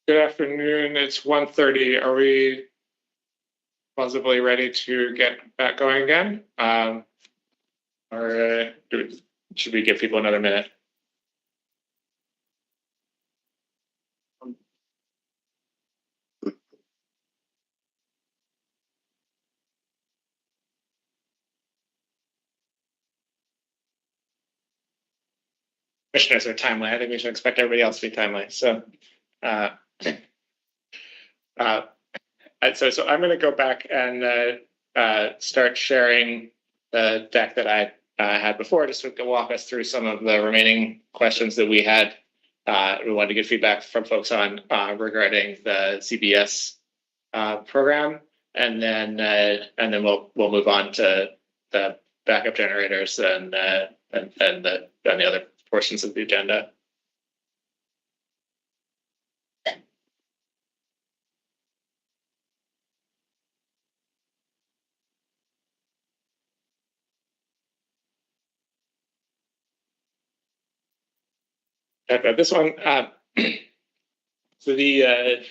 Good afternoon. It's 1:30. Are we possibly ready to get back going again? Or should we give people another minute? Commissioners are timely. I think we should expect everybody else to be timely. So, so I'm going to go back and start sharing the deck that I had before, just to walk us through some of the remaining questions that we had. We wanted to get feedback from folks on regarding the CBS program, and then we'll move on to the backup generators and the other portions of the agenda. Talk about this one. So the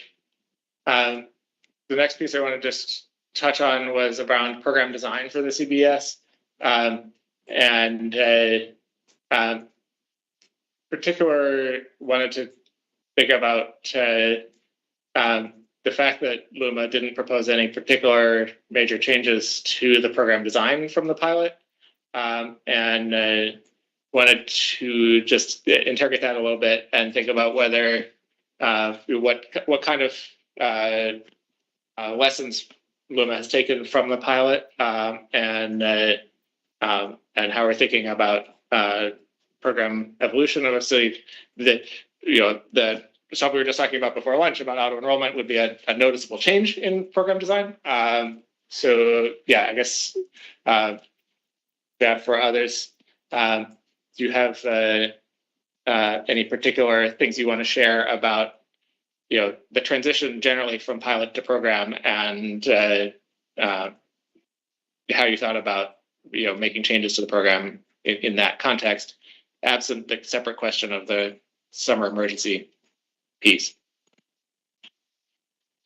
next piece I want to just touch on was around program design for the CBS, particular wanted to think about the fact that LUMA didn't propose any particular major changes to the program design from the pilot, and wanted to just interrogate that a little bit and think about whether what kind of lessons LUMA has taken from the pilot, and how we're thinking about program evolution. Obviously, the stuff we were just talking about before lunch about auto enrollment would be a noticeable change in program design. So yeah, I guess for others, do you have any particular things you want to share about the transition generally from pilot to program, and how you thought about making changes to the program in that context, absent the separate question of the summer emergency piece?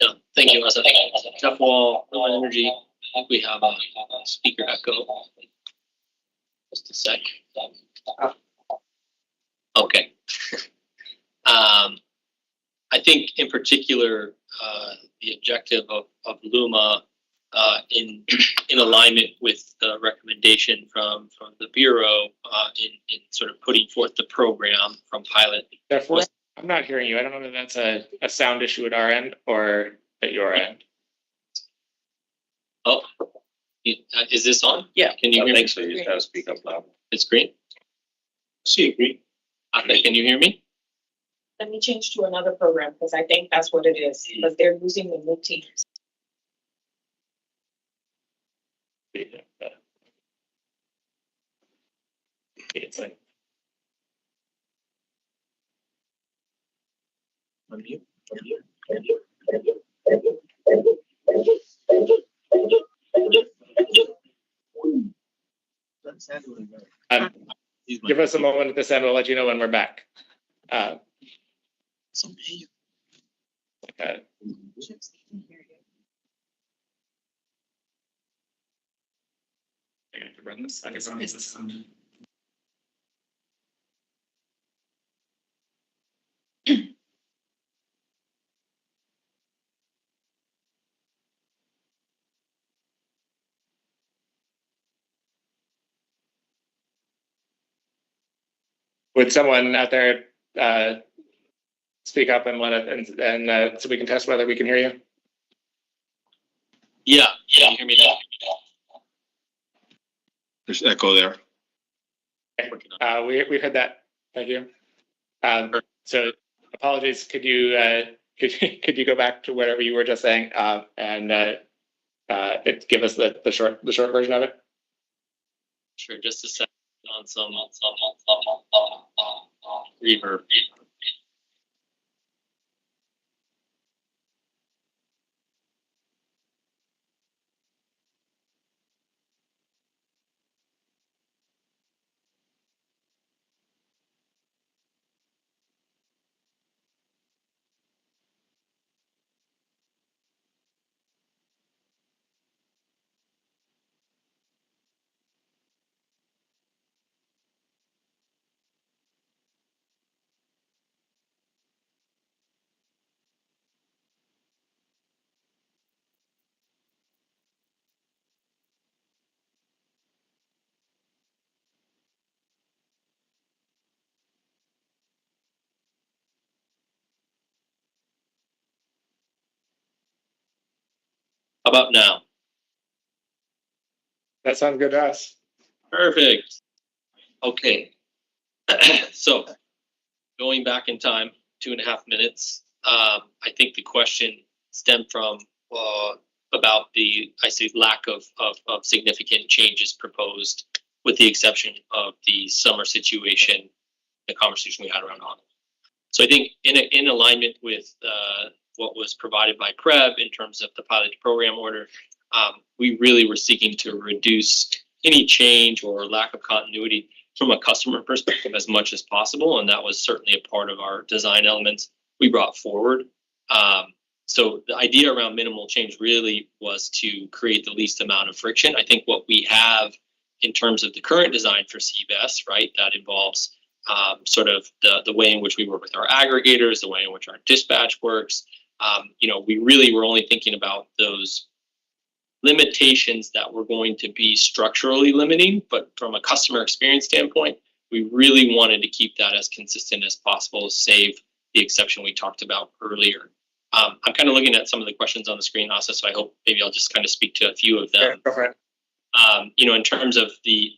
Yeah, thank you, Asa. Jeff Wall, Reliant Energy. I think we have a speaker echo. Just a sec. Okay. I think in particular, the objective of LUMA in alignment with the recommendation from the Bureau in sort of putting forth the program from pilot. Therefore, I'm not hearing you. I don't know if that's a sound issue at our end or at your end. Oh, is this on? Yeah. Can you hear me? So you just gotta speak up loud. It's green? See, green. Can you hear me? Let me change to another program because I think that's what it is, because they're using the new teams. It's like Unmute. give us a moment at this end. We'll let you know when we're back. Okay. I have to run this. I guess I'll use this one. Would someone out there speak up and let it, and so we can test whether we can hear you? Yeah. Can you hear me now? There's echo there. We've had that. Thank you. So apologies. Could you go back to whatever you were just saying, and give us the short version of it? Sure. Just a second on some reverb. How about now? That sounds good to us. Perfect. Okay. So going back in time, 2.5 minutes. I think the question stemmed from about the, I say, lack of significant changes proposed, with the exception of the summer situation, the conversation we had around audit. So I think in alignment with what was provided by CREB in terms of the pilot program order, we really were seeking to reduce any change or lack of continuity from a customer perspective as much as possible, and that was certainly a part of our design elements we brought forward. So the idea around minimal change really was to create the least amount of friction. I think what we have in terms of the current design for CBES, right, that involves sort of the way in which we work with our aggregators, the way in which our dispatch works. We really were only thinking about those limitations that were going to be structurally limiting, but from a customer experience standpoint, we really wanted to keep that as consistent as possible, save the exception we talked about earlier. I'm kind of looking at some of the questions on the screen also, so I hope maybe I'll just kind of speak to a few of them. Yeah, go for it. In terms of the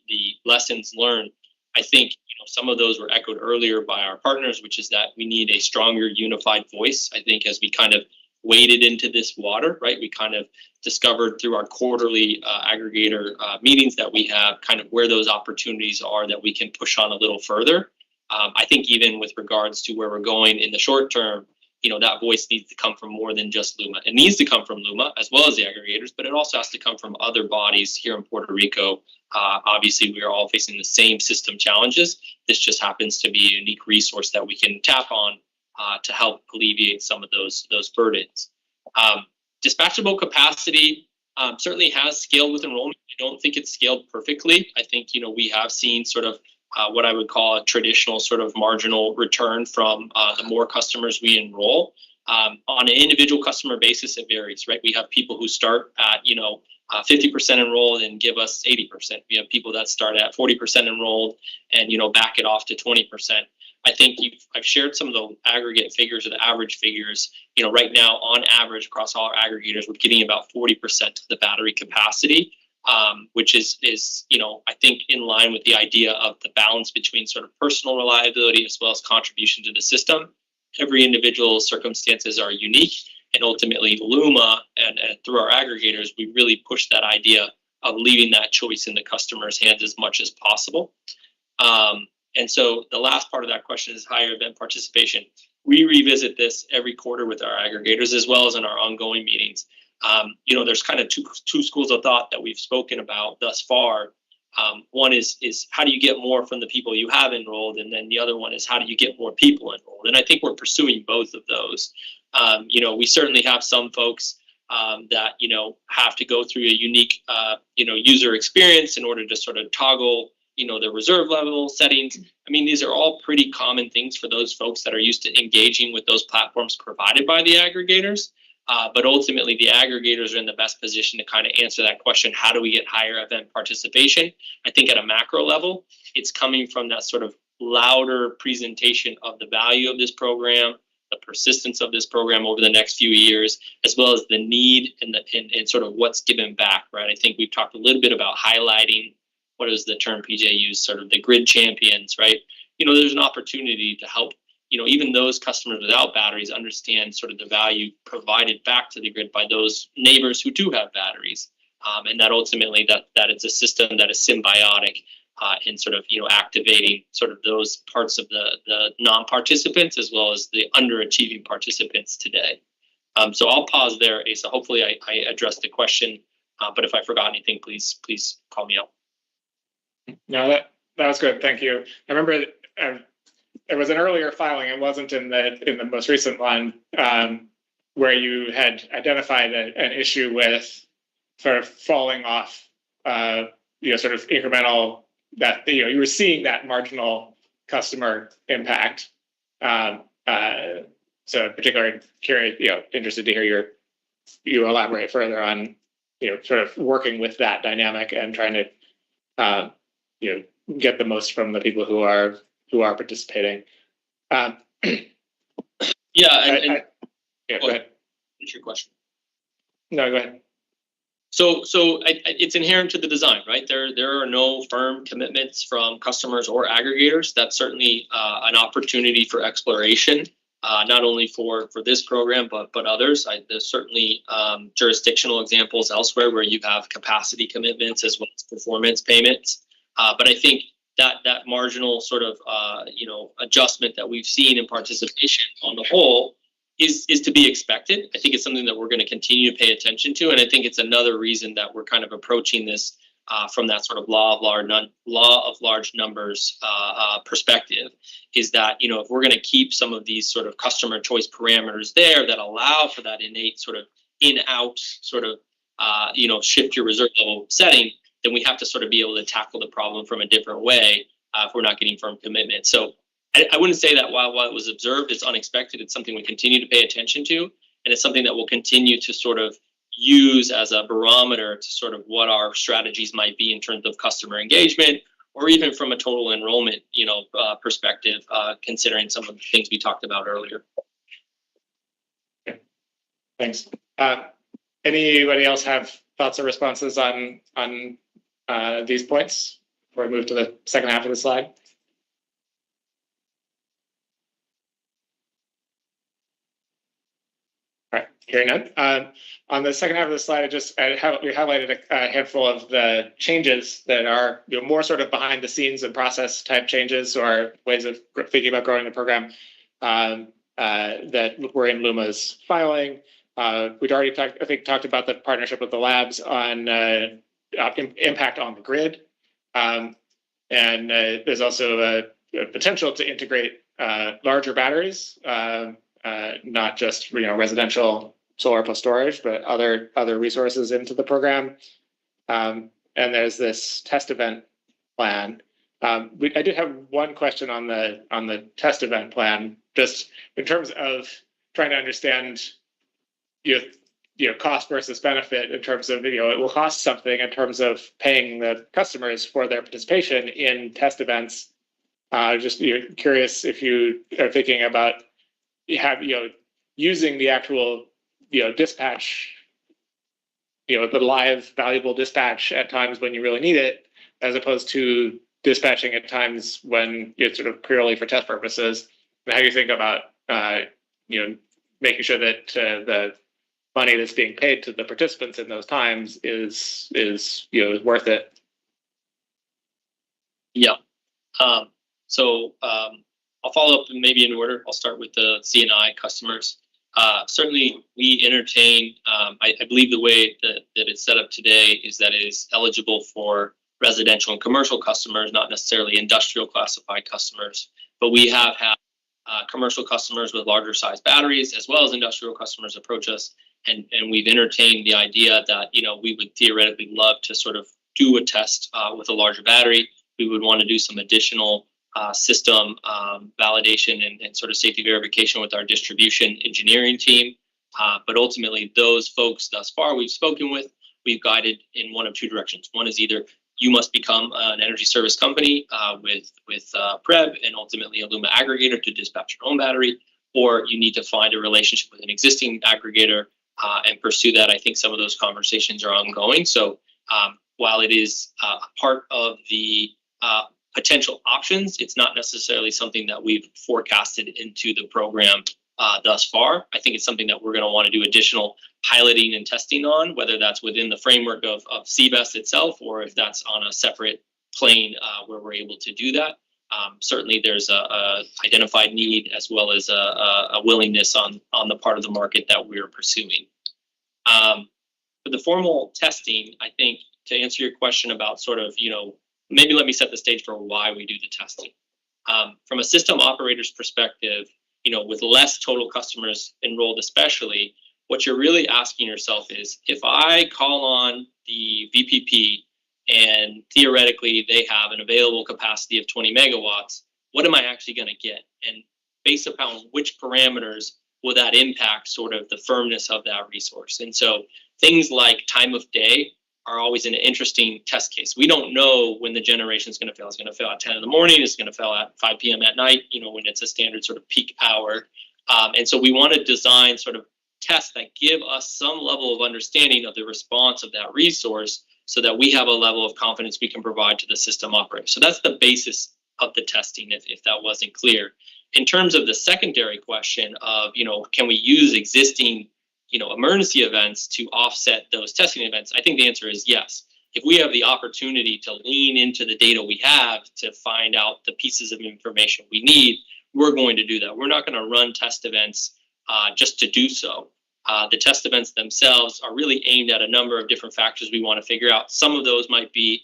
lessons learned, I think some of those were echoed earlier by our partners, which is that we need a stronger unified voice. I think as we kind of waded into this water, right, we kind of discovered through our quarterly aggregator meetings that we have kind of where those opportunities are that we can push on a little further. I think even with regards to where we're going in the short term, that voice needs to come from more than just Luma. It needs to come from Luma as well as the aggregators, but it also has to come from other bodies here in Puerto Rico. Obviously, we are all facing the same system challenges. This just happens to be a unique resource that we can tap on to help alleviate some of those burdens. Dispatchable capacity certainly has scaled with enrollment. I don't think it's scaled perfectly. I think we have seen sort of what I would call a traditional sort of marginal return from the more customers we enroll. On an individual customer basis, it varies, right? We have people who start at 50% enrolled and give us 80%. We have people that start at 40% enrolled and back it off to 20%. I think I've shared some of the aggregate figures or the average figures. Right now, on average, across all our aggregators, we're getting about 40% of the battery capacity, which is I think in line with the idea of the balance between sort of personal reliability as well as contribution to the system. Every individual's circumstances are unique, and ultimately Luma and through our aggregators, we really push that idea of leaving that choice in the customer's hands as much as possible. And so the last part of that question is higher event participation. We revisit this every quarter with our aggregators as well as in our ongoing meetings. There's kind of two schools of thought that we've spoken about thus far. One is how do you get more from the people you have enrolled, and then the other one is how do you get more people enrolled? And I think we're pursuing both of those. We certainly have some folks that have to go through a unique user experience in order to sort of toggle the reserve level settings. I mean, these are all pretty common things for those folks that are used to engaging with those platforms provided by the aggregators. But ultimately, the aggregators are in the best position to kind of answer that question, how do we get higher event participation? I think at a macro level, it's coming from that sort of louder presentation of the value of this program, the persistence of this program over the next few years, as well as the need and sort of what's given back, right? I think we've talked a little bit about highlighting, what is the term PJ used, sort of the grid champions, right? There's an opportunity to help even those customers without batteries understand sort of the value provided back to the grid by those neighbors who do have batteries, and that ultimately that it's a system that is symbiotic in sort of activating sort of those parts of the non-participants as well as the underachieving participants today. So I'll pause there, Asa. Hopefully I addressed the question, but if I forgot anything, please call me out. No, that was good. Thank you. I remember there was an earlier filing. It wasn't in the most recent one, where you had identified an issue with sort of falling off, sort of incremental, that you were seeing that marginal customer impact. So particularly curious, interested to hear you elaborate further on, sort of working with that dynamic and trying to, get the most from the people who are participating. Yeah, go ahead. What's your question? No, go ahead. It's inherent to the design, right? There are no firm commitments from customers or aggregators. That's certainly an opportunity for exploration, not only for this program, but others. There's certainly jurisdictional examples elsewhere where you have capacity commitments as well as performance payments. But I think that marginal sort of adjustment that we've seen in participation on the whole is to be expected. I think it's something that we're going to continue to pay attention to, and I think it's another reason that we're kind of approaching this from that sort of law of large numbers perspective. Is that if we're going to keep some of these sort of customer choice parameters there that allow for that innate sort of in-out sort of shift your reserve level setting, then we have to sort of be able to tackle the problem from a different way if we're not getting firm commitment. So I wouldn't say that while it was observed, it's unexpected. It's something we continue to pay attention to, and it's something that we'll continue to sort of use as a barometer to sort of what our strategies might be in terms of customer engagement, or even from a total enrollment, perspective, considering some of the things we talked about earlier. Okay. Thanks. Anybody else have thoughts or responses on these points before we move to the second half of the slide? All right, hearing none. On the second half of the slide, we highlighted a handful of the changes that are more sort of behind the scenes and process type changes or ways of thinking about growing the program that were in LUMA's filing. We'd already talked about the partnership with the labs on impact on the grid, and there's also a potential to integrate larger batteries. Not just residential solar plus storage, but other resources into the program. And there's this test event plan. I do have one question on the test event plan, just in terms of trying to understand cost versus benefit in terms of it will cost something in terms of paying the customers for their participation in test events. Just curious if you are thinking about using the actual dispatch, the live valuable dispatch at times when you really need it, as opposed to dispatching at times when it's sort of purely for test purposes. And how you think about making sure that the money that's being paid to the participants in those times is worth it. Yeah. I'll follow up maybe in order. I'll start with the C&I customers. Certainly, we entertain, I believe the way that it's set up today is that it is eligible for residential and commercial customers, not necessarily industrial classified customers. But we have had commercial customers with larger size batteries, as well as industrial customers approach us. And we've entertained the idea that, we would theoretically love to sort of do a test with a larger battery. We would want to do some additional system validation and sort of safety verification with our distribution engineering team. But ultimately, those folks thus far we've spoken with, we've guided in one of two directions. One is either you must become an energy service company with PREB and ultimately a LUMA aggregator to dispatch your own battery, or you need to find a relationship with an existing aggregator and pursue that. I think some of those conversations are ongoing. So while it is part of the potential options, it's not necessarily something that we've forecasted into the program thus far. I think it's something that we're going to want to do additional piloting and testing on, whether that's within the framework of CBES itself, or if that's on a separate plane where we're able to do that. Certainly there's a identified need as well as a willingness on the part of the market that we're pursuing. For the formal testing, I think to answer your question about sort of, maybe let me set the stage for why we do the testing. From a system operator's perspective, with less total customers enrolled especially, what you're really asking yourself is, if I call on the VPP and theoretically they have an available capacity of 20 megawatts, what am I actually going to get? And based upon which parameters will that impact sort of the firmness of that resource? And so things like time of day are always an interesting test case. We don't know when the generation is going to fail. It's going to fail at 10 in the morning. It's going to fail at 5 p.m. at night, when it's a standard sort of peak hour. And so we want to design sort of tests that give us some level of understanding of the response of that resource so that we have a level of confidence we can provide to the system operator. So that's the basis of the testing, if that wasn't clear. In terms of the secondary question of, can we use existing, emergency events to offset those testing events? I think the answer is yes. If we have the opportunity to lean into the data we have to find out the pieces of information we need, we're going to do that. We're not going to run test events just to do so. The test events themselves are really aimed at a number of different factors we want to figure out. Some of those might be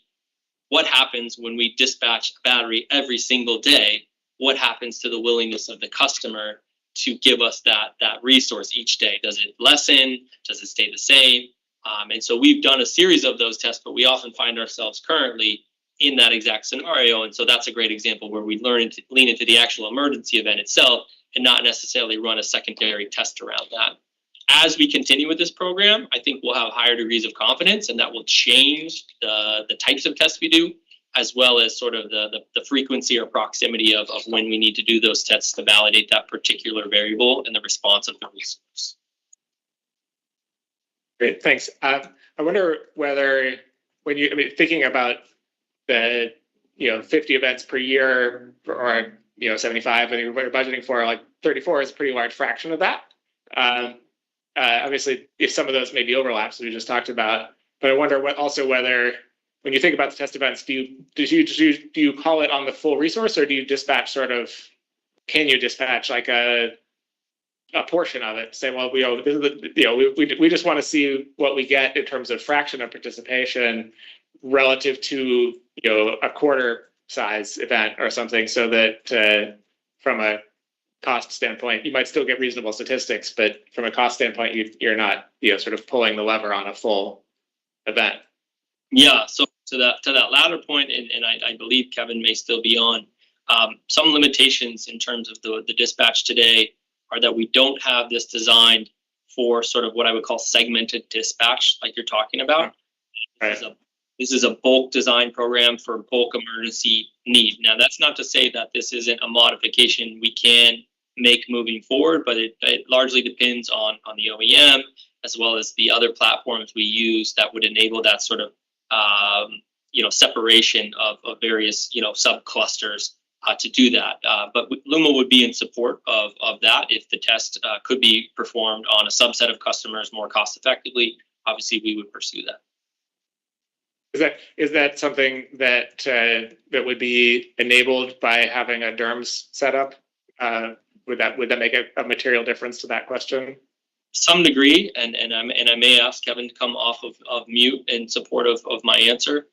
what happens when we dispatch a battery every single day. What happens to the willingness of the customer to give us that resource each day? Does it lessen? Does it stay the same? And so we've done a series of those tests, but we often find ourselves currently in that exact scenario. And so that's a great example where we lean into the actual emergency event itself and not necessarily run a secondary test around that. As we continue with this program, I think we'll have higher degrees of confidence, and that will change the types of tests we do, as well as sort of the frequency or proximity of when we need to do those tests to validate that particular variable and the response of the resource. Great, thanks. I wonder whether thinking about the 50 events per year or 75, and what you're budgeting for, like 34 is a pretty large fraction of that. Obviously, if some of those may be overlaps, we just talked about, but I wonder whether when you think about the test events, do you call it on the full resource, or do you dispatch can you dispatch like a portion of it? Say, well, we just want to see what we get in terms of fraction of participation relative to a quarter size event or something, so that from a cost standpoint, you might still get reasonable statistics, but from a cost standpoint, you're not sort of pulling the lever on a full event. Yeah. So to that latter point, and I believe Kevin may still be on. Some limitations in terms of the dispatch today are that we don't have this designed for sort of what I would call segmented dispatch, like you're talking about. Right. This is a bulk design program for bulk emergency need. Now, that's not to say that this isn't a modification we can make moving forward, but it largely depends on the OEM as well as the other platforms we use that would enable that sort of separation of various subclusters to do that. But Luma would be in support of that if the test could be performed on a subset of customers more cost effectively. Obviously, we would pursue that. Is that something that would be enabled by having a DERMS setup? Would that make a material difference to that question? Some degree, and I may ask Kevin to come off of mute in support of my answer.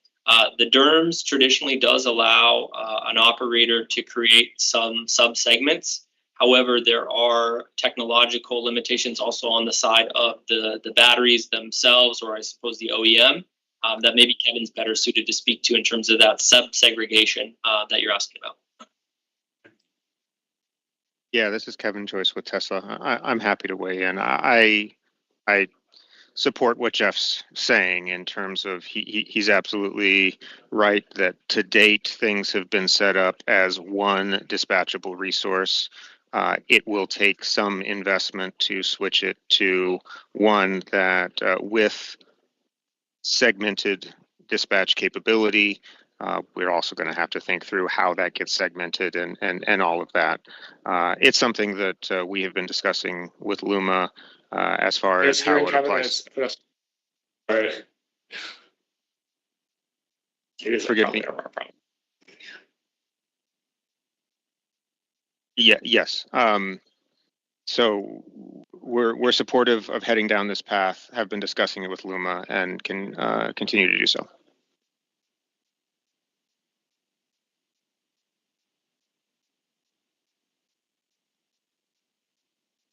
The DERMS traditionally does allow an operator to create some subsegments. However, there are technological limitations also on the side of the batteries themselves, or I suppose the OEM, that maybe Kevin's better suited to speak to in terms of that sub-segregation that you're asking about. Yeah, this is Kevin Joyce with Tesla. I'm happy to weigh in. I support what Jeff's saying in terms of he's absolutely right that to date things have been set up as one dispatchable resource. It will take some investment to switch it to one that with segmented dispatch capability. We're also going to have to think through how that gets segmented and all of that. It's something that we have been discussing with Luma as far as how it applies. Forgive me. Yeah. Yes. So we're supportive of heading down this path. Have been discussing it with Luma and can continue to do so.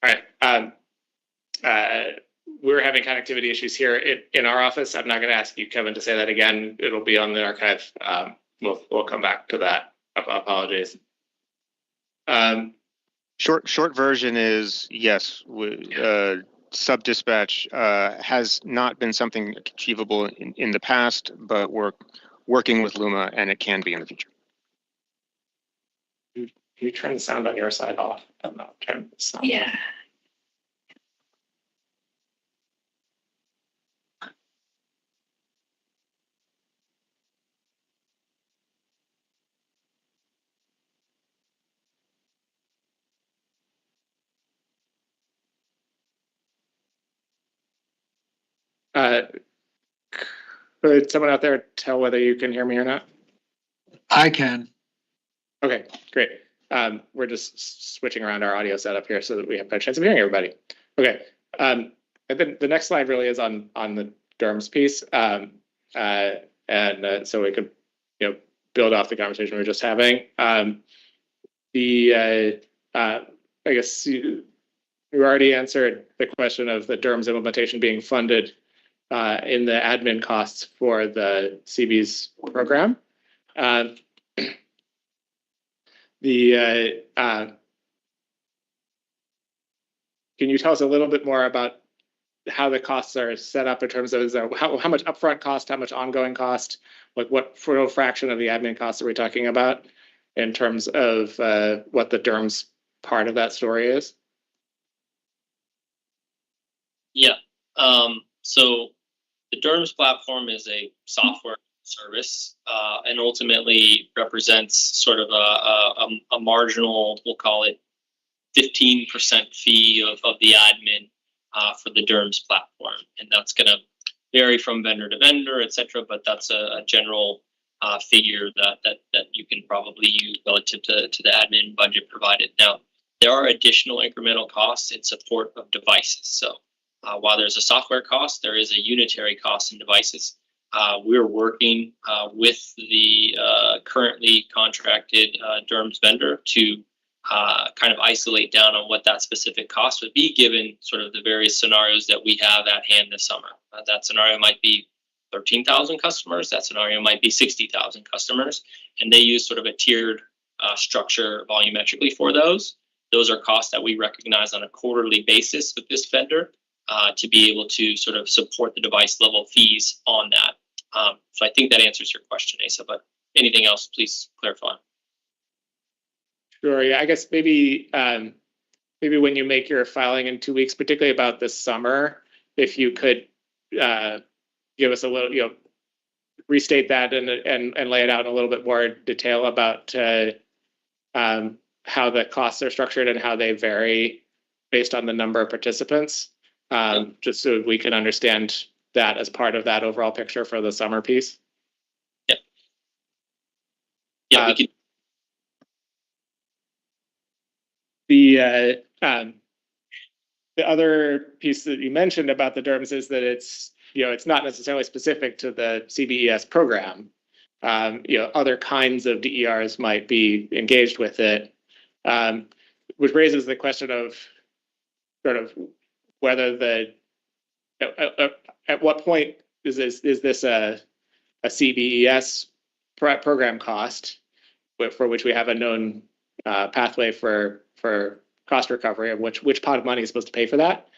All right. We're having connectivity issues here in our office. I'm not going to ask you, Kevin, to say that again. It'll be on the archive. We'll come back to that. Apologies. Short version is yes. Sub dispatch has not been something achievable in the past, but we're working with Luma, and it can be in the future. Can you turn the sound on your side off? I'm not turning the sound. Yeah. Could someone out there tell whether you can hear me or not? I can. Okay, great. We're just switching around our audio setup here so that we have a chance of hearing everybody. Okay. And then the next slide really is on the DERMS piece. So we could, build off the conversation we were just having. I guess you already answered the question of the DERMS implementation being funded in the admin costs for the CB's program. Can you tell us a little bit more about how the costs are set up in terms of how much upfront cost, how much ongoing cost, like what fraction of the admin costs are we talking about in terms of what the DERMS part of that story is? Yeah. So the DERMS platform is a software service and ultimately represents sort of a marginal, we'll call it 15% fee of the admin for the DERMS platform. And that's going to vary from vendor to vendor, et cetera, but that's a general figure that you can probably use relative to the admin budget provided. Now, there are additional incremental costs in support of devices. So while there's a software cost, there is a unitary cost in devices. We're working with the currently contracted DERMS vendor to kind of isolate down on what that specific cost would be given sort of the various scenarios that we have at hand this summer. That scenario might be 13,000 customers. That scenario might be 60,000 customers. And they use sort of a tiered structure volumetrically for those. Those are costs that we recognize on a quarterly basis with this vendor to be able to sort of support the device level fees on that. So I think that answers your question, Asa, but anything else, please clarify. Sure. Yeah, I guess maybe when you make your filing in 2 weeks, particularly about this summer, if you could give us a little, restate that and lay it out in a little bit more detail about how the costs are structured and how they vary based on the number of participants, just so we can understand that as part of that overall picture for the summer piece. Yeah. Yeah, we can. The other piece that you mentioned about the DERMS is that it's not necessarily specific to the CBES program. Other kinds of DERs might be engaged with it, which raises the question of sort of whether at what point is this a CBES program cost for which we have a known pathway for cost recovery, of which pot of money is supposed to pay for that,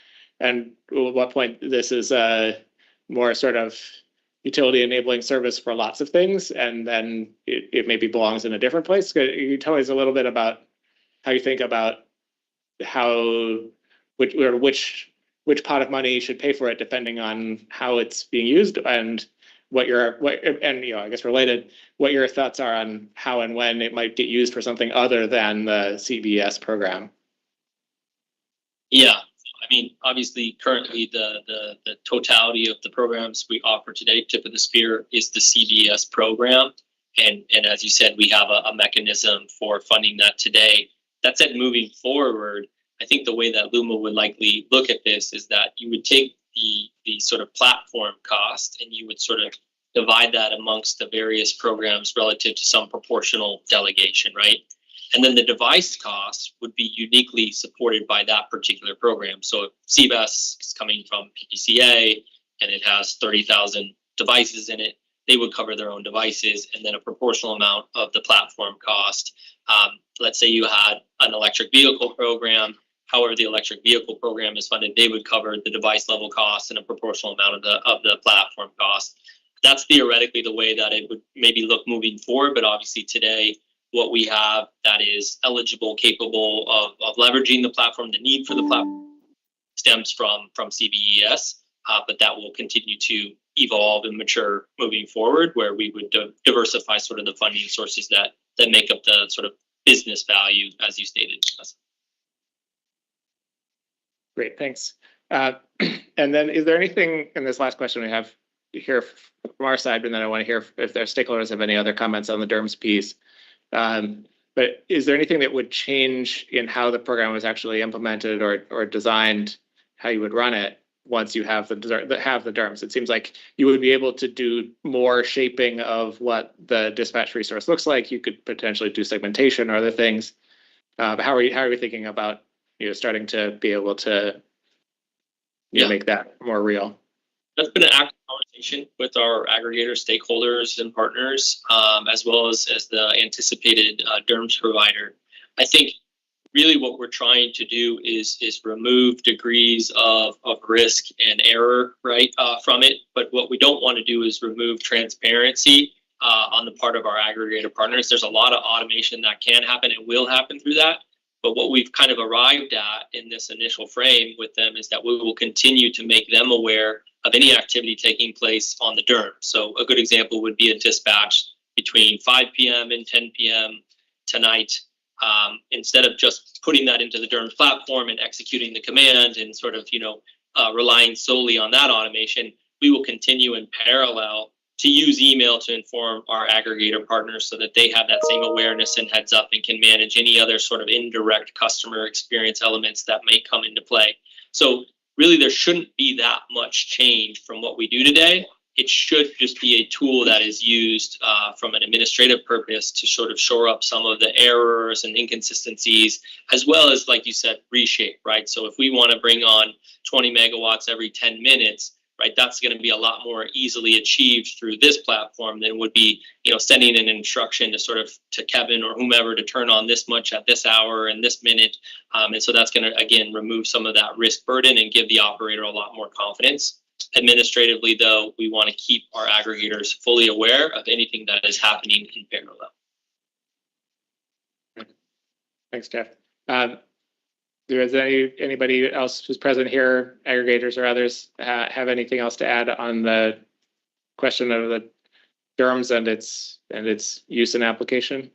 and at what point this is a more sort of utility enabling service for lots of things, and then it maybe belongs in a different place. Can you tell us a little bit about how you think about which pot of money should pay for it depending on how it's being used, and I guess related, what your thoughts are on how and when it might get used for something other than the CBS program? Yeah, I mean, obviously, currently the totality of the programs we offer today, tip of the spear, is the CBS program, and as you said, we have a mechanism for funding that today. That said, moving forward, I think the way that Luma would likely look at this is that you would take the sort of platform cost and you would sort of divide that amongst the various programs relative to some proportional delegation, right? And then the device cost would be uniquely supported by that particular program. So if CBES is coming from PPCA and it has 30,000 devices in it, they would cover their own devices, and then a proportional amount of the platform cost. Let's say you had an electric vehicle program. However, the electric vehicle program is funded, they would cover the device level cost and a proportional amount of the platform cost. That's theoretically the way that it would maybe look moving forward, but obviously today, what we have that is eligible, capable of leveraging the platform, the need for the platform stems from CBES, but that will continue to evolve and mature moving forward, where we would diversify sort of the funding sources that make up the sort of business value, as you stated. Great, thanks. And then is there anything in this last question we have here from our side, and then I want to hear if their stakeholders have any other comments on the DERMS piece. But is there anything that would change in how the program was actually implemented or designed, how you would run it once you have the DERMS? It seems like you would be able to do more shaping of what the dispatch resource looks like. You could potentially do segmentation or other things. But how are you thinking about starting to be able to make that more real? That's been an active conversation with our aggregator stakeholders and partners, as well as the anticipated DERMS provider. I think really what we're trying to do is remove degrees of risk and error, right, from it. But what we don't want to do is remove transparency on the part of our aggregator partners. There's a lot of automation that can happen and will happen through that. But what we've kind of arrived at in this initial frame with them is that we will continue to make them aware of any activity taking place on the DERM. So a good example would be a dispatch between 5 p.m. and 10 p.m. tonight. Instead of just putting that into the DERM platform and executing the command and sort of, relying solely on that automation, we will continue in parallel to use email to inform our aggregator partners so that they have that same awareness and heads up and can manage any other sort of indirect customer experience elements that may come into play. So really, there shouldn't be that much change from what we do today. It should just be a tool that is used from an administrative purpose to sort of shore up some of the errors and inconsistencies, as well as, like you said, reshape, right? So if we want to bring on 20 megawatts every 10 minutes, right, that's going to be a lot more easily achieved through this platform than would be, sending an instruction to Kevin or whomever to turn on this much at this hour and this minute. And so that's going to, again, remove some of that risk burden and give the operator a lot more confidence. Administratively, though, we want to keep our aggregators fully aware of anything that is happening in parallel. Thanks, Jeff. Does anybody else who's present here, aggregators or others, have anything else to add on the question of the DERMS and its use and application?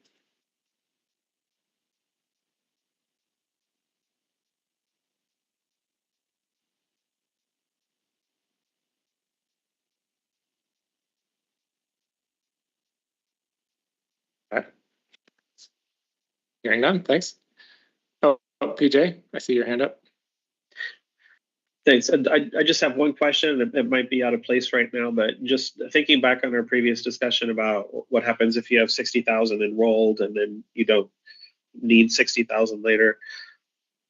Okay. Hearing none, thanks. Oh, PJ, I see your hand up. Thanks. I just have one question that might be out of place right now, but just thinking back on our previous discussion about what happens if you have 60,000 enrolled and then you don't need 60,000 later.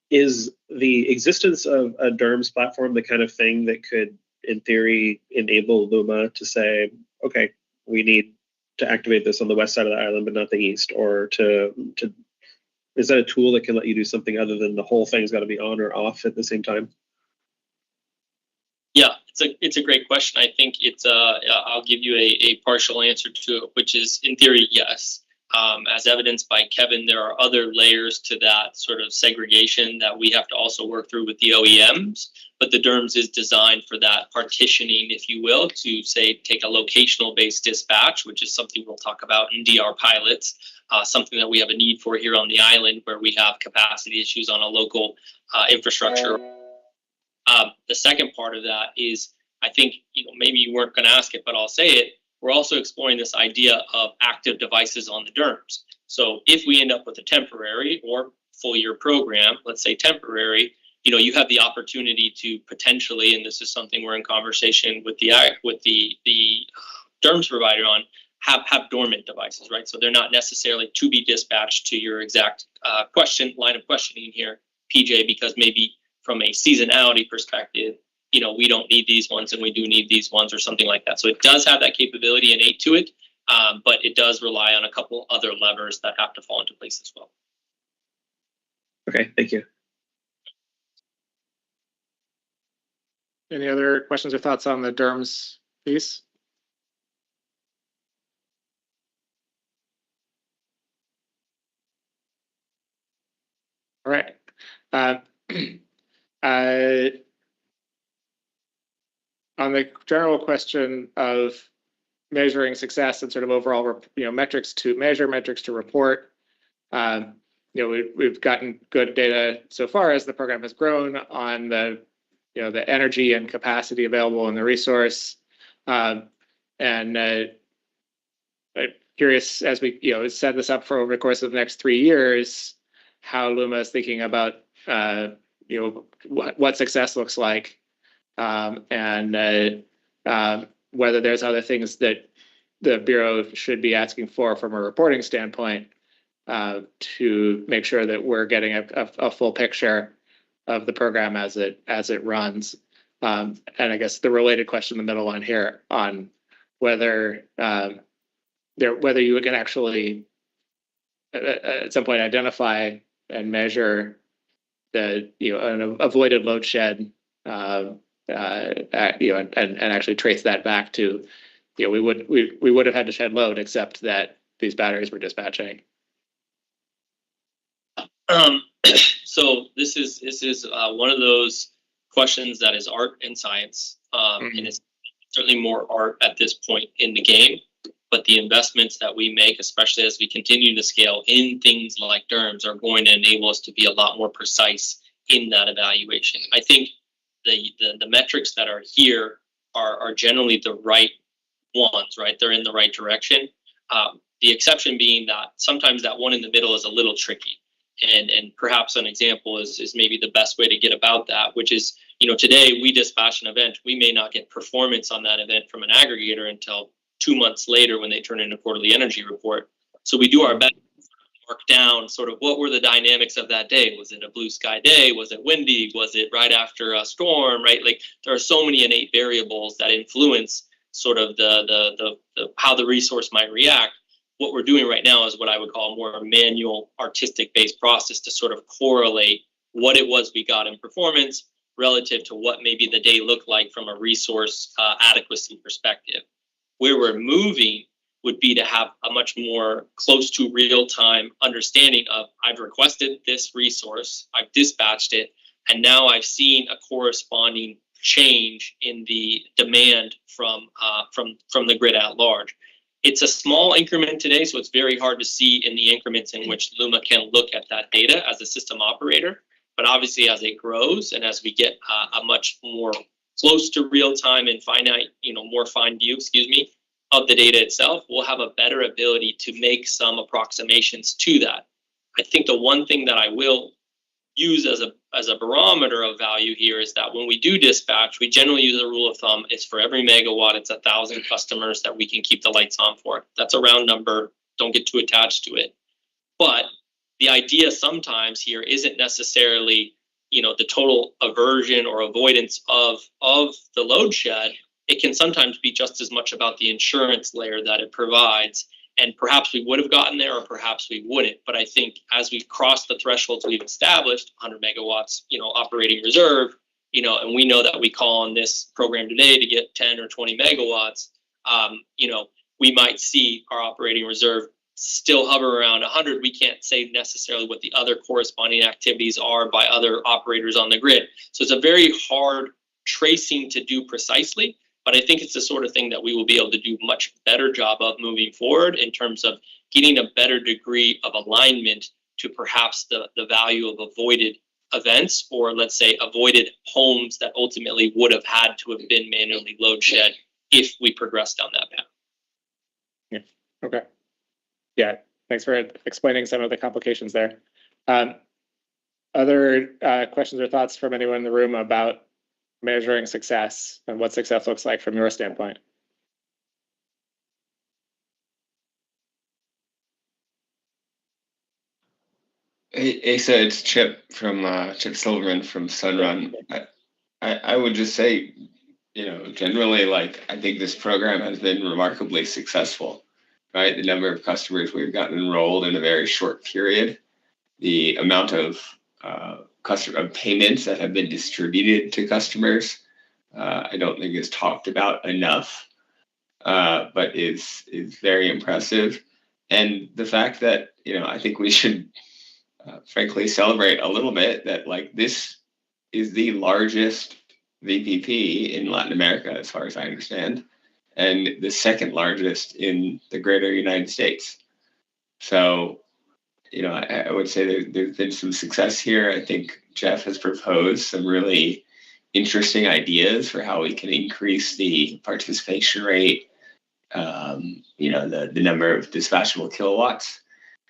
Is the existence of a DERMS platform the kind of thing that could, in theory, enable Luma to say, okay, we need to activate this on the west side of the island, but not the east, or is that a tool that can let you do something other than the whole thing's got to be on or off at the same time? Yeah, it's a great question. I think I'll give you a partial answer to it, which is, in theory, yes. As evidenced by Kevin, there are other layers to that sort of segregation that we have to also work through with the OEMs. But the DERMS is designed for that partitioning, if you will, to say take a locational based dispatch, which is something we'll talk about in DR pilots, something that we have a need for here on the island where we have capacity issues on a local infrastructure. The second part of that is, I think, maybe you weren't going to ask it, but I'll say it. We're also exploring this idea of active devices on the DERMS. So if we end up with a temporary or full year program, let's say temporary, you have the opportunity to potentially, and this is something we're in conversation with the DERMS provider on, have dormant devices, right? So they're not necessarily to be dispatched to your exact line of questioning here, PJ, because maybe from a seasonality perspective, we don't need these ones and we do need these ones or something like that. So it does have that capability innate to it, but it does rely on a couple other levers that have to fall into place as well. Okay, thank you. Any other questions or thoughts on the DERMS piece? All right. On the general question of measuring success and sort of overall, metrics to measure, metrics to report, we've gotten good data so far as the program has grown on the, the energy and capacity available in the resource. And I'm curious, as we set this up for over the course of the next 3 years, how Luma is thinking about what success looks like, and whether there's other things that the Bureau should be asking for from a reporting standpoint, to make sure that we're getting a full picture of the program as it runs. And I guess the related question in the middle one here on whether whether you can actually at some point identify and measure the an avoided load shed, and actually trace that back to we would have had to shed load except that these batteries were dispatching. So this is one of those questions that is art and science, and it's certainly more art at this point in the game. But the investments that we make, especially as we continue to scale in things like DERMS, are going to enable us to be a lot more precise in that evaluation. I think the metrics that are here are generally the right ones, right? They're in the right direction. The exception being that sometimes that one in the middle is a little tricky. And perhaps an example is maybe the best way to get about that, which is, today we dispatch an event. We may not get performance on that event from an aggregator until 2 months later when they turn in a quarterly energy report. So we do our best to mark down sort of what were the dynamics of that day. Was it a blue sky day? Was it windy? Was it right after a storm, right? Like there are so many innate variables that influence sort of the how the resource might react. What we're doing right now is what I would call a more manual, artistic-based process to sort of correlate what it was we got in performance relative to what maybe the day looked like from a resource adequacy perspective. Where we're moving would be to have a much more close to real-time understanding of I've requested this resource, I've dispatched it, and now I've seen a corresponding change in the demand from the grid at large. It's a small increment today, so it's very hard to see in the increments in which Luma can look at that data as a system operator. But obviously, as it grows and as we get a much more close to real time and finite, more fine view, of the data itself, we'll have a better ability to make some approximations to that. I think the one thing that I will use as a barometer of value here is that when we do dispatch, we generally use a rule of thumb. It's for every megawatt, it's 1,000 customers that we can keep the lights on for. That's a round number. Don't get too attached to it. But the idea sometimes here isn't necessarily, the total aversion or avoidance of the load shed. It can sometimes be just as much about the insurance layer that it provides. And perhaps we would have gotten there or perhaps we wouldn't. But I think as we've crossed the thresholds we've established, 100 megawatts, operating reserve, and we know that we call on this program today to get 10 or 20 megawatts, we might see our operating reserve still hover around 100. We can't say necessarily what the other corresponding activities are by other operators on the grid. So it's a very hard tracing to do precisely. But I think it's the sort of thing that we will be able to do a much better job of moving forward in terms of getting a better degree of alignment to perhaps the value of avoided events, or let's say avoided homes that ultimately would have had to have been manually load shed if we progressed down that path. Yeah. Okay. Yeah. Thanks for explaining some of the complications there. Other questions or thoughts from anyone in the room about measuring success and what success looks like from your standpoint? Hey, so it's Chip Silverman from Sunrun. I would just say, generally, I think this program has been remarkably successful, right? The number of customers we've gotten enrolled in a very short period, the amount of payments that have been distributed to customers, I don't think is talked about enough, but is very impressive. And the fact that, I think we should frankly celebrate a little bit that this is the largest VPP in Latin America, as far as I understand, and the second largest in the greater United States. So, I would say there's been some success here. I think Jeff has proposed some really interesting ideas for how we can increase the participation rate, the number of dispatchable kilowatts.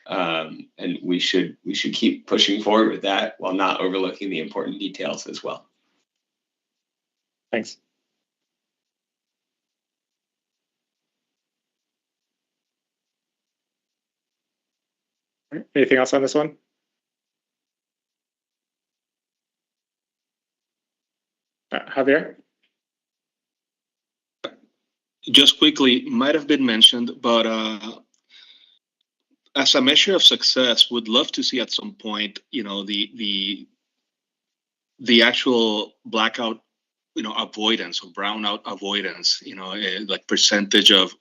And we should keep pushing forward with that while not overlooking the important details as well. Thanks. All right, anything else on this one? Javier? Just quickly, might have been mentioned, but as a measure of success, would love to see at some point, the actual blackout, avoidance or brownout avoidance, like percentage of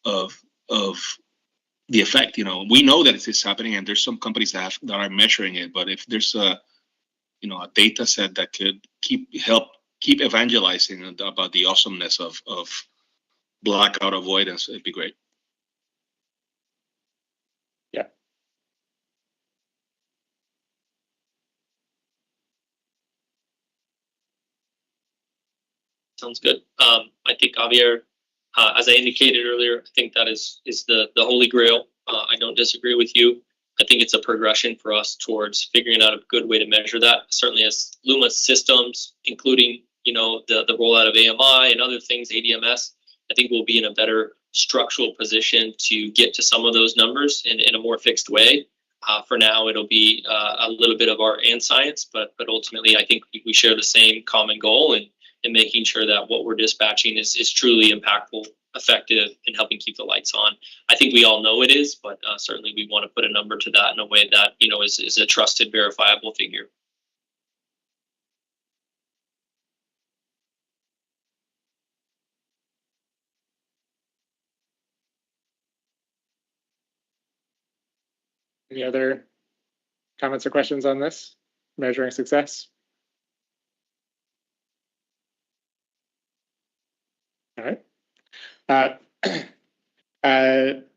the effect. We know that it is happening, and there's some companies that are measuring it. But if there's a data set that could help keep evangelizing about the awesomeness of blackout avoidance, it'd be great. Yeah. Sounds good. I think Javier, as I indicated earlier, I think that is the holy grail. I don't disagree with you. I think it's a progression for us towards figuring out a good way to measure that. Certainly as Luma systems, including, the rollout of AMI and other things, ADMS, I think we'll be in a better structural position to get to some of those numbers in a more fixed way. For now, it'll be a little bit of art and science, but ultimately, I think we share the same common goal and making sure that what we're dispatching is truly impactful, effective, and helping keep the lights on. I think we all know it is, but certainly we want to put a number to that in a way that is a trusted, verifiable figure. Any other comments or questions on this? Measuring success? All right.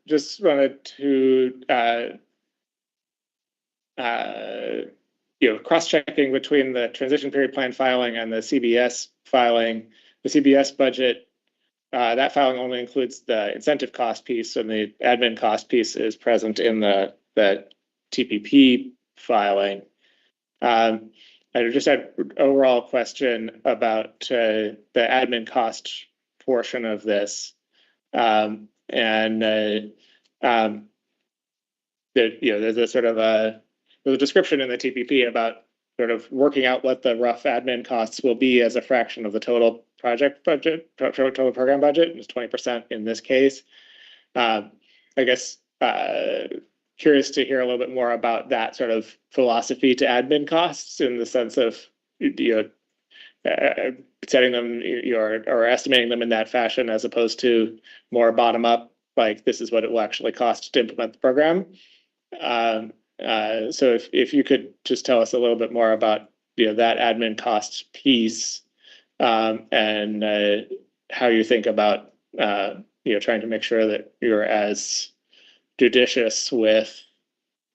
Just wanted to, cross-checking between the transition period plan filing and the CBS filing. The CBS budget, that filing only includes the incentive cost piece, and the admin cost piece is present in the TPP filing. I just had an overall question about the admin cost portion of this, and there's a sort of there's a description in the TPP about sort of working out what the rough admin costs will be as a fraction of the total project budget, total program budget. It's 20% in this case. I guess curious to hear a little bit more about that sort of philosophy to admin costs, in the sense of setting them or estimating them in that fashion, as opposed to more bottom up, like this is what it will actually cost to implement the program. So if you could just tell us a little bit more about that admin cost piece, and how you think about trying to make sure that you're as judicious with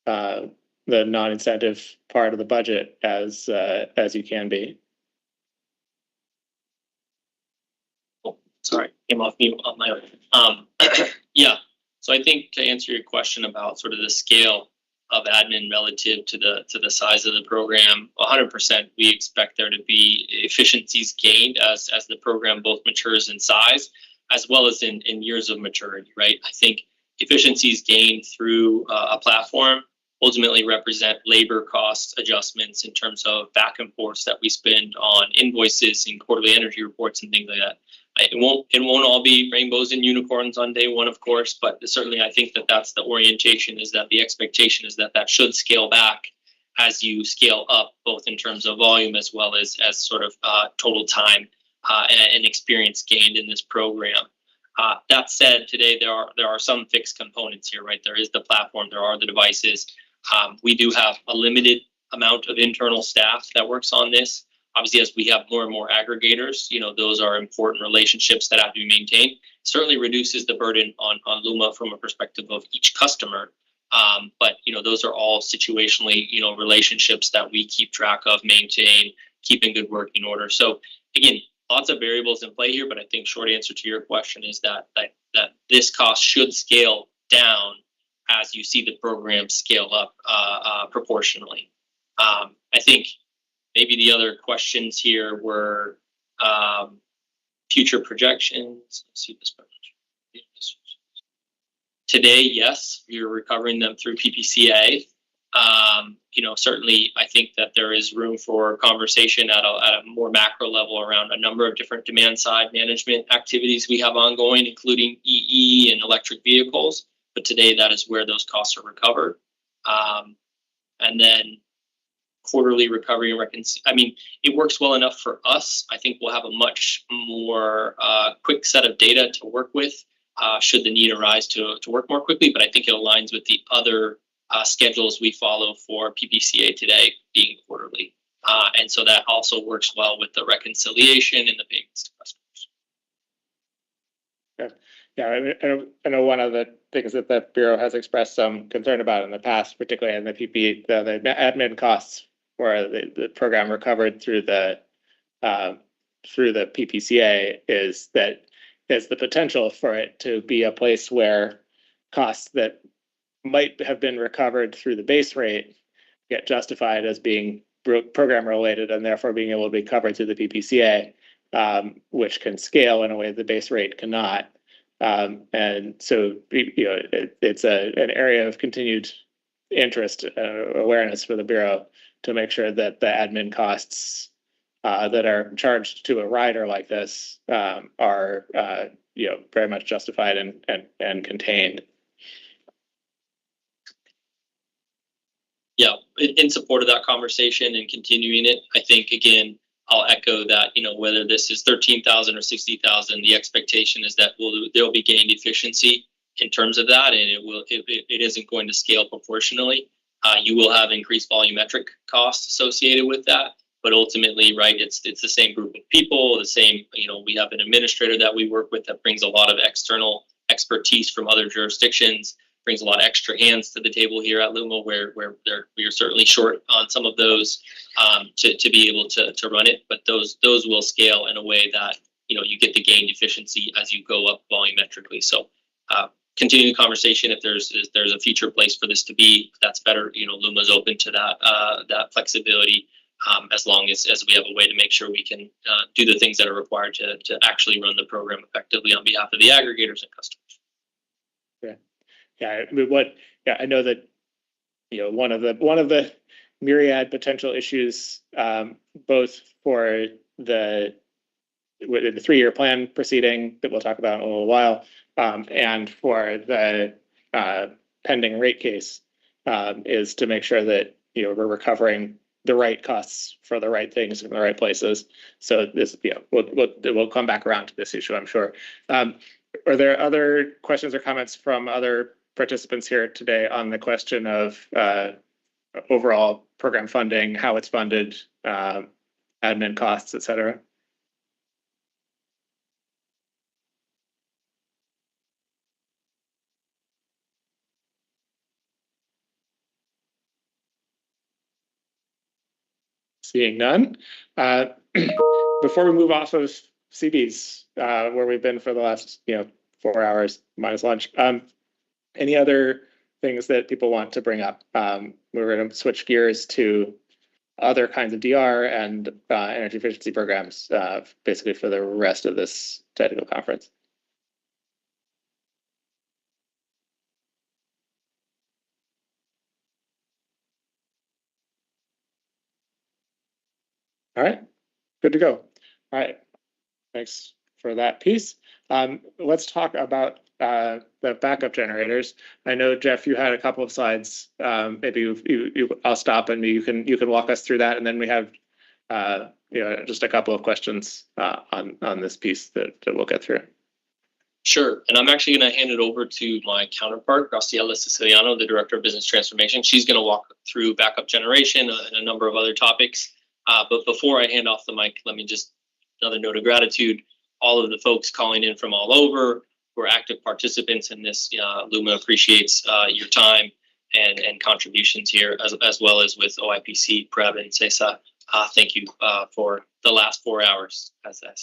the non-incentive part of the budget as you can be. Sorry, came off mute on my own. Yeah, so I think to answer your question about sort of the scale of admin relative to the size of the program, 100% we expect there to be efficiencies gained as the program both matures in size as well as in years of maturity, right? I think efficiencies gained through a platform ultimately represent labor cost adjustments in terms of back and forth that we spend on invoices and quarterly energy reports and things like that. It won't all be rainbows and unicorns on day one, of course, but certainly I think that's the orientation, is that the expectation is that should scale back as you scale up, both in terms of volume as well as sort of total time and experience gained in this program. That said, today there are some fixed components here, right? There is the platform, there are the devices. We do have a limited amount of internal staff that works on this. Obviously, as we have more and more aggregators, those are important relationships that have to be maintained. Certainly reduces the burden on Luma from a perspective of each customer. But those are all situationally, relationships that we keep track of, maintain, keep in good working order. So again, lots of variables in play here, but I think short answer to your question is that this cost should scale down as you see the program scale up proportionally. I think maybe the other questions here were future projections. Let's see this. Today, yes, you're recovering them through PPCA. Certainly, I think that there is room for conversation at a more macro level around a number of different demand side management activities we have ongoing, including EE and electric vehicles. But today, that is where those costs are recovered. And then quarterly recovery and it works well enough for us. I think we'll have a much more quick set of data to work with should the need arise to work more quickly. But I think it aligns with the other schedules we follow for PPCA today being quarterly. And so that also works well with the reconciliation and the payments to customers. Yeah, I know one of the things that the Bureau has expressed some concern about in the past, particularly in the admin costs where the program recovered through the PPCA is that there's the potential for it to be a place where costs that might have been recovered through the base rate get justified as being program related and therefore being able to be covered through the PPCA, which can scale in a way the base rate cannot. And so, it's an area of continued interest, awareness for the Bureau to make sure that the admin costs that are charged to a rider like this are very much justified and contained. Yeah, in support of that conversation and continuing it, I think again I'll echo that whether this is 13,000 or 60,000, the expectation is that there'll be gained efficiency in terms of that, and it isn't going to scale proportionally. You will have increased volumetric costs associated with that, but ultimately, right, it's the same group of people, the same, we have an administrator that we work with that brings a lot of external expertise from other jurisdictions, brings a lot of extra hands to the table here at LUMA where we are certainly short on some of those to be able to run it, but those will scale in a way that, you get the gained efficiency as you go up volumetrically. So continue the conversation. If there's a future place for this to be, that's better. LUMA's open to that flexibility as long as we have a way to make sure we can do the things that are required to actually run the program effectively on behalf of the aggregators and customers. Yeah, I know that one of the myriad potential issues, both for the 3-year plan proceeding that we'll talk about in a little while, and for the pending rate case, is to make sure that we're recovering the right costs for the right things in the right places. So this, we'll come back around to this issue, I'm sure. Are there other questions or comments from other participants here today on the question of overall program funding, how it's funded, admin costs, et cetera? Seeing none. Before we move off of CBs, where we've been for the last 4 hours minus lunch, any other things that people want to bring up? We're going to switch gears to other kinds of DR and energy efficiency programs, basically for the rest of this technical conference. All right, good to go. All right, thanks for that piece. Let's talk about the backup generators. I know, Jeff, you had a couple of slides. Maybe I'll stop and you can walk us through that, and then we have just a couple of questions on this piece that we'll get through. Sure, and I'm actually going to hand it over to my counterpart, Graciela Siciliano, the Director of Business Transformation. She's going to walk through backup generation and a number of other topics. But before I hand off the mic, let me just another note of gratitude. All of the folks calling in from all over who are active participants in this. LUMA appreciates your time and contributions here, as well as with OIPC, PREB, and CESA thank you for the last 4 hours as a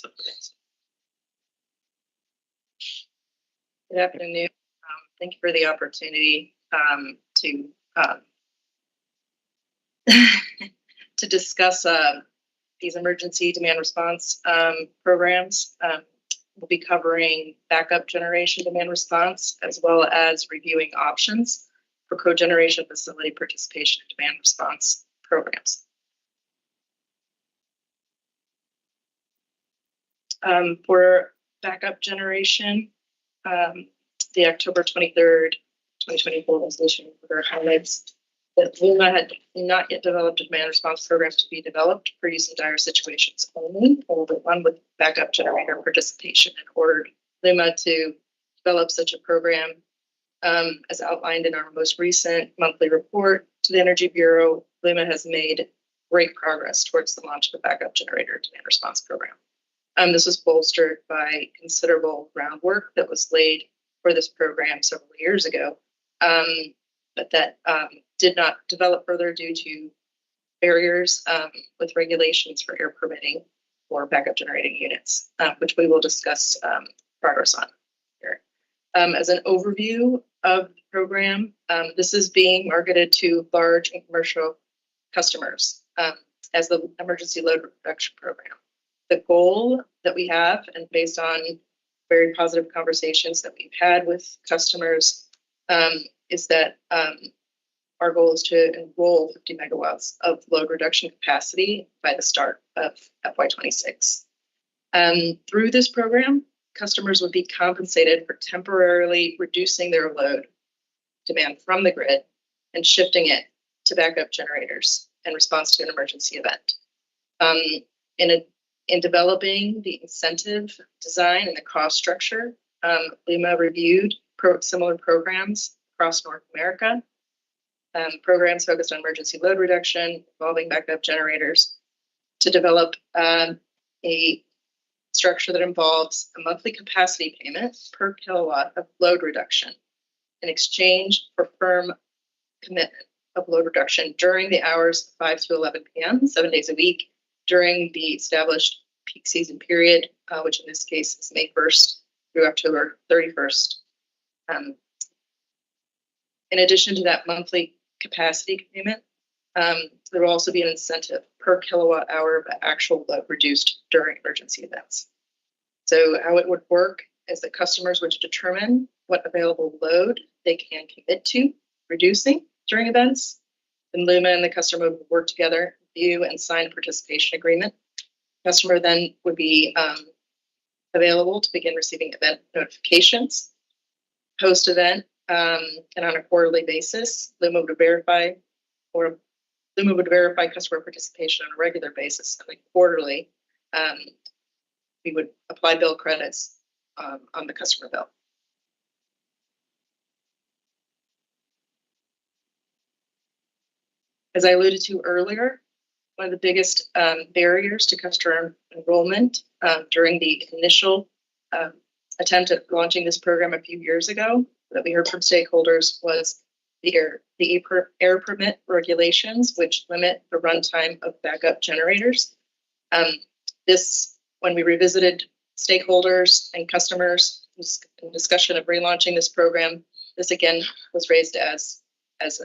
Good afternoon. Thank you for the opportunity to to discuss these emergency demand response programs. We'll be covering backup generation demand response, as well as reviewing options for cogeneration facility participation in demand response programs. For backup generation, the October 23rd, 2024 resolution order highlights that LUMA had not yet developed a demand response program to be developed for use in dire situations only, or the one with backup generator participation, and ordered LUMA to develop such a program. As outlined in our most recent monthly report to the Energy Bureau, LUMA has made great progress towards the launch of the backup generator demand response program. This was bolstered by considerable groundwork that was laid for this program several years ago, but that did not develop further due to barriers with regulations for air permitting for backup generating units, which we will discuss progress on here. As an overview of the program, this is being marketed to large and commercial customers as the emergency load reduction program. The goal that we have, and based on very positive conversations that we've had with customers, is that our goal is to enroll 50 megawatts of load reduction capacity by the start of FY26. Through this program, customers would be compensated for temporarily reducing their load demand from the grid and shifting it to backup generators in response to an emergency event. In developing the incentive design and the cost structure, LUMA reviewed similar programs across North America, programs focused on emergency load reduction involving backup generators, to develop a structure that involves a monthly capacity payment per kilowatt of load reduction in exchange for firm commitment of load reduction during the hours 5 to 11 p.m., 7 days a week, during the established peak season period, which in this case is May 1st through October 31st. In addition to that monthly capacity payment, there will also be an incentive per kilowatt hour of actual load reduced during emergency events. So how it would work is that customers would determine what available load they can commit to reducing during events. Then LUMA and the customer would work together, view and sign a participation agreement. Customer then would be available to begin receiving event notifications post-event, and on a quarterly basis. LUMA would verify customer participation on a regular basis, and then quarterly, we would apply bill credits on the customer bill. As I alluded to earlier, one of the biggest barriers to customer enrollment during the initial attempt at launching this program a few years ago that we heard from stakeholders was the air permit regulations, which limit the runtime of backup generators. When we revisited stakeholders and customers in discussion of relaunching this program, this again was raised as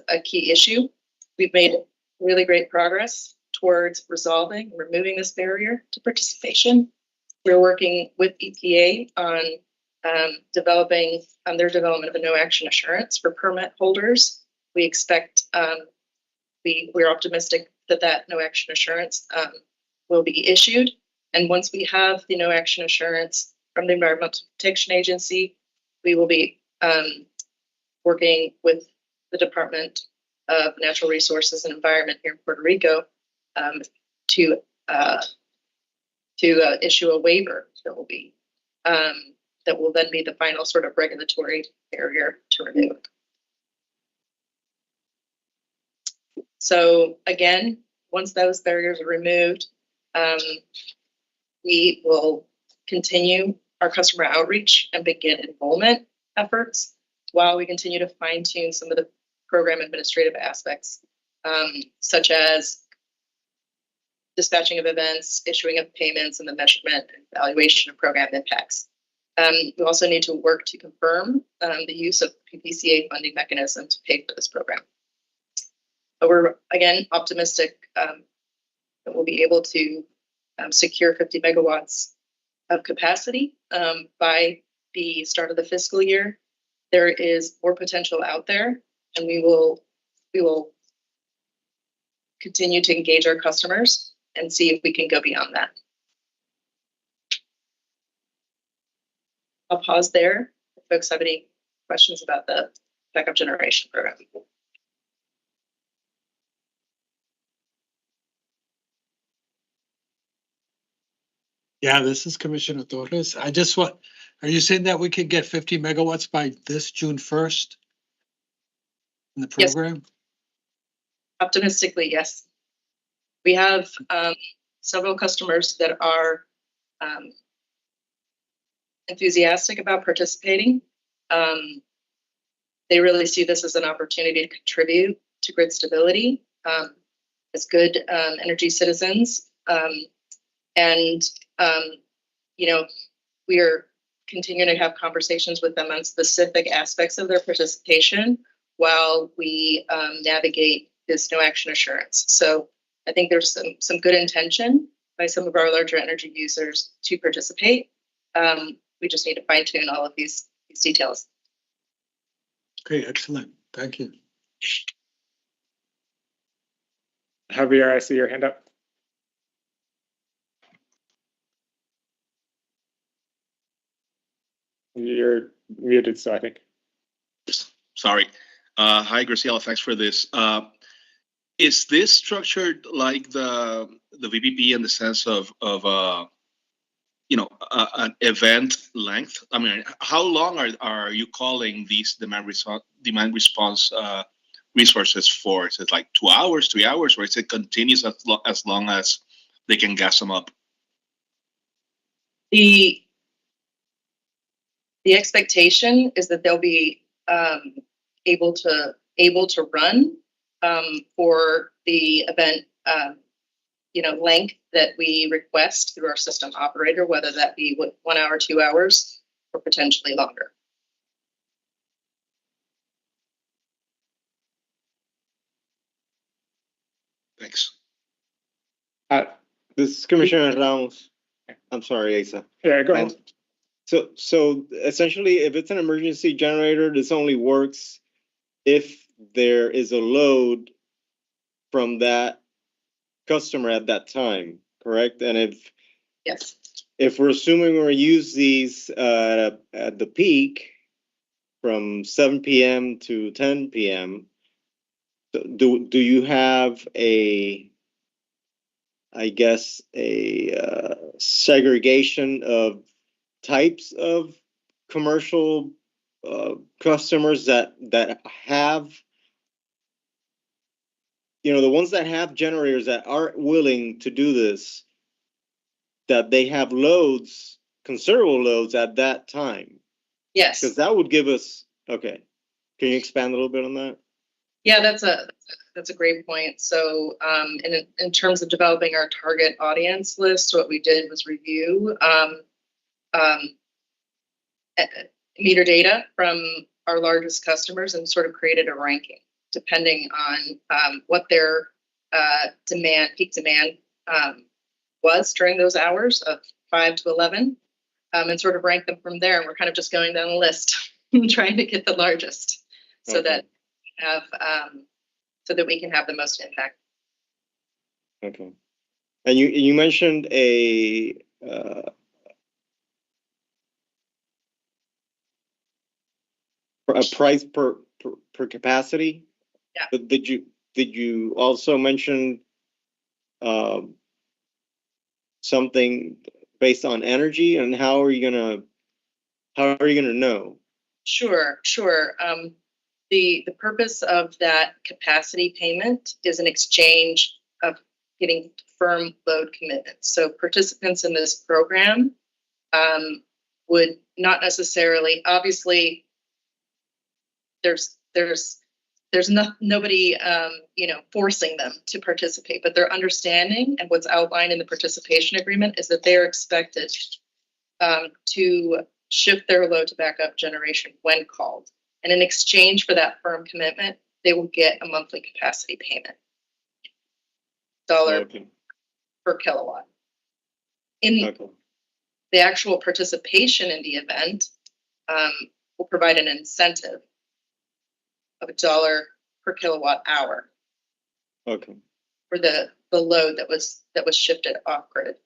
a key issue. We've made really great progress towards resolving, removing this barrier to participation. We're working with EPA on developing their development of a no action assurance for permit holders. We expect, we're optimistic that no action assurance will be issued. And once we have the no action assurance from the Environmental Protection Agency, we will be working with the Department of Natural Resources and Environment here in Puerto Rico to issue a waiver that will then be the final sort of regulatory barrier to remove. So again, once those barriers are removed, we will continue our customer outreach and begin enrollment efforts while we continue to fine tune some of the program administrative aspects, such as dispatching of events, issuing of payments, and the measurement and evaluation of program impacts. We also need to work to confirm the use of PPCA funding mechanism to pay for this program. But we're, again, optimistic that we'll be able to secure 50 megawatts of capacity by the start of the fiscal year. There is more potential out there, and we will continue to engage our customers and see if we can go beyond that. I'll pause there if folks have any questions about the backup generation program. Yeah, this is Commissioner Torres. I just want, are you saying that we could get 50 megawatts by this June 1st? In the Yes. program? Optimistically, yes. We have several customers that are enthusiastic about participating. They really see this as an opportunity to contribute to grid stability as good energy citizens. You know, we are continuing to have conversations with them on specific aspects of their participation while we navigate this no action assurance. So I think there's some good intention by some of our larger energy users to participate. We just need to fine tune all of these details. Okay, excellent. Thank you. Javier, I see your hand up. You're muted, so I think. Sorry. Hi, Graciela. Thanks for this. Is this structured like the VPP in the sense of you know, an event length? I mean, how long are you calling these demand response resources for? Is it like 2 hours, 3 hours, or is it continuous as long as they can gas them up? The expectation is that they'll be able to run for the event you know, length that we request through our system operator, whether that be 1 hour, 2 hours, or potentially longer. Thanks. This is Commissioner Ramos. I'm sorry, Asa. Yeah, go ahead. So essentially, if it's an emergency generator, this only works if there is a load from that customer at that time, correct? And Yes. if we're assuming we're use these at the peak from 7 p.m. to 10 p.m., do you have a segregation of types of commercial customers that have, you know, the ones that have generators that are willing to do this, that they have loads, considerable loads at that time? Yes. Because that would give us, okay. Can you expand a little bit on that? Yeah, that's a great point. So in terms of developing our target audience list, what we did was review meter data from our largest customers and sort of created a ranking depending on what their peak demand was during those hours of 5 to 11, and sort of rank them from there. And we're kind of just going down the list trying to get the largest so that we can have the most impact. Okay. And you mentioned a price per capacity. Yeah. But did you also mention something based on energy, and how are you gonna know? Sure. The purpose of that capacity payment is an exchange of getting firm load commitments. So participants in this program would not necessarily, obviously, there's there's nobody, forcing them to participate, but their understanding and what's outlined in the participation agreement is that they're expected to shift their load to backup generation when called. And in exchange for that firm commitment, they will get a monthly capacity payment. $1 per kilowatt. In the actual participation in the event, will provide an incentive of $1 per kilowatt hour. Okay. For the load that was shifted off grid.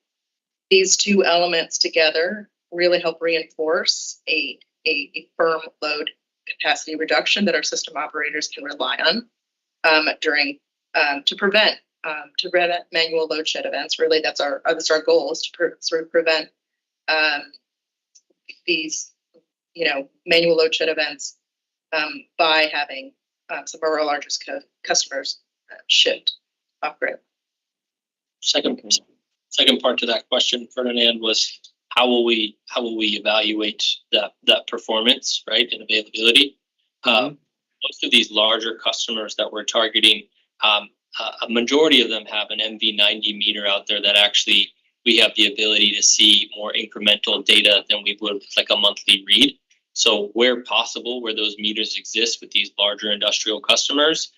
These two elements together really help reinforce a firm load capacity reduction that our system operators can rely on during to prevent manual load shed events. Really, that's our goal, is to sort of prevent these manual load shed events by having some of our largest customers shift off grid. Second part to that question, Ferdinand, was how will we evaluate that performance, right, and availability? Most of these larger customers that we're targeting, a majority of them have an MV90 meter out there that actually we have the ability to see more incremental data than we would with like a monthly read. So where possible, where those meters exist with these larger industrial customers,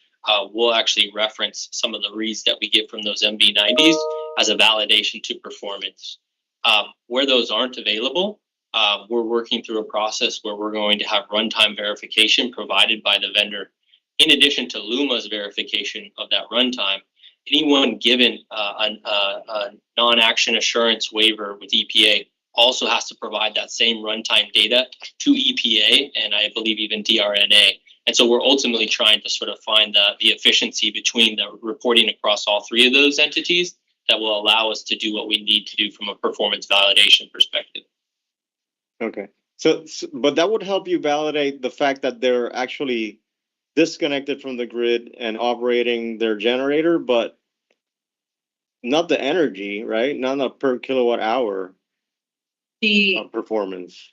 we'll actually reference some of the reads that we get from those MV90s as a validation to performance. Where those aren't available, we're working through a process where we're going to have runtime verification provided by the vendor. In addition to LUMA's verification of that runtime, anyone given a non-action assurance waiver with EPA also has to provide that same runtime data to EPA and I believe even DRNA. And so we're ultimately trying to sort of find the efficiency between the reporting across all three of those entities that will allow us to do what we need to do from a performance validation perspective. Okay. So, but that would help you validate the fact that they're actually disconnected from the grid and operating their generator, but not the energy, right? Not a per kilowatt hour performance.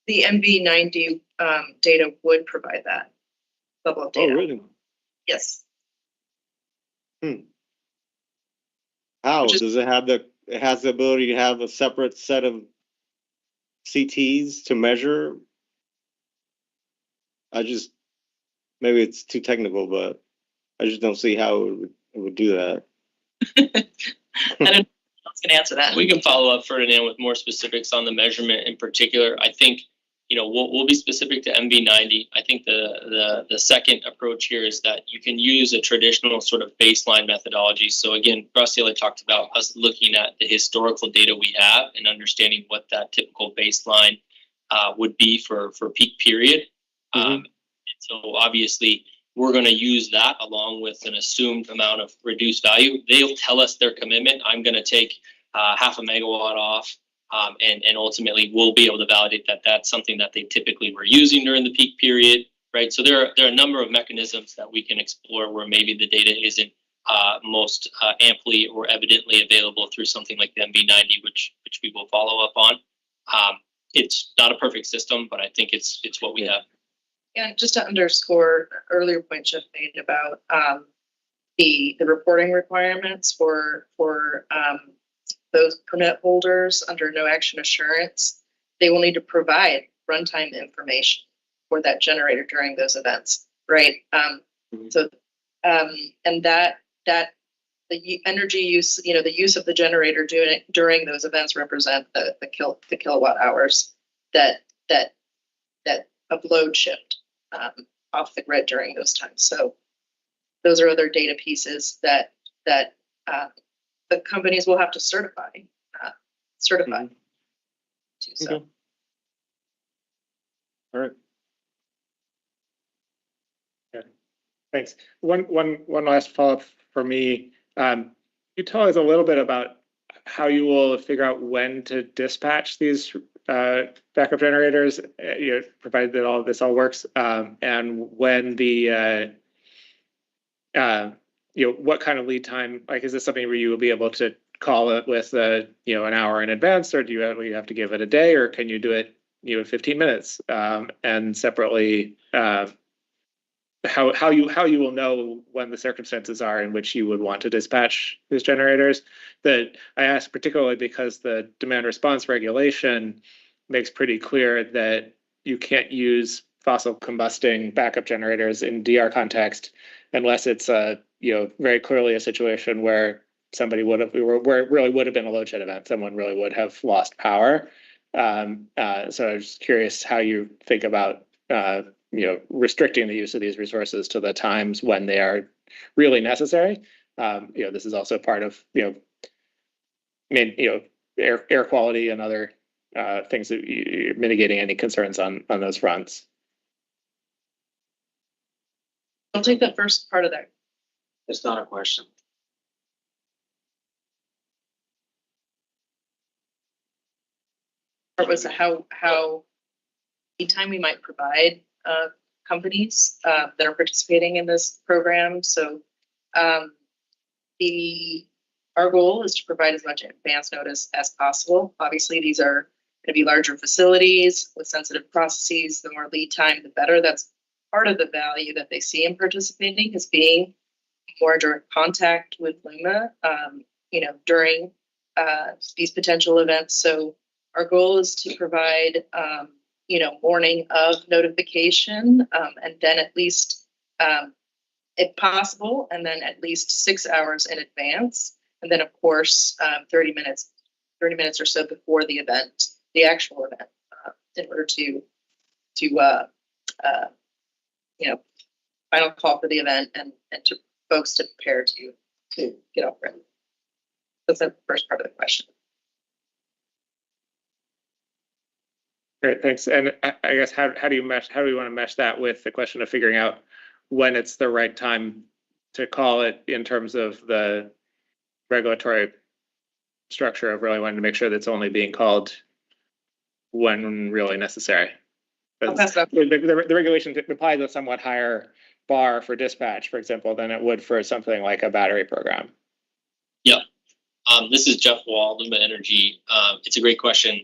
The MV90 data would provide that level of data. Oh, really? Yes. How does it have it has the ability to have a separate set of CTs to measure? Maybe it's too technical, but I just don't see how it would do that. I don't know who's going to answer that. We can follow up, Ferdinand, with more specifics on the measurement in particular. I think, we'll be specific to MV90. I think the second approach here is that you can use a traditional sort of baseline methodology. So again, Graciela talked about us looking at the historical data we have and understanding what that typical baseline would be for peak period. So obviously, we're going to use that along with an assumed amount of reduced value. They'll tell us their commitment. I'm going to take half a megawatt off. And ultimately, we'll be able to validate that that's something that they typically were using during the peak period, right? So there are a number of mechanisms that we can explore where maybe the data isn't most amply or evidently available through something like the MV90, which we will follow up on. It's not a perfect system, but I think it's what we have. And just to underscore earlier point Jeff made about the reporting requirements for those permit holders under no action assurance, they will need to provide runtime information for that generator during those events, right? So, and that the energy use, the use of the generator during those events represent the kilowatt hours that of load shift off the grid during those times. So those are other data pieces that the companies will have to certify. So. Okay. All right. Okay. Thanks. One last follow-up for me. You tell us a little bit about how you will figure out when to dispatch these backup generators, provided that all of this works, and when the what kind of lead time? Like, is this something where you will be able to call it with an hour in advance, or do you have to give it a day, or can you do it in 15 minutes? And separately, how you will know when the circumstances are in which you would want to dispatch these generators. That I ask particularly because the demand response regulation makes pretty clear that you can't use fossil combusting backup generators in DR context unless it's very clearly a situation where somebody where it really would have been a load shed event. Someone really would have lost power. So I was just curious how you think about restricting the use of these resources to the times when they are really necessary. This is also part of air quality and other things that you're mitigating any concerns on those fronts. I'll take the first part of that. It's not a question. Part was how anytime we might provide companies that are participating in this program. So our goal is to provide as much advance notice as possible. Obviously, these are going to be larger facilities with sensitive processes. The more lead time, the better. That's part of the value that they see in participating, is being more direct contact with LUMA, during these potential events. So our goal is to provide, morning of notification, and then at least, if possible, and then at least 6 hours in advance. And then, of course, 30 minutes or so before the event, the actual event, in order to final call for the event and to folks to prepare to get off ready. That's the first part of the question. Great, thanks. And I guess how do we want to mesh that with the question of figuring out when it's the right time to call it in terms of the regulatory structure of really wanting to make sure that it's only being called when really necessary? The regulation applies a somewhat higher bar for dispatch, for example, than it would for something like a battery program. Yeah. This is Jeff Wall, Luma Energy. It's a great question.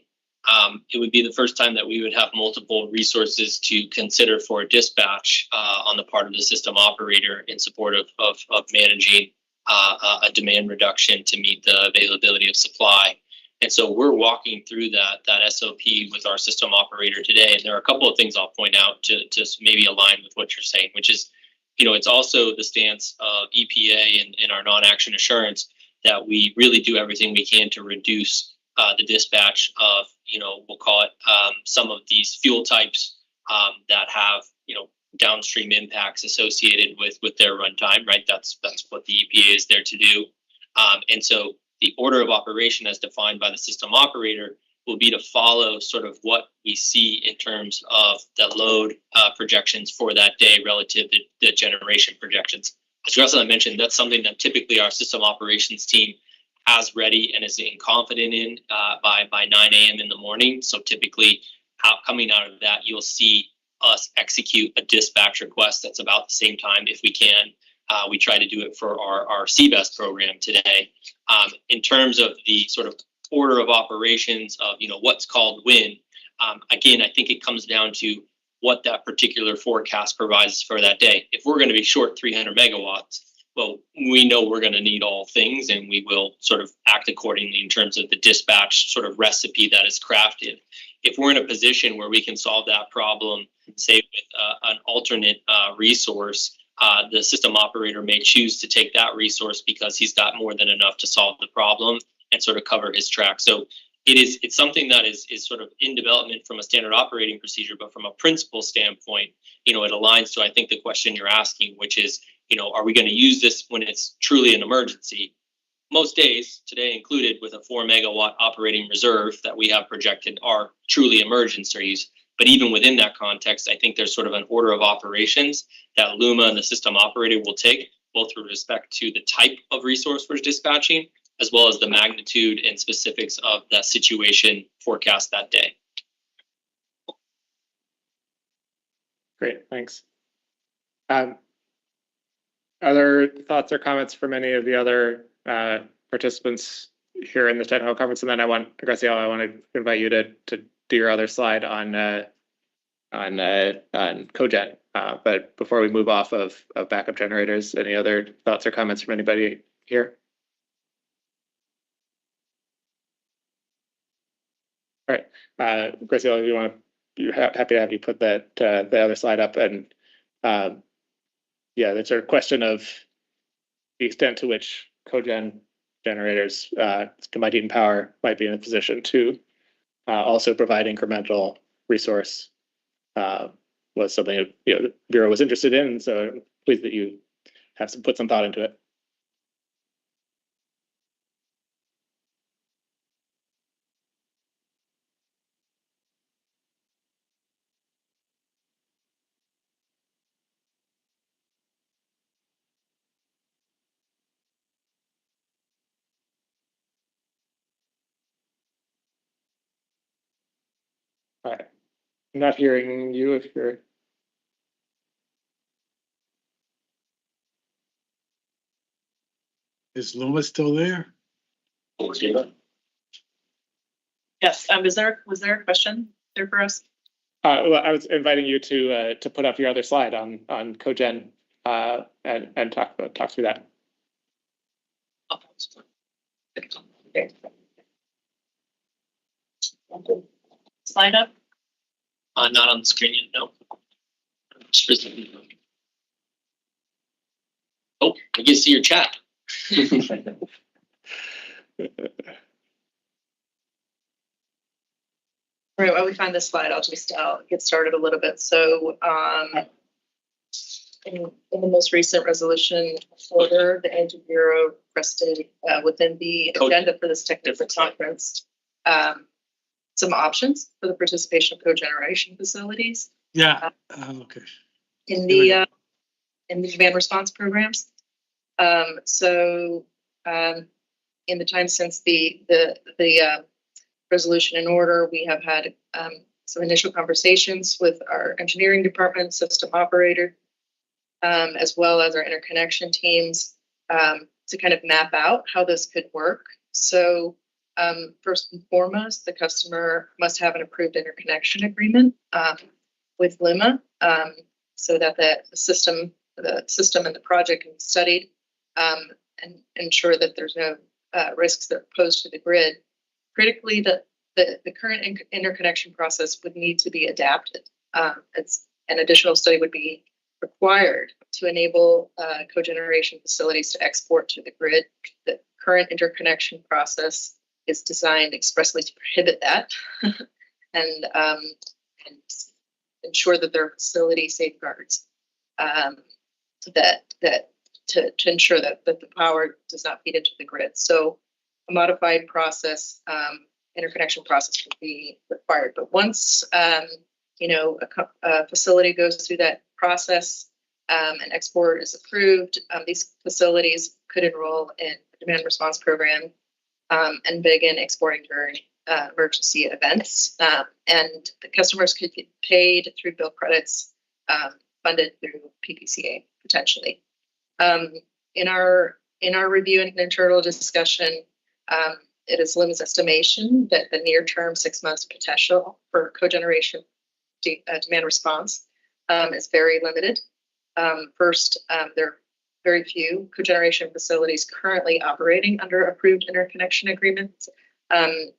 It would be the first time that we would have multiple resources to consider for dispatch on the part of the system operator in support of managing a demand reduction to meet the availability of supply. And so we're walking through that SOP with our system operator today. And there are a couple of things I'll point out to maybe align with what you're saying, which is, it's also the stance of EPA and our non-action assurance that we really do everything we can to reduce the dispatch of, we'll call it some of these fuel types that have, downstream impacts associated with their runtime, right? That's what the EPA is there to do. And so the order of operation as defined by the system operator will be to follow sort of what we see in terms of the load projections for that day relative to the generation projections. As Russell mentioned, that's something that typically our system operations team has ready and is confident in by 9 a.m. in the morning. So typically coming out of that, you'll see us execute a dispatch request that's about the same time if we can. We try to do it for our CBEST program today. In terms of the sort of order of operations of, what's called when, again, I think it comes down to what that particular forecast provides for that day. If we're going to be short 300 megawatts, well, we know we're going to need all things, and we will sort of act accordingly in terms of the dispatch sort of recipe that is crafted. If we're in a position where we can solve that problem, say with an alternate resource, the system operator may choose to take that resource because he's got more than enough to solve the problem and sort of cover his track. So it's something that is sort of in development from a standard operating procedure, but from a principle standpoint, it aligns to, I think, the question you're asking, which is, are we going to use this when it's truly an emergency? Most days, today included, with a 4 megawatt operating reserve that we have projected, are truly emergencies. But even within that context, I think there's sort of an order of operations that Luma and the system operator will take, both with respect to the type of resource we're dispatching, as well as the magnitude and specifics of that situation forecast that day. Great, thanks. Other thoughts or comments from any of the other participants here in the technical conference? And then Graciela, I want to invite you to do your other slide on cogen But before we move off of backup generators, any other thoughts or comments from anybody here? All right, Graciela, you want to? You're happy to have you put that the other slide up, and yeah, the sort of question of the extent to which cogen generators, combined heat and power, might be in a position to also provide incremental resource was something the Bureau was interested in. So I'm pleased that you have put some thought into it. All right. I'm not hearing you if you're. Is Luma still there? Yes, was there a question there for us? Well, I was inviting you to put up your other slide on cogen and talk through that. Okay. Slide up. Not on the screen yet, no. Oh, I can see your chat. Right, while we find this slide, I'll just get started a little bit. So in the most recent resolution order, the Energy Bureau requested within the agenda for this technical conference some options for the participation of cogeneration facilities. Yeah, okay. In the demand response programs. In the time since the resolution in order, we have had some initial conversations with our engineering department, system operator, as well as our interconnection teams to kind of map out how this could work. So first and foremost, the customer must have an approved interconnection agreement with LUMA so that the system and the project can be studied and ensure that there's no risks that are posed to the grid. Critically, the current interconnection process would need to be adapted. An additional study would be required to enable cogeneration facilities to export to the grid. The current interconnection process is designed expressly to prohibit that and ensure that their facility safeguards to ensure that the power does not feed into the grid. So a modified process, interconnection process would be required. But once a facility goes through that process and export is approved, these facilities could enroll in a demand response program and begin exporting during emergency events. And the customers could get paid through bill credits funded through PPCA potentially. In our review and internal discussion, it is LUMA's estimation that the near-term 6 months potential for cogeneration demand response is very limited. First, there are very few cogeneration facilities currently operating under approved interconnection agreements, and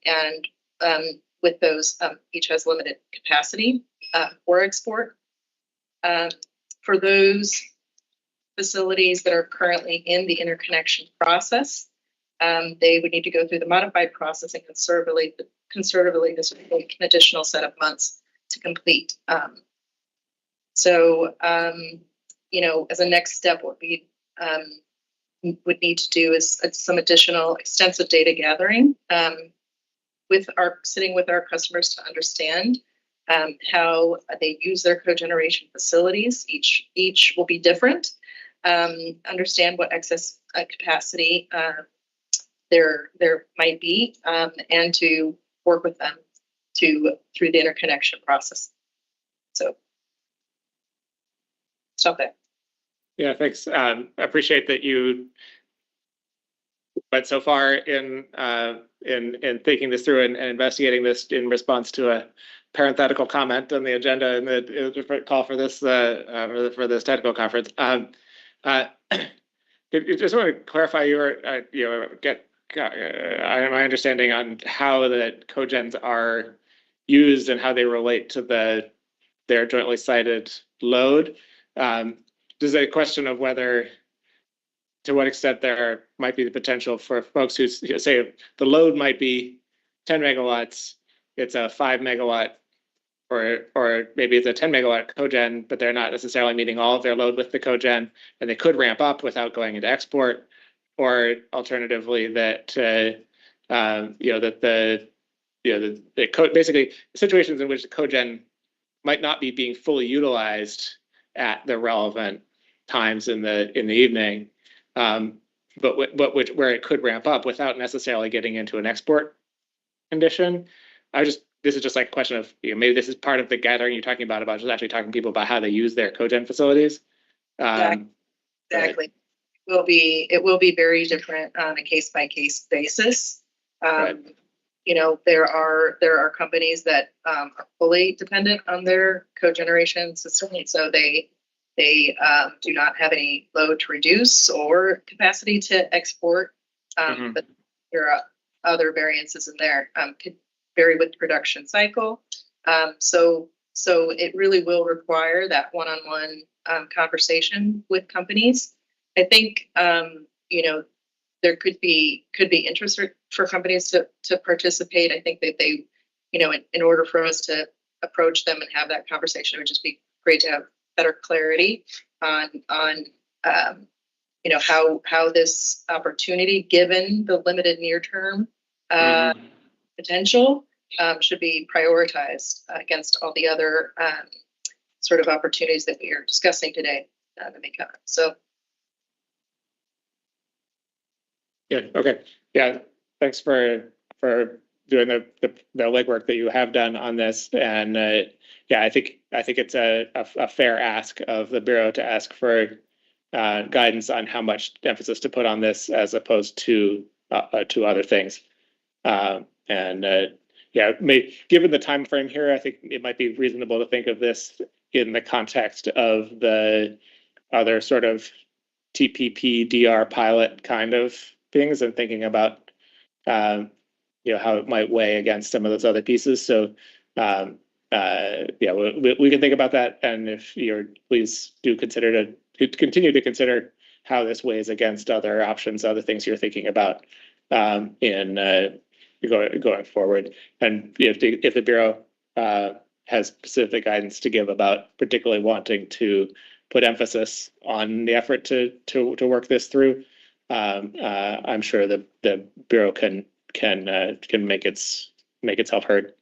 with those, each has limited capacity for export. For those facilities that are currently in the interconnection process, they would need to go through the modified process, and conservatively this would take an additional set of months to complete. As a next step, what we would need to do is some additional extensive data gathering sitting with our customers to understand how they use their cogeneration facilities. Each will be different. Understand what excess capacity there might be, and to work with them through the interconnection process. So stop there. Yeah, thanks. I appreciate that you went so far in thinking this through and investigating this in response to parenthetical comment on the agenda and the call for this technical conference. I just want to clarify my understanding on how the cogens are used and how they relate to their jointly cited load. There's a question of whether, to what extent there might be the potential for folks who say the load might be 10 megawatts, it's a 5 megawatt, or maybe it's a 10 megawatt cogen, but they're not necessarily meeting all of their load with the cogen, and they could ramp up without going into export, or alternatively that basically situations in which the cogen might not be being fully utilized at the relevant times in the evening, but where it could ramp up without necessarily getting into an export condition. This is just like a question of, maybe this is part of the gathering you're talking about just actually talking to people about how they use their cogen facilities. Exactly. It will be very different on a case by case basis. Right. There are companies that are fully dependent on their cogeneration system, so they do not have any load to reduce or capacity to export. But there are other variances in there. Could vary with production cycle. So it really will require that one-on-one conversation with companies. I think there could be interest for companies to participate. I think that they, in order for us to approach them and have that conversation, it would just be great to have better clarity on how this opportunity, given the limited near-term potential, should be prioritized against all the other sort of opportunities that we are discussing today that may come. So. Yeah. Okay. Yeah. Thanks for doing the legwork that you have done on this, and I think it's a fair ask of the Bureau to ask for guidance on how much emphasis to put on this as opposed to other things. Given the time frame here, I think it might be reasonable to think of this in the context of the other sort of TPP DR pilot kind of things, and thinking about how it might weigh against some of those other pieces. So we can think about that, and if you're, please do continue to consider how this weighs against other options, other things you're thinking about in going forward. And if the Bureau has specific guidance to give about particularly wanting to put emphasis on the effort to work this through, I'm sure the Bureau can make itself heard.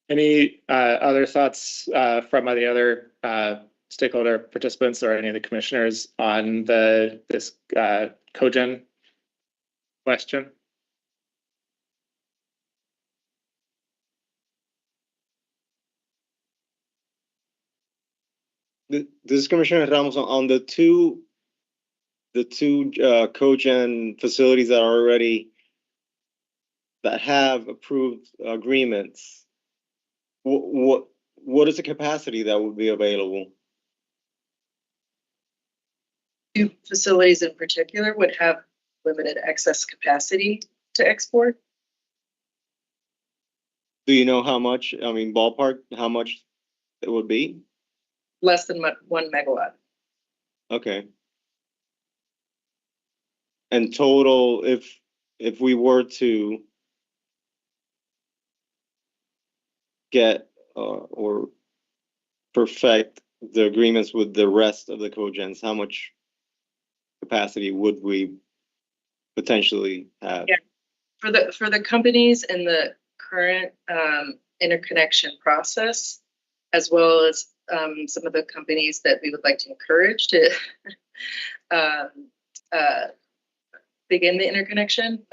Any other thoughts from the other stakeholder participants or any of the commissioners on this cogen question? This is Commissioner Ramos on the two cogen facilities that have approved agreements. What is the capacity that would be available? Two facilities in particular would have limited excess capacity to export. Do you know how much? I mean, ballpark, how much it would be? Less than 1 megawatt. Okay. And total, if we were to get or perfect the agreements with the rest of the cogens, how much capacity would we potentially have? Yeah. For the companies in the current interconnection process, as well as some of the companies that we would like to encourage to begin the interconnection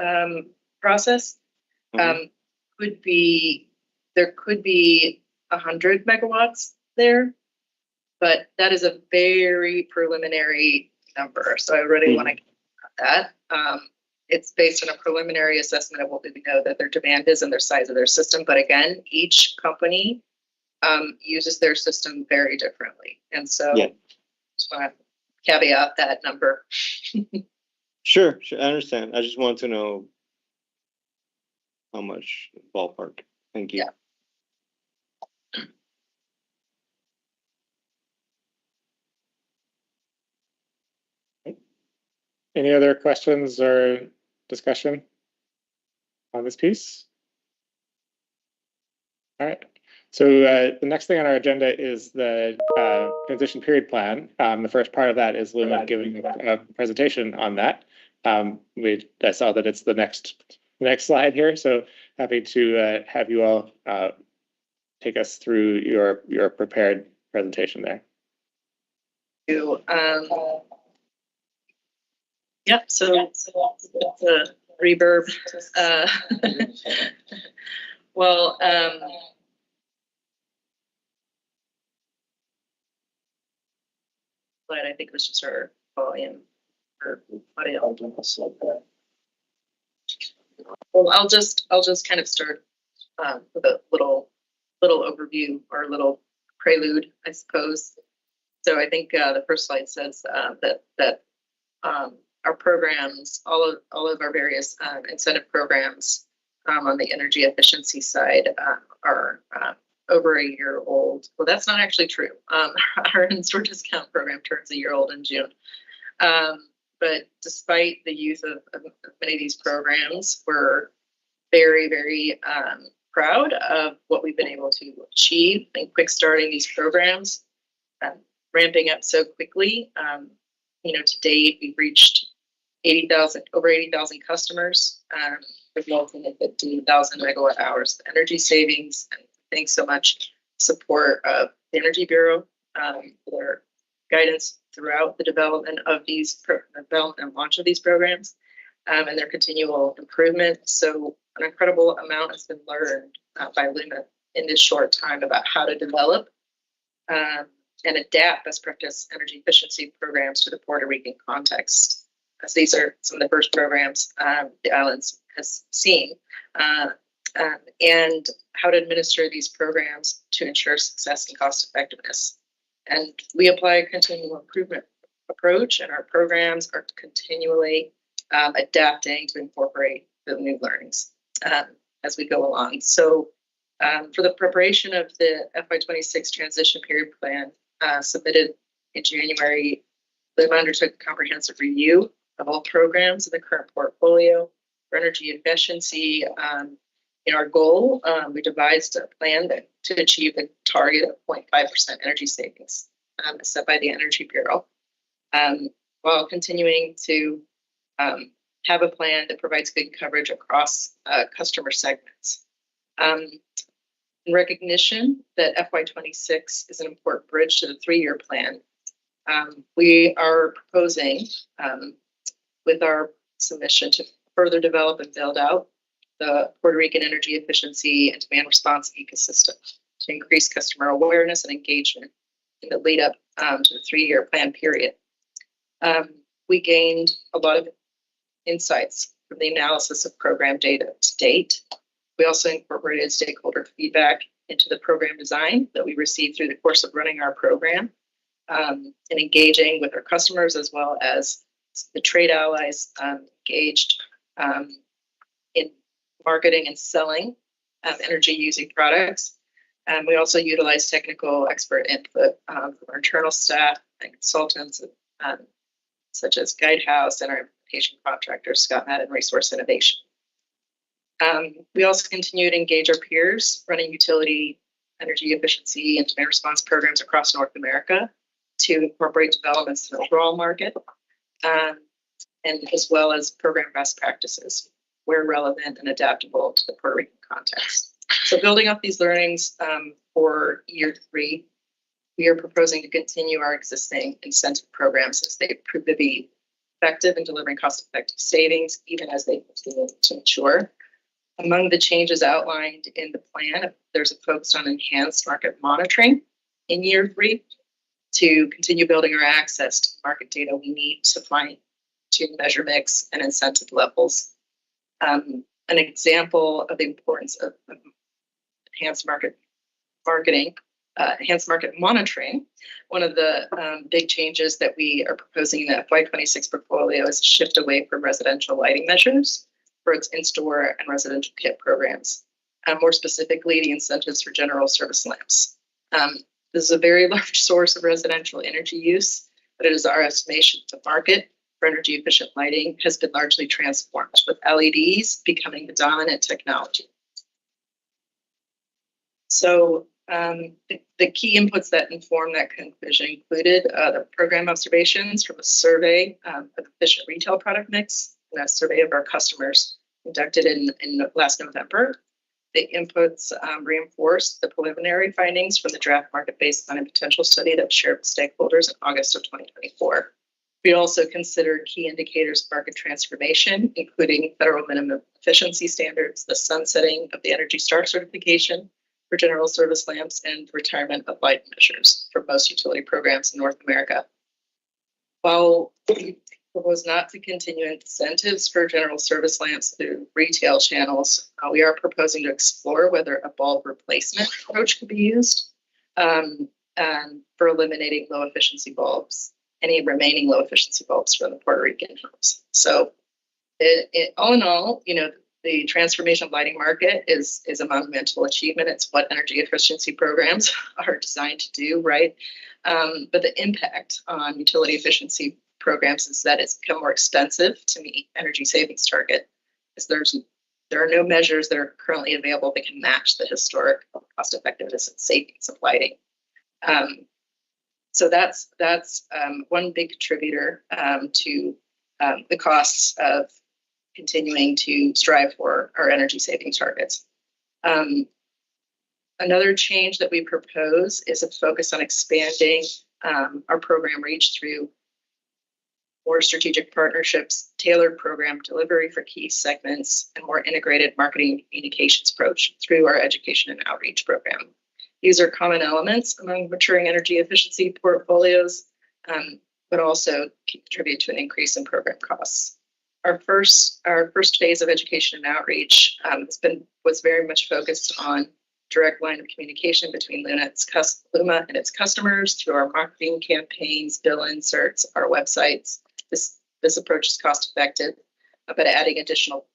process, there could be 100 megawatts there, but that is a very preliminary number. So I really want to get that. it's based on a preliminary assessment of what we know that their demand is and their size of their system. But again, each company uses their system very differently. And so Yeah. just want to caveat that number. Sure, I understand. I just want to know how much ballpark. Thank you. Yeah. Any other questions or discussion on this piece? All right. So the next thing on our agenda is the transition period plan. The first part of that is Luma giving a presentation on that. I saw that it's the next slide here, so happy to have you all take us through your prepared presentation there. Yep, so the reverb. Well, but I think it was just our volume or audio. Well, I'll just kind of start with a little overview or a little prelude, I suppose. So I think the first slide says that our programs, all of our various incentive programs on the energy efficiency side are over a year old. Well, that's not actually true. Our in-store discount program turns a year old in June. But despite the youth of many of these programs, we're very, very proud of what we've been able to achieve and quick starting these programs, ramping up so quickly. To date, we've reached over 80,000 customers, resulting in 15,000 megawatt hours of energy savings. And thanks so much support of the Energy Bureau for their guidance throughout the development of and launch of these programs, and their continual improvement. So an incredible amount has been learned by Luma in this short time about how to develop and adapt best practice energy efficiency programs to the Puerto Rican context. As these are some of the first programs the islands has seen, and how to administer these programs to ensure success and cost effectiveness. And we apply a continual improvement approach, and our programs are continually adapting to incorporate the new learnings as we go along. So for the preparation of the FY26 transition period plan submitted in January, Luma undertook a comprehensive review of all programs in the current portfolio for energy efficiency. In our goal, we devised a plan to achieve a target of 0.5% energy savings set by the Energy Bureau, while continuing to have a plan that provides good coverage across customer segments. In recognition that FY26 is an important bridge to the 3-year plan, we are proposing with our submission to further develop and build out the Puerto Rican energy efficiency and demand response ecosystem to increase customer awareness and engagement in the lead up to the 3-year plan period. We gained a lot of insights from the analysis of program data to date. We also incorporated stakeholder feedback into the program design that we received through the course of running our program, and engaging with our customers as well as the trade allies engaged in marketing and selling energy using products. We also utilize technical expert input from our internal staff and consultants such as Guidehouse and our implementation contractor, Scott Madden Resource Innovation. We also continue to engage our peers running utility energy efficiency and demand response programs across North America to incorporate developments in the overall market, and as well as program best practices where relevant and adaptable to the Puerto Rican context. So building up these learnings for year 3, we are proposing to continue our existing incentive programs as they prove to be effective in delivering cost-effective savings, even as they continue to mature. Among the changes outlined in the plan, there's a focus on enhanced market monitoring in year 3 to continue building our access to market data we need to to measure mix and incentive levels. An example of the importance of enhanced market monitoring. One of the big changes that we are proposing in the FY26 portfolio is a shift away from residential lighting measures for its in-store and residential kit programs. More specifically, the incentives for general service lamps. This is a very large source of residential energy use, but it is our estimation the market for energy efficient lighting has been largely transformed, with LEDs becoming the dominant technology. So the key inputs that inform that conclusion included the program observations from a survey of efficient retail product mix and a survey of our customers conducted in last November. The inputs reinforced the preliminary findings from the draft market-based planning potential study that was shared with stakeholders in August of 2024. We also considered key indicators of market transformation, including federal minimum efficiency standards, the sunsetting of the Energy Star certification for general service lamps, and retirement of light measures for most utility programs in North America. While we propose not to continue incentives for general service lamps through retail channels, we are proposing to explore whether a bulb replacement approach could be used for eliminating low efficiency bulbs, any remaining low efficiency bulbs from the Puerto Rican homes. So all in all, the transformation of lighting market is a monumental achievement. It's what energy efficiency programs are designed to do, right? But the impact on utility efficiency programs is that it's become more expensive to meet energy savings target, because there are no measures that are currently available that can match the historic cost effectiveness and savings of lighting. So that's one big contributor to the costs of continuing to strive for our energy savings targets. Another change that we propose is a focus on expanding our program reach through more strategic partnerships, tailored program delivery for key segments, and more integrated marketing communications approach through our education and outreach program. These are common elements among maturing energy efficiency portfolios, but also contribute to an increase in program costs. Our first phase of education and outreach was very much focused on direct line of communication between Luma and its customers through our marketing campaigns, bill inserts, our websites. This approach is cost effective, but adding additional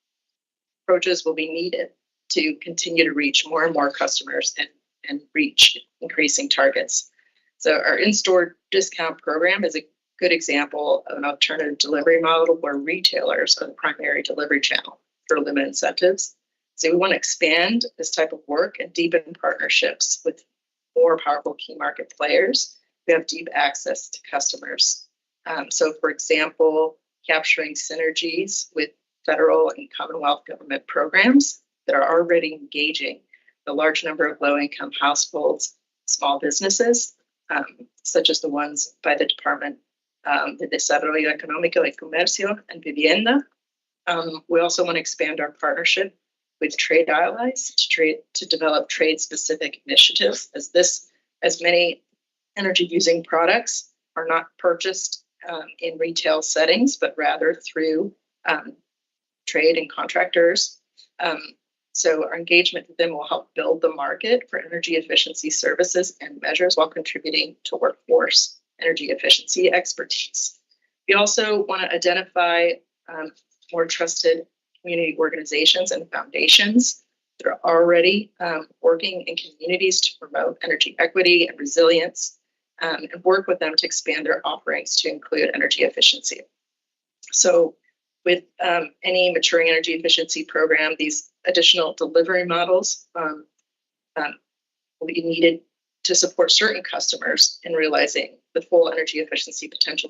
approaches will be needed to continue to reach more and more customers and reach increasing targets. So our in-store discount program is a good example of an alternative delivery model where retailers are the primary delivery channel for Luma incentives. So we want to expand this type of work and deepen partnerships with more powerful key market players who have deep access to customers. So for example, capturing synergies with federal and Commonwealth government programs that are already engaging the large number of low-income households, small businesses, such as the ones by the Department de Desarrollo Económico y Comercio and Vivienda. We also want to expand our partnership with trade allies to develop trade-specific initiatives, as many energy-using products are not purchased in retail settings, but rather through trade and contractors. So our engagement with them will help build the market for energy efficiency services and measures while contributing to workforce energy efficiency expertise. We also want to identify more trusted community organizations and foundations that are already working in communities to promote energy equity and resilience, and work with them to expand their offerings to include energy efficiency. So with any maturing energy efficiency program, these additional delivery models will be needed to support certain customers in realizing the full energy efficiency potential.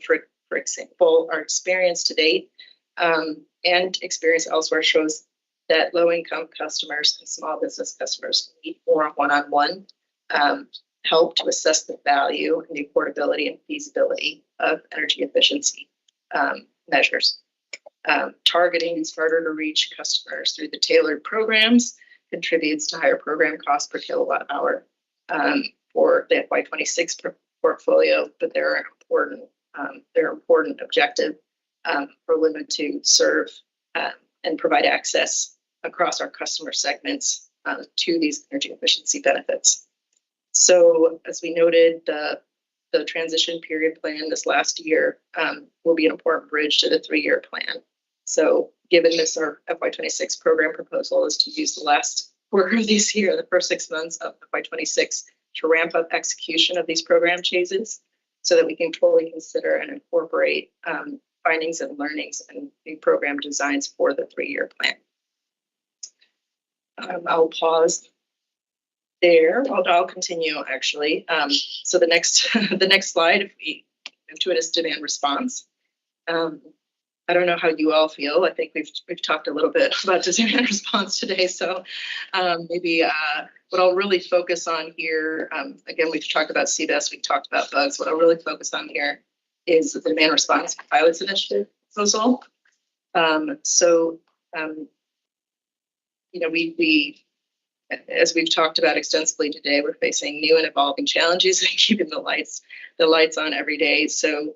For example, our experience to date and experience elsewhere shows that low-income customers and small business customers need more one-on-one help to assess the value and the affordability and feasibility of energy efficiency measures. Targeting these harder to reach customers through the tailored programs contributes to higher program cost per kilowatt hour for the FY26 portfolio, but they're an important objective for LUMA to serve and provide access across our customer segments to these energy efficiency benefits. So as we noted, the transition period plan this last year will be an important bridge to the 3-year plan. So given this, our FY26 program proposal is to use the last quarter of this year, the first 6 months of FY26, to ramp up execution of these program changes so that we can fully consider and incorporate findings and learnings and new program designs for the 3-year plan. I'll pause there. I'll continue actually. So the next slide, if we move to it, is demand response. I don't know how you all feel. I think we've talked a little bit about demand response today. So maybe what I'll really focus on here, again, we've talked about CBES, we've talked about bugs. What I'll really focus on here is the demand response pilots initiative proposal. We as we've talked about extensively today, we're facing new and evolving challenges and keeping the lights on every day. So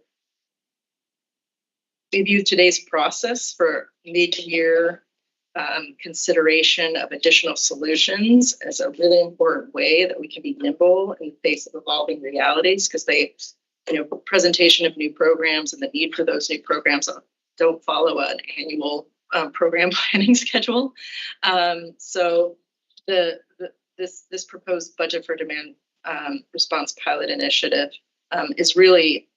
we view today's process for mid-year consideration of additional solutions as a really important way that we can be nimble in the face of evolving realities, because presentation of new programs and the need for those new programs don't follow an annual program planning schedule. So this proposed budget for demand response pilot initiative is really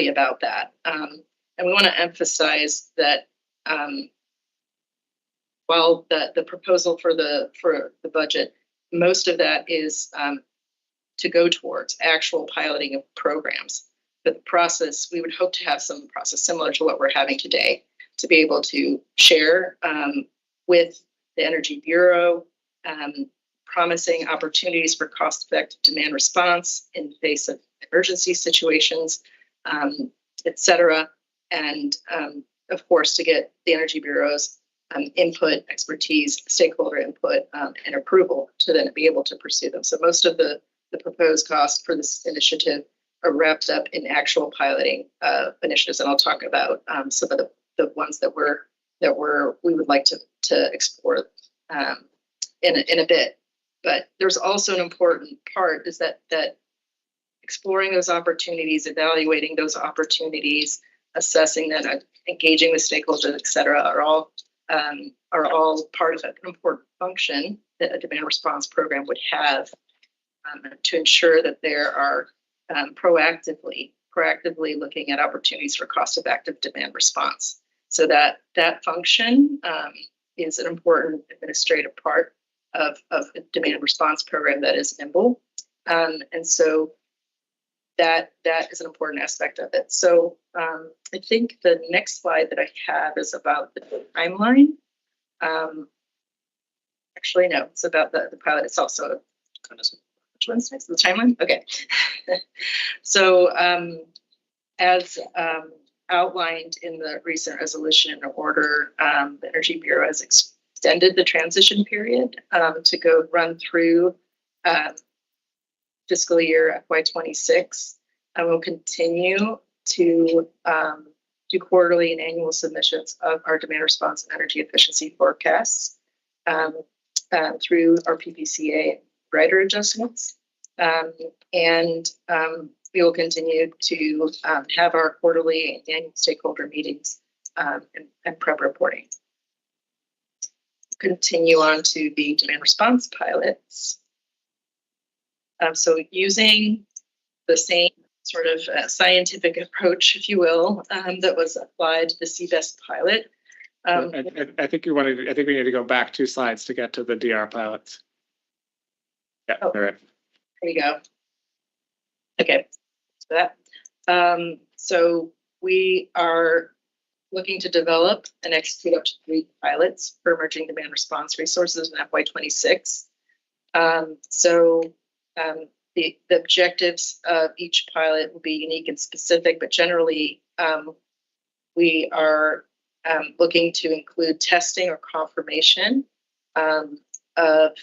about that. And we want to emphasize that while the proposal for the budget, most of that is to go towards actual piloting of programs. But the process, we would hope to have some process similar to what we're having today, to be able to share with the Energy Bureau promising opportunities for cost-effective demand response in the face of emergency situations, et cetera. And of course, to get the Energy Bureau's input, expertise, stakeholder input, and approval to then be able to pursue them. So most of the proposed costs for this initiative are wrapped up in actual piloting initiatives, and I'll talk about some of the ones that we would like to explore in a bit. But there's also an important part is that exploring those opportunities, evaluating those opportunities, assessing that, engaging with stakeholders, et cetera, are all part of an important function that a demand response program would have to ensure that there are proactively looking at opportunities for cost-effective demand response. So that function is an important administrative part of a demand response program that is nimble. And so that is an important aspect of it. So I think the next slide that I have is about the timeline. Actually, no, it's about the pilot. It's also, which one's next? The timeline? Okay. So as outlined in the recent resolution and order, the Energy Bureau has extended the transition period to go run through fiscal year FY26, and we'll continue to do quarterly and annual submissions of our demand response and energy efficiency forecasts through our PPCA rider adjustments. And we will continue to have our quarterly and annual stakeholder meetings and prep reporting. Continue on to the demand response pilots. So using the same sort of scientific approach, if you will, that was applied to the CBES pilot. I think we need to go back 2 slides to get to the DR pilots. Yeah, all right. There you go. Okay, so that. So we are looking to develop and execute up to 3 pilots for emerging demand response resources in FY26. The objectives of each pilot will be unique and specific, but generally we are looking to include testing or confirmation of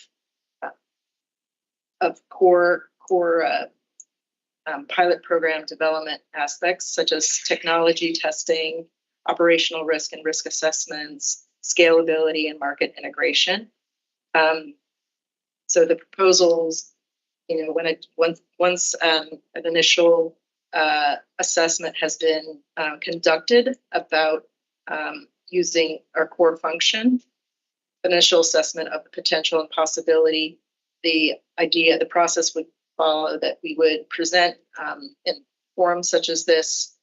core pilot program development aspects, such as technology testing, operational risk and risk assessments, scalability, and market integration. So the proposals, once an initial assessment has been conducted about using our core function, initial assessment of the potential and possibility, the process would follow that we would present in forums such as this,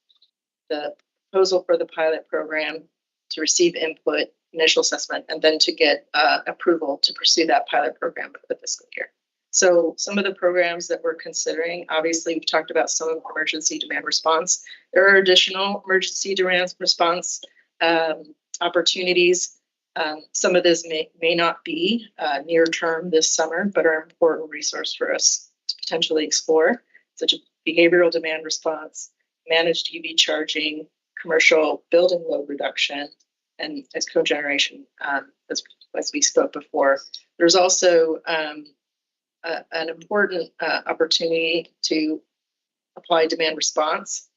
the proposal for the pilot program, to receive input, initial assessment, and then to get approval to pursue that pilot program for the fiscal year. So some of the programs that we're considering, obviously we've talked about some of emergency demand response. There are additional emergency demand response opportunities. Some of this may not be near term this summer, but are an important resource for us to potentially explore, such as behavioral demand response, managed EV charging, commercial building load reduction, and as cogeneration, as we spoke before. There's also an important opportunity to apply demand response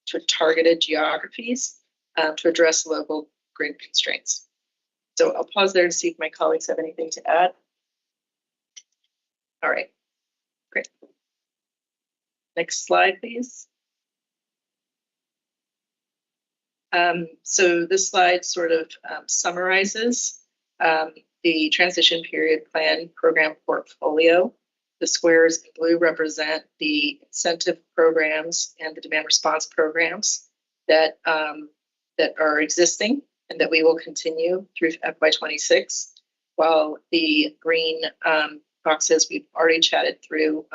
to targeted geographies to address local grid constraints. So I'll pause there to see if my colleagues have anything to add. All right, great. Next slide, please. So this slide sort of summarizes the transition period plan program portfolio. The squares in blue represent the incentive programs and the demand response programs that are existing and that we will continue through FY26, while the green boxes we've already chatted through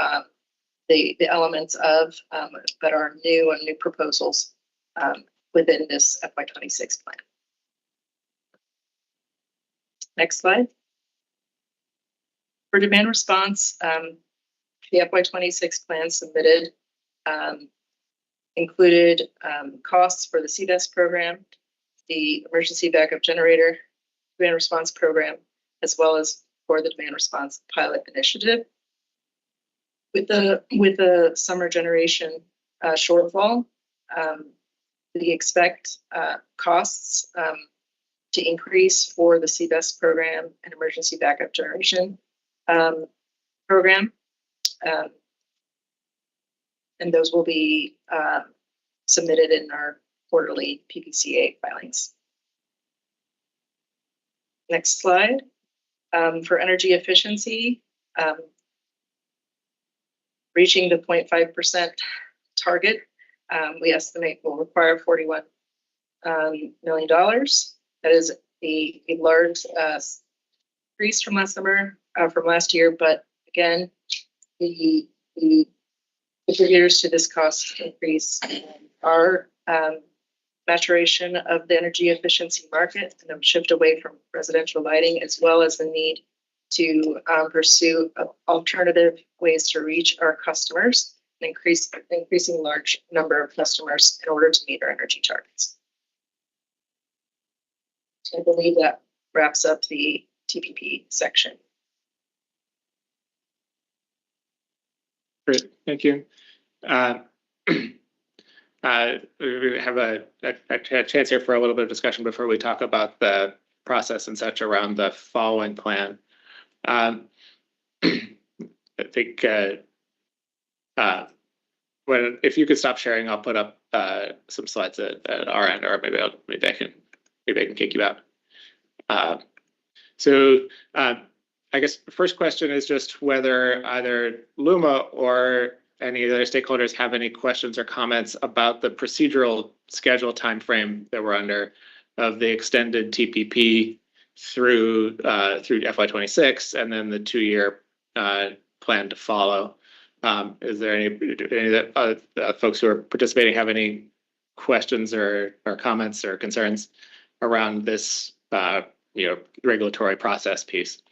the elements of that are new and new proposals within this FY26 plan. Next slide. For demand response, the FY26 plan submitted included costs for the CBES program, the emergency backup generator demand response program, as well as for the demand response pilot initiative. With the summer generation shortfall, we expect costs to increase for the CBES program and emergency backup generation program. And those will be submitted in our quarterly PPCA filings. Next slide. For energy efficiency, reaching the 0.5% target, we estimate will require $41 million. That is a large increase from last year, but again, the contributors to this cost increase are maturation of the energy efficiency market and a shift away from residential lighting, as well as the need to pursue alternative ways to reach our customers and increasing large number of customers in order to meet our energy targets. I believe that wraps up the TPP section. Great, thank you. We have a chance here for a little bit of discussion before we talk about the process and such around the following plan. I think if you could stop sharing, I'll put up some slides at our end, or maybe I can kick you out. So I guess the first question is just whether either LUMA or any other stakeholders have any questions or comments about the procedural schedule timeframe that we're under of the extended TPP through FY26 and then the 2-year plan to follow. Is there any that folks who are participating have any questions or comments or concerns around this regulatory process piece?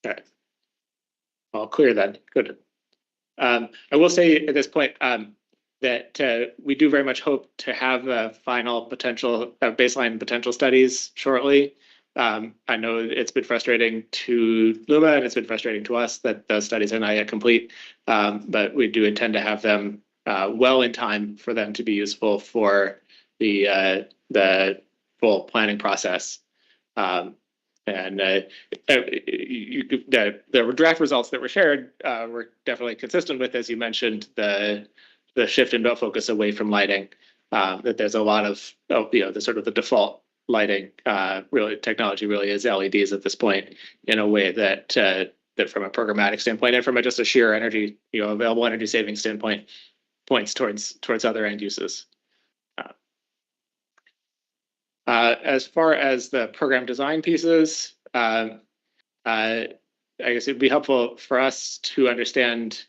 Okay, all clear then. Good. I will say at this point that we do very much hope to have a final potential baseline potential studies shortly. I know it's been frustrating to Luma and it's been frustrating to us that those studies are not yet complete, but we do intend to have them well in time for them to be useful for the full planning process. The draft results that were shared were definitely consistent with, as you mentioned, the shift in focus away from lighting. That there's a lot of the sort of the default lighting really technology really is LEDs at this point in a way that that from a programmatic standpoint and from just a sheer energy available energy saving standpoint points towards other end uses. As far as the program design pieces, I guess it'd be helpful for us to understand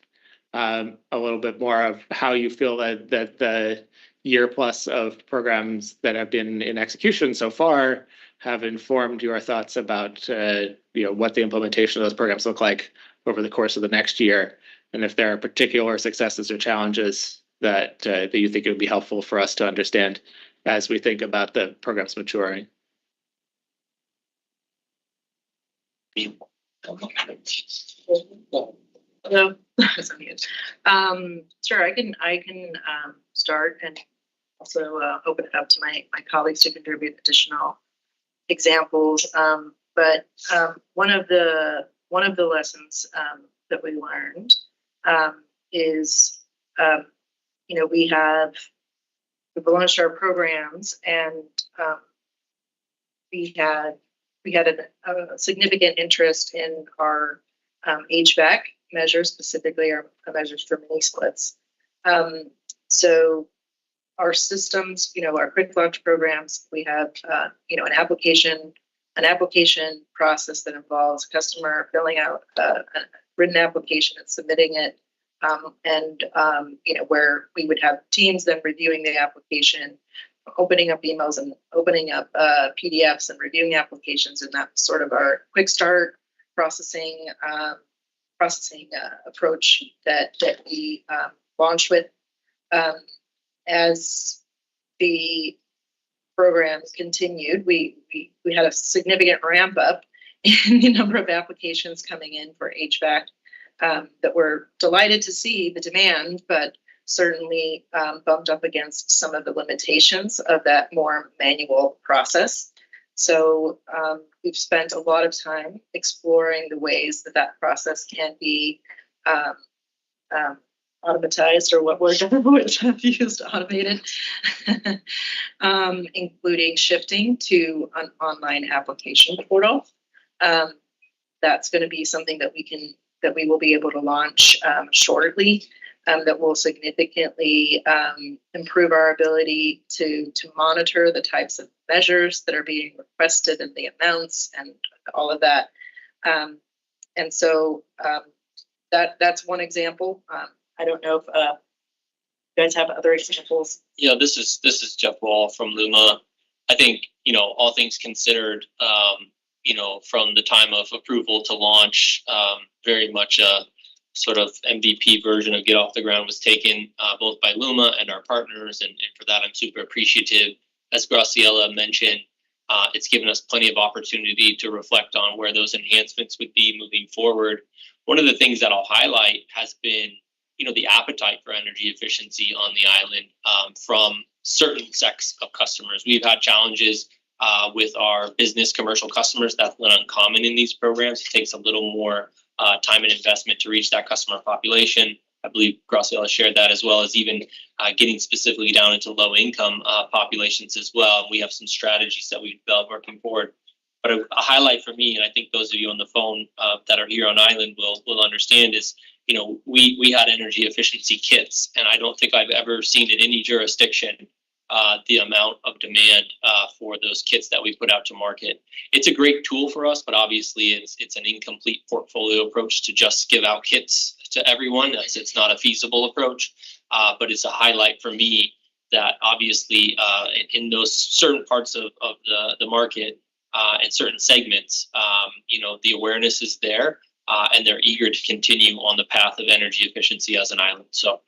a little bit more of how you feel that the year plus of programs that have been in execution so far have informed your thoughts about what the implementation of those programs look like over the course of the next year, and if there are particular successes or challenges that you think it would be helpful for us to understand as we think about the programs maturing. Hello. Sure, I can start and also open it up to my colleagues to contribute additional examples. But one of the lessons that we learned is we've launched our programs, and we had a significant interest in our HVAC measures, specifically our measures for mini splits. So our systems, our quick launch programs, we have an application process that involves customer filling out a written application and submitting it, where we would have teams then reviewing the application, opening up emails and opening up PDFs and reviewing applications, and that's sort of our quick start processing approach that we launched with. As the programs continued, we had a significant ramp up in the number of applications coming in for HVAC that we're delighted to see the demand, but certainly bumped up against some of the limitations of that more manual process. So we've spent a lot of time exploring the ways that process can be automatized, or what word would have used, automated, including shifting to an online application portal. That's going to be something that we will be able to launch shortly. That will significantly improve our ability to monitor the types of measures that are being requested and the amounts and all of that. And so that's one example. I don't know if you guys have other examples. Yeah, this is Jeff Wall from Luma. I think, all things considered, from the time of approval to launch, very much a sort of MVP version of Get Off the Ground was taken both by Luma and our partners, and for that I'm super appreciative. As Graciela mentioned, it's given us plenty of opportunity to reflect on where those enhancements would be moving forward. One of the things that I'll highlight has been, the appetite for energy efficiency on the island from certain sects of customers. We've had challenges with our business commercial customers. That's not uncommon in these programs. It takes a little more time and investment to reach that customer population. I believe Graciela shared that, as well as even getting specifically down into low income populations as well. And we have some strategies that we've developed working forward. But a highlight for me, and I think those of you on the phone that are here on island will understand, is we had energy efficiency kits, and I don't think I've ever seen in any jurisdiction the amount of demand for those kits that we put out to market. It's a great tool for us, but obviously it's an incomplete portfolio approach to just give out kits to everyone. It's not a feasible approach, but it's a highlight for me that obviously in those certain parts of the market and certain segments, the awareness is there, and they're eager to continue on the path of energy efficiency as an island. So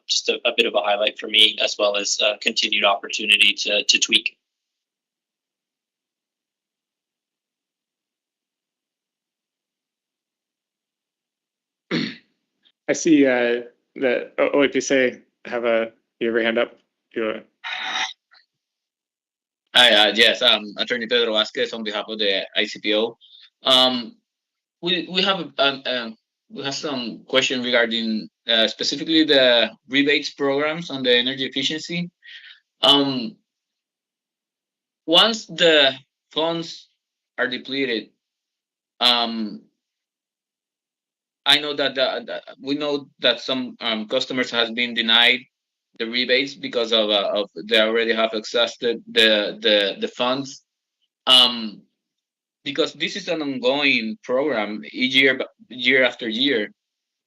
just a bit of a highlight for me, as well as continued opportunity to tweak. I see that OAPC have your hand up. Hi, yes, Attorney Pedro Vasquez on behalf of the ICPO. We have some question regarding specifically the rebates programs on the energy efficiency. Once the funds are depleted, I know that we know that some customers has been denied the rebates because of they already have exhausted the funds. Because this is an ongoing program year after year.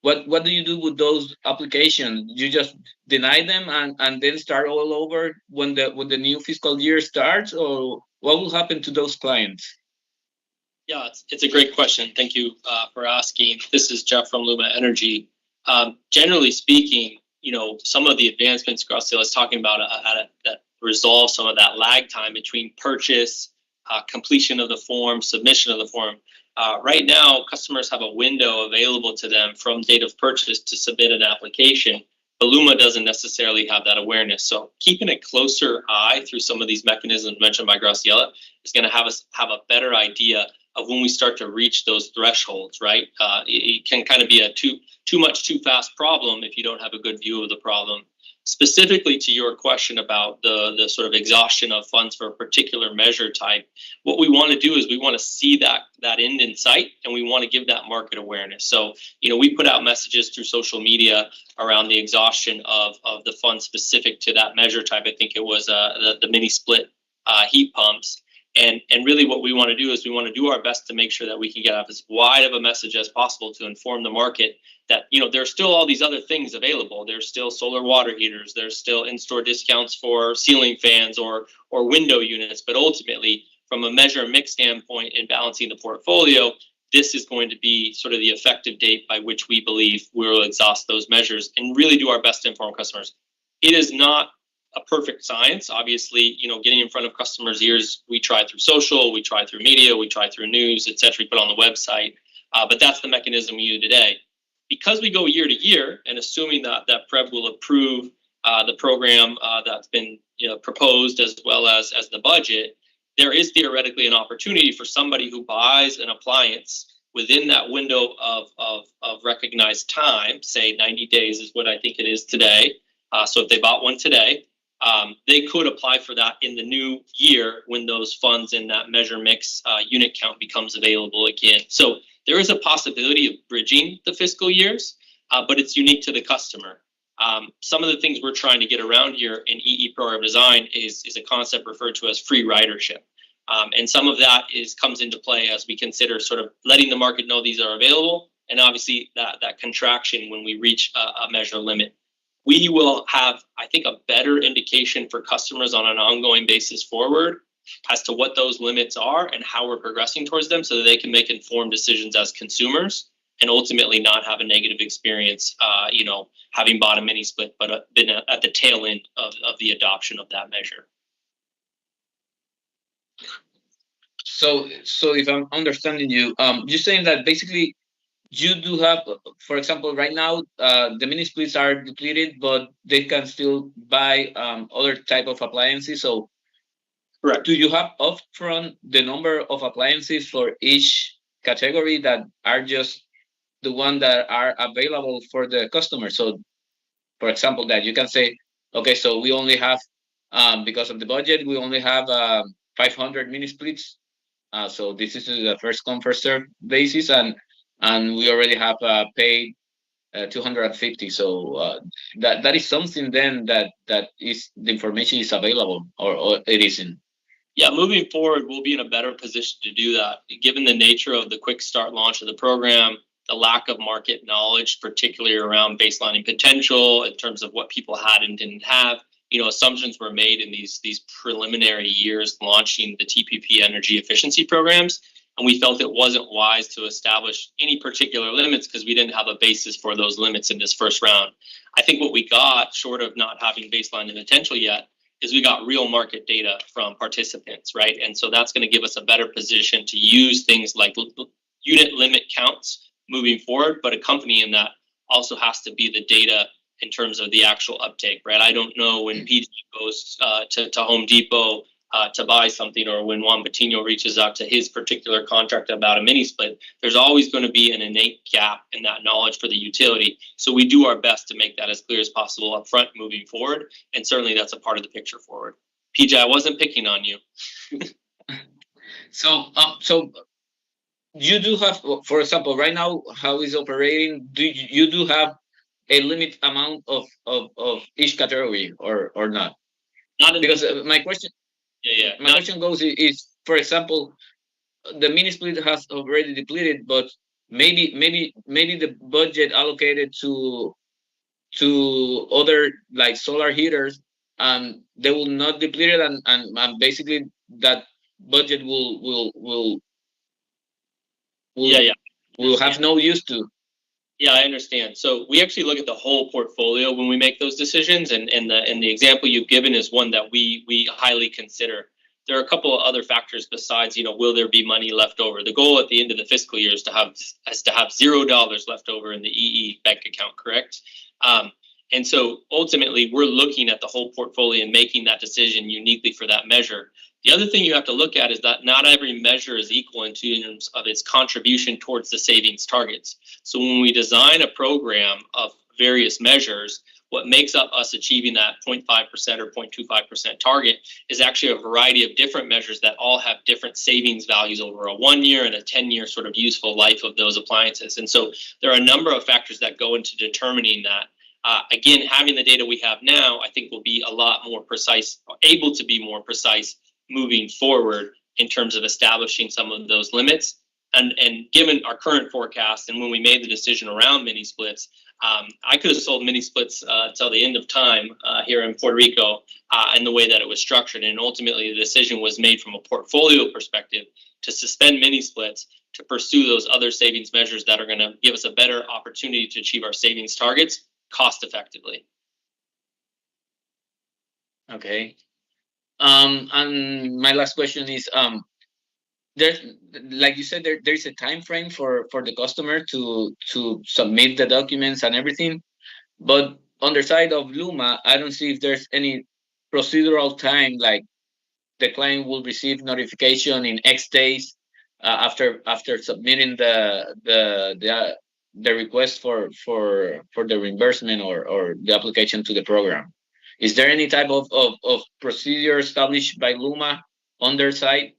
What do you do with those applications? You just deny them and then start all over when the new fiscal year starts, or what will happen to those clients? Yeah, it's a great question. Thank you for asking. This is Jeff from Luma Energy. Generally speaking, some of the advancements Graciela is talking about that resolve some of that lag time between purchase, completion of the form, submission of the form. Right now, customers have a window available to them from date of purchase to submit an application, but Luma doesn't necessarily have that awareness. So keeping a closer eye through some of these mechanisms mentioned by Graciela is going to have us have a better idea of when we start to reach those thresholds, right? It can kind of be a too much, too fast problem if you don't have a good view of the problem. Specifically to your question about the sort of exhaustion of funds for a particular measure type, what we want to do is we want to see that end in sight, and we want to give that market awareness. So, we put out messages through social media around the exhaustion of the funds specific to that measure type. I think it was the mini split heat pumps. And really what we want to do is we want to do our best to make sure that we can get out as wide of a message as possible to inform the market that, there's still all these other things available. There's still solar water heaters. There's still in-store discounts for ceiling fans or window units. But ultimately, from a measure and mix standpoint in balancing the portfolio, this is going to be sort of the effective date by which we believe we will exhaust those measures and really do our best to inform customers. It is not a perfect science. Obviously, getting in front of customers' ears, we try through social, we try through media, we try through news, et cetera, we put on the website. But that's the mechanism we use today. Because we go year to year, and assuming that PREB will approve the program that's been proposed as well as the budget, there is theoretically an opportunity for somebody who buys an appliance within that window of recognized time, say 90 days is what I think it is today. So if they bought one today, they could apply for that in the new year when those funds in that measure mix unit count becomes available again. So there is a possibility of bridging the fiscal years, but it's unique to the customer. Some of the things we're trying to get around here in EE program design is a concept referred to as free ridership. And some of that comes into play as we consider sort of letting the market know these are available, and obviously that contraction when we reach a measure limit. We will have, I think, a better indication for customers on an ongoing basis forward as to what those limits are and how we're progressing towards them so that they can make informed decisions as consumers and ultimately not have a negative experience, having bought a mini split, but been at the tail end of the adoption of that measure. So if I'm understanding you, you're saying that basically you do have, for example, right now, the mini splits are depleted, but they can still buy other type of appliances. So correct. Do you have upfront the number of appliances for each category that are just the one that are available for the customer? So, for example, that you can say, okay, so we only have, because of the budget, we only have 500 mini splits. So this is a first come first serve basis, and we already have paid 250. So that is something then that is the information is available or it isn't. Yeah, moving forward, we'll be in a better position to do that, given the nature of the quick start launch of the program, the lack of market knowledge, particularly around baselining potential in terms of what people had and didn't have. Assumptions were made in these preliminary years launching the TPP energy efficiency programs, and we felt it wasn't wise to establish any particular limits because we didn't have a basis for those limits in this first round. I think what we got, short of not having baseline and potential yet, is we got real market data from participants, right? And so that's going to give us a better position to use things like unit limit counts moving forward, but accompanying that also has to be the data in terms of the actual uptake, right? I don't know when PG goes to Home Depot to buy something, or when Juan Patino reaches out to his particular contract about a mini split. There's always going to be an innate gap in that knowledge for the utility. So we do our best to make that as clear as possible up front moving forward. And certainly that's a part of the picture forward. PJ, I wasn't picking on you. So you do have, for example, right now, how is operating? You do have a limit amount of each category or not? Not in Because my question, my question goes is, for example, the mini split has already depleted, but maybe the budget allocated to other like solar heaters, and they will not deplete it, and basically that budget will have no use to. Yeah, I understand. So we actually look at the whole portfolio when we make those decisions, and the example you've given is one that we highly consider. There are a couple of other factors besides, will there be money left over? The goal at the end of the fiscal year is to have $0 left over in the EE bank account, correct? And so ultimately, we're looking at the whole portfolio and making that decision uniquely for that measure. The other thing you have to look at is that not every measure is equal in terms of its contribution towards the savings targets. So when we design a program of various measures, what makes up us achieving that 0.5% or 0.25% target is actually a variety of different measures that all have different savings values over a 1 year and a 10-year sort of useful life of those appliances. And so there are a number of factors that go into determining that. Again, having the data we have now, I think will be a lot more precise, able to be more precise moving forward in terms of establishing some of those limits. And given our current forecast and when we made the decision around mini splits, I could have sold mini splits till the end of time here in Puerto Rico and the way that it was structured. And ultimately, the decision was made from a portfolio perspective to suspend mini splits, to pursue those other savings measures that are going to give us a better opportunity to achieve our savings targets cost effectively. Okay. And my last question is, there's, like you said, there's a time frame for the customer to submit the documents and everything, but on the side of Luma, I don't see if there's any procedural time, like the client will receive notification in X days after submitting the request for the reimbursement or the application to the program. Is there any type of procedure established by Luma on their side?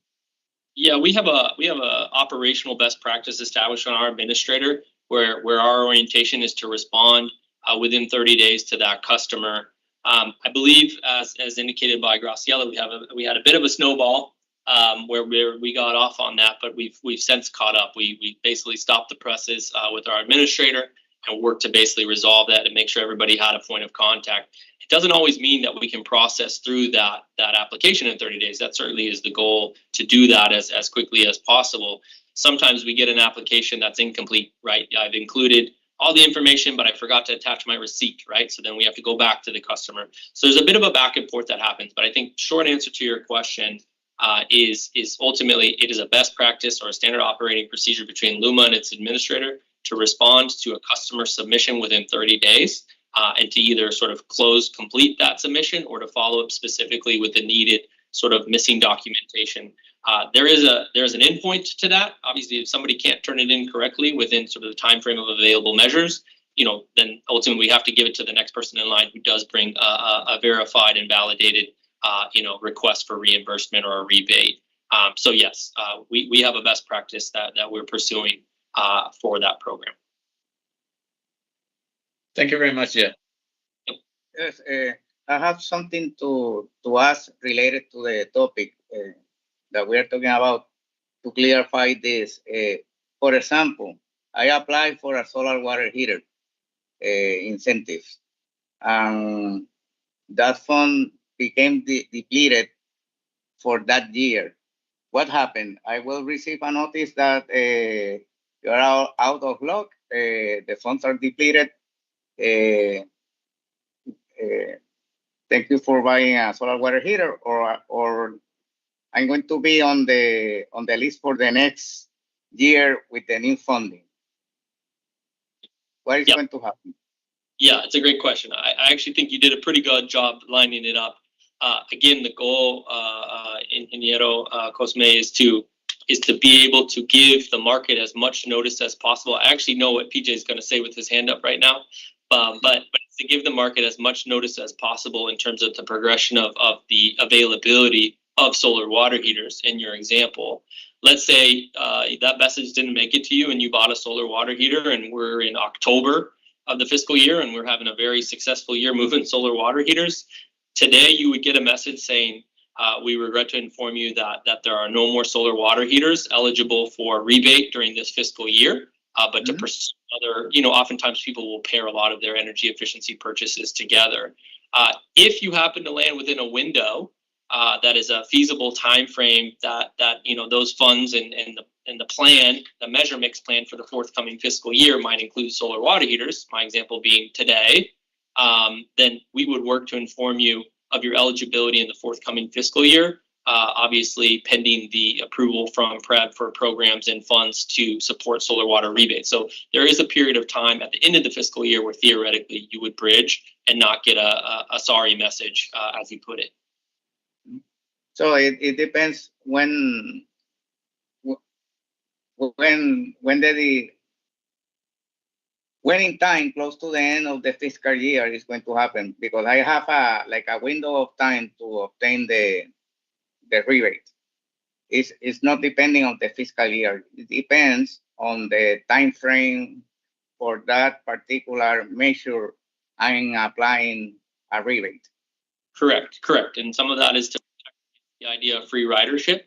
Yeah, we have a operational best practice established on our administrator where our orientation is to respond within 30 days to that customer. I believe, as indicated by Graciela, we had a bit of a snowball where we got off on that, but we've since caught up. We basically stopped the presses with our administrator and worked to basically resolve that and make sure everybody had a point of contact. It doesn't always mean that we can process through that application in 30 days. That certainly is the goal, to do that as quickly as possible. Sometimes we get an application that's incomplete, right? I've included all the information, but I forgot to attach my receipt, right? So then we have to go back to the customer. So there's a bit of a back and forth that happens. But I think short answer to your question is ultimately it is a best practice or a standard operating procedure between Luma and its administrator to respond to a customer submission within 30 days. And to either sort of complete that submission or to follow up specifically with the needed sort of missing documentation. There is an endpoint to that. Obviously, if somebody can't turn it in correctly within sort of the time frame of available measures, then ultimately we have to give it to the next person in line who does bring a verified and validated request for reimbursement or a rebate. So yes, we have a best practice that we're pursuing for that program. Thank you very much, yeah. Yes, I have something to ask related to the topic that we are talking about, to clarify this. For example, I applied for a solar water heater incentives, and that fund became depleted for that year. What happened? I will receive a notice that you are out of luck, the funds are depleted. Thank you for buying a solar water heater, or I'm going to be on the list for the next year with the new funding. what is Yeah. going to happen? Yeah, it's a great question. I actually think you did a pretty good job lining it up. Again, the goal, Ingeniero Cosme, is to be able to give the market as much notice as possible. I actually know what PJ is going to say with his hand up right now, but to give the market as much notice as possible in terms of the progression of the availability of solar water heaters. In your example, let's say that message didn't make it to you and you bought a solar water heater, and we're in October of the fiscal year and we're having a very successful year moving solar water heaters. Today, you would get a message saying, we regret to inform you that there are no more solar water heaters eligible for rebate during this fiscal year. But to pursue other, oftentimes people will pair a lot of their energy efficiency purchases together. If you happen to land within a window that is a feasible time frame that those funds and the plan, the measure mix plan for the forthcoming fiscal year might include solar water heaters, my example being today, then we would work to inform you of your eligibility in the forthcoming fiscal year, obviously pending the approval from PREB for programs and funds to support solar water rebates. So there is a period of time at the end of the fiscal year where theoretically you would bridge and not get a sorry message, as you put it. So it depends when in time close to the end of the fiscal year is going to happen, because I have a window of time to obtain the rebate. It's not depending on the fiscal year. It depends on the time frame for that particular measure I'm applying a rebate. Correct. And some of that is to protect the idea of free ridership.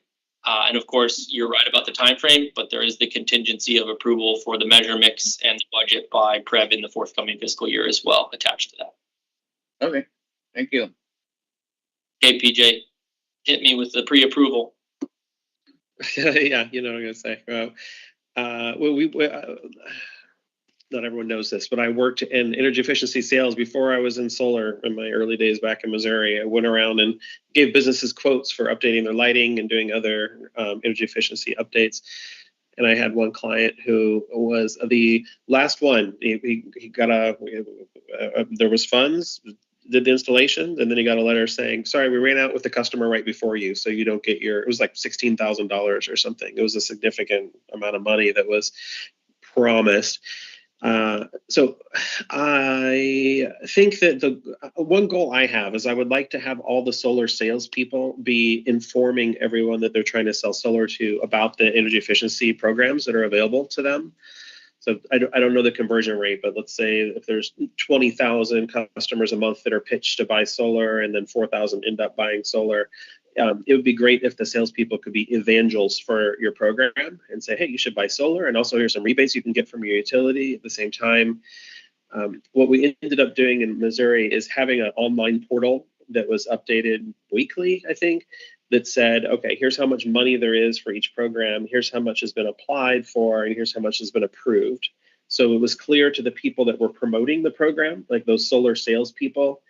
And of course, you're right about the time frame, but there is the contingency of approval for the measure mix and the budget by PREB in the forthcoming fiscal year as well attached to that. Okay, thank you. Okay, PJ, hit me with the pre-approval. Yeah, you know what I'm gonna say. Not everyone knows this, but I worked in energy efficiency sales before I was in solar in my early days back in Missouri. I went around and gave businesses quotes for updating their lighting and doing other energy efficiency updates. And I had one client who was the last one. He got there was funds, did the installation, and then he got a letter saying, sorry, we ran out with the customer right before you, so you don't get it was like $16,000 or something. It was a significant amount of money that was promised. So I think that the one goal I have is I would like to have all the solar salespeople be informing everyone that they're trying to sell solar to about the energy efficiency programs that are available to them. So I don't know the conversion rate, but let's say if there's 20,000 customers a month that are pitched to buy solar and then 4,000 end up buying solar, it would be great if the salespeople could be evangels for your program and say, hey, you should buy solar, and also here's some rebates you can get from your utility at the same time. What we ended up doing in Missouri is having an online portal that was updated weekly, I think, that said, okay, here's how much money there is for each program, here's how much has been applied for, and here's how much has been approved. So it was clear to the people that were promoting the program, like those solar salespeople,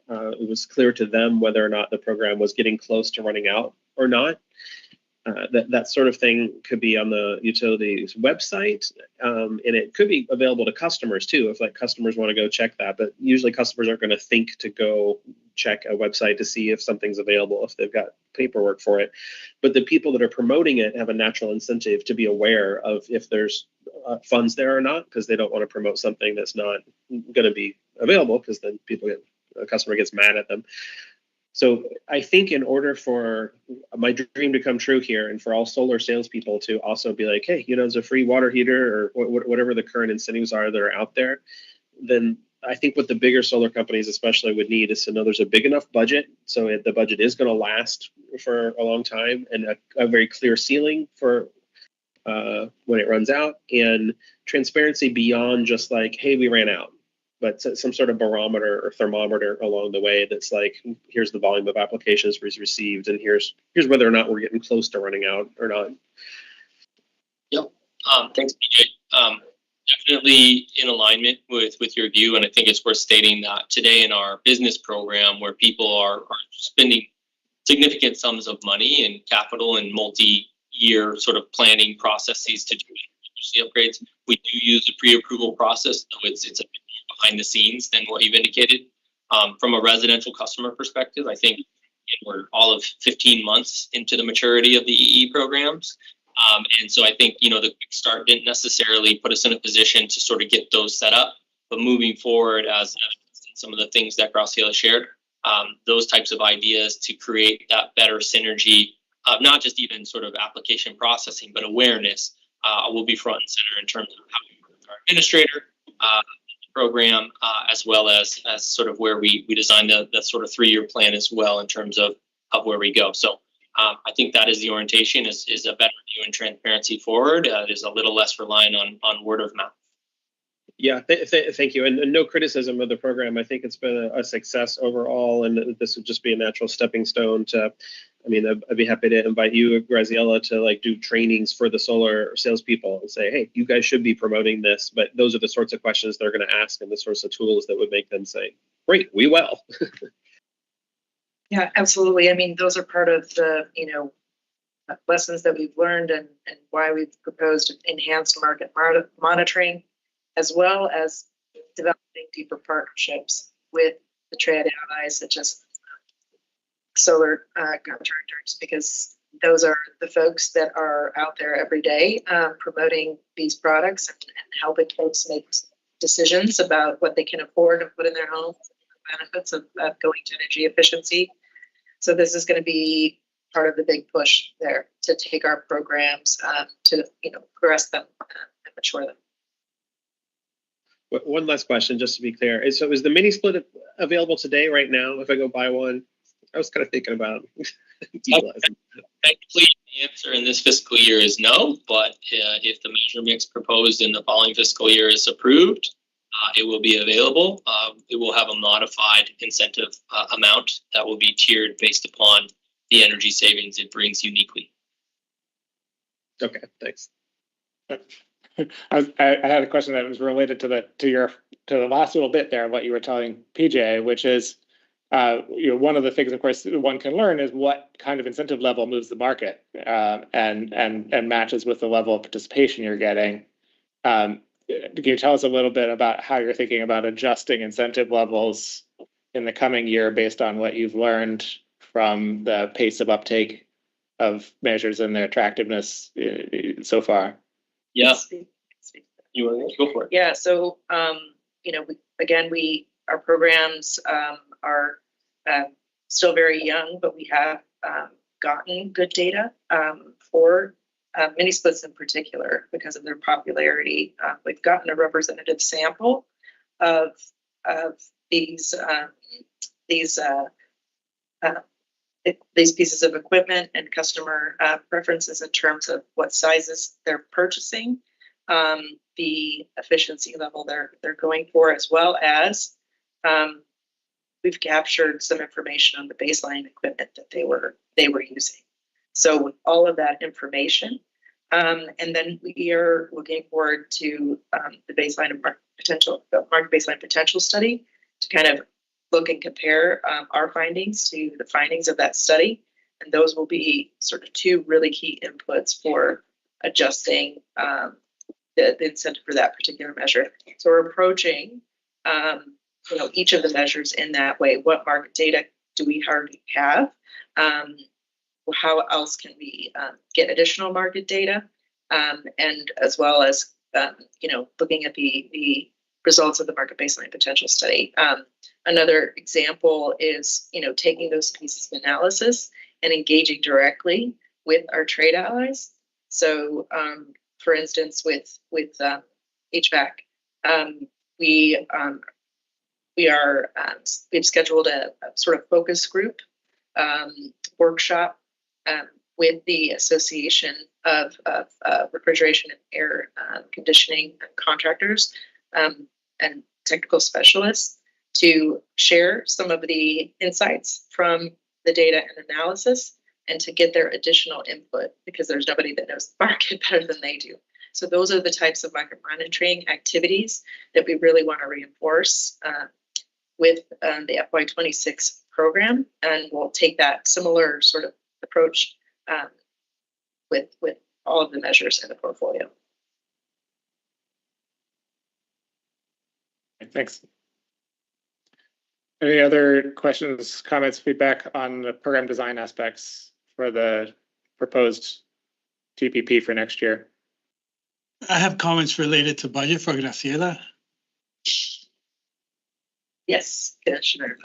it was clear to them whether or not the program was getting close to running out or not. That sort of thing could be on the utility's website, and it could be available to customers too, if like customers want to go check that. But usually customers aren't going to think to go check a website to see if something's available if they've got paperwork for it. But the people that are promoting it have a natural incentive to be aware of if there's funds there or not, because they don't want to promote something that's not going to be available, because then a customer gets mad at them. So I think in order for my dream to come true here, and for all solar salespeople to also be like, hey, there's a free water heater or whatever the current incentives are that are out there, then I think what the bigger solar companies especially would need is to know there's a big enough budget, so the budget is going to last for a long time, and a very clear ceiling for when it runs out, and transparency beyond just like, hey, we ran out, but some sort of barometer or thermometer along the way that's like, here's the volume of applications we've received, and here's whether or not we're getting close to running out or not. Yep. Thanks, PJ. Definitely in alignment with your view, and I think it's worth stating that today in our business program, where people are spending significant sums of money and capital and multi-year sort of planning processes to do the upgrades. We do use a pre-approval process, so it's a bit more behind the scenes than what you've indicated. From a residential customer perspective, I think we're all of 15 months into the maturity of the EE programs. And so I think, the quick start didn't necessarily put us in a position to sort of get those set up, but moving forward, as some of the things that Graciela shared, those types of ideas to create that better synergy of not just even sort of application processing, but awareness will be front and center in terms of how we work with our administrator program, as well as sort of where we design the sort of 3-year plan as well in terms of where we go. So I think that is the orientation, is a better view and transparency forward. It is a little less reliant on word of mouth. Yeah, thank you. And no criticism of the program. I think it's been a success overall, and this would just be a natural stepping stone to, I'd be happy to invite you, Graciela, to do trainings for the solar salespeople and say, hey, you guys should be promoting this. But those are the sorts of questions they're going to ask and the sorts of tools that would make them say, great, we will. Yeah, absolutely. Those are part of the, lessons that we've learned and why we've proposed enhanced market monitoring, as well as developing deeper partnerships with the trade allies, such as solar contractors, because those are the folks that are out there every day promoting these products and helping folks make decisions about what they can afford to put in their homes, the benefits of going to energy efficiency. So this is going to be part of the big push there to take our programs to progress them and mature them. One last question, just to be clear. So is the mini split available today, right now, if I go buy one? I was kind of thinking about utilizing. Technically, the answer in this fiscal year is no, but if the measure mix proposed in the following fiscal year is approved, it will be available. It will have a modified incentive amount that will be tiered based upon the energy savings it brings uniquely. Okay, thanks. I had a question that was related to the last little bit there, what you were telling PJ, which is, one of the things, of course, one can learn is what kind of incentive level moves the market and matches with the level of participation you're getting. Can you tell us a little bit about how you're thinking about adjusting incentive levels in the coming year based on what you've learned from the pace of uptake of measures and their attractiveness so far? Yeah, you want to go for it? Yeah, so our programs are still very young, but we have gotten good data for mini splits in particular because of their popularity. We've gotten a representative sample of these pieces of equipment and customer preferences in terms of what sizes they're purchasing, the efficiency level they're going for, as well as we've captured some information on the baseline equipment that they were using. So with all of that information, and then we are looking forward to the baseline of market baseline potential study to kind of look and compare our findings to the findings of that study. And those will be sort of two really key inputs for adjusting the incentive for that particular measure. So we're approaching each of the measures in that way. What market data do we already have? How else can we get additional market data? And as well as looking at the results of the market baseline potential study. Another example is taking those pieces of analysis and engaging directly with our trade allies. So for instance, with HVAC, we've scheduled a sort of focus group workshop with the Association of Refrigeration and Air Conditioning Contractors and technical specialists to share some of the insights from the data and analysis and to get their additional input, because there's nobody that knows the market better than they do. So those are the types of market monitoring activities that we really want to reinforce with the FY26 program, and we'll take that similar sort of approach with all of the measures in the portfolio. Thanks. Any other questions, comments, feedback on the program design aspects for the proposed TPP for next year? I have comments related to budget for Graciela. Yes, Commissioner.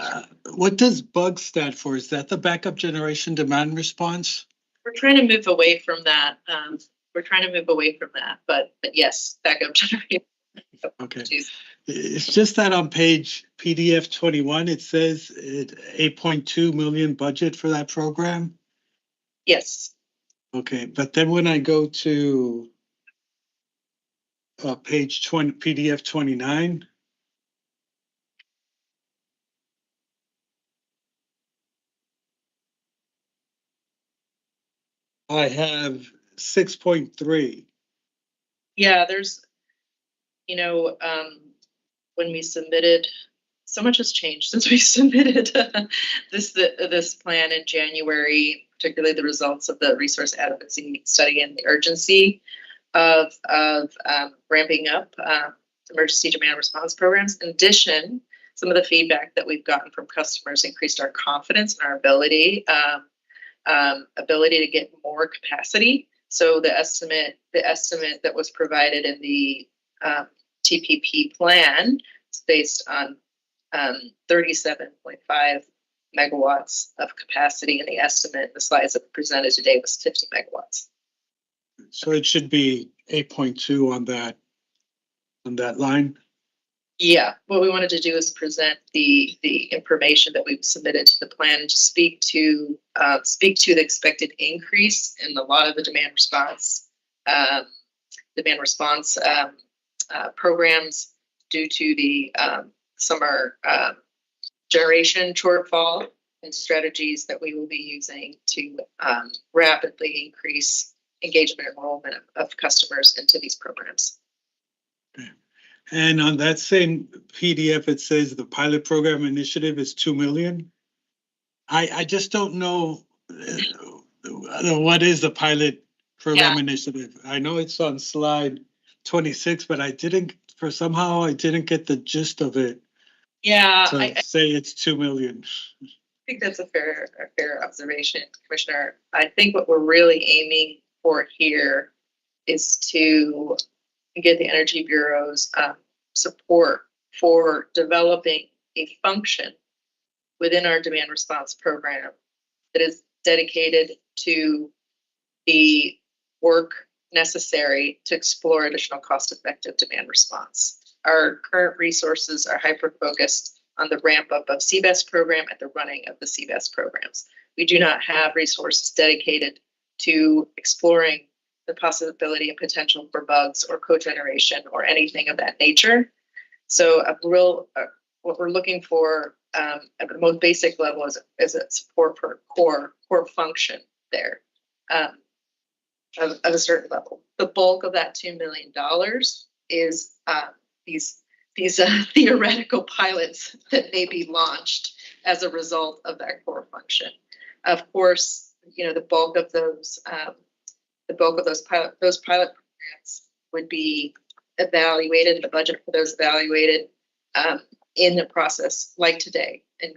What does BUG stand for? Is that the backup generation demand response? We're trying to move away from that. But yes, backup generation. Okay. It's just that on page PDF 21, it says 8.2 million budget for that program. Yes. Okay, but then when I go to page 20, PDF 29, I have 6.3. Yeah, there's, when we submitted, so much has changed since we submitted this plan in January, particularly the results of the resource adequacy study and the urgency of ramping up emergency demand response programs. In addition, some of the feedback that we've gotten from customers increased our confidence in our ability to get more capacity. So the estimate that was provided in the TPP plan is based on 37.5 megawatts of capacity, and the estimate, the slides that were presented today, was 50 megawatts. So it should be 8.2 on that line. Yeah, what we wanted to do is present the information that we've submitted to the plan and just speak to the expected increase in a lot of the demand response programs due to the summer generation shortfall, and strategies that we will be using to rapidly increase engagement and enrollment of customers into these programs. Okay. And on that same PDF, it says the pilot program initiative is 2 million. I just don't know what is the pilot program initiative. I know it's on slide 26, but I didn't get the gist of it. Yeah, To say it's 2 million. I think that's a fair observation, Commissioner. I think what we're really aiming for here is to get the Energy Bureau's support for developing a function within our demand response program that is dedicated to the work necessary to explore additional cost-effective demand response. Our current resources are hyper-focused on the ramp-up of CBEST program and the running of the CBEST programs. We do not have resources dedicated to exploring the possibility and potential for bugs or cogeneration or anything of that nature. So what we're looking for at the most basic level is a support for core function there of a certain level. The bulk of that $2 million is these theoretical pilots that may be launched as a result of that core function. Of course, the bulk of those pilot programs would be evaluated, the budget for those evaluated in the process like today in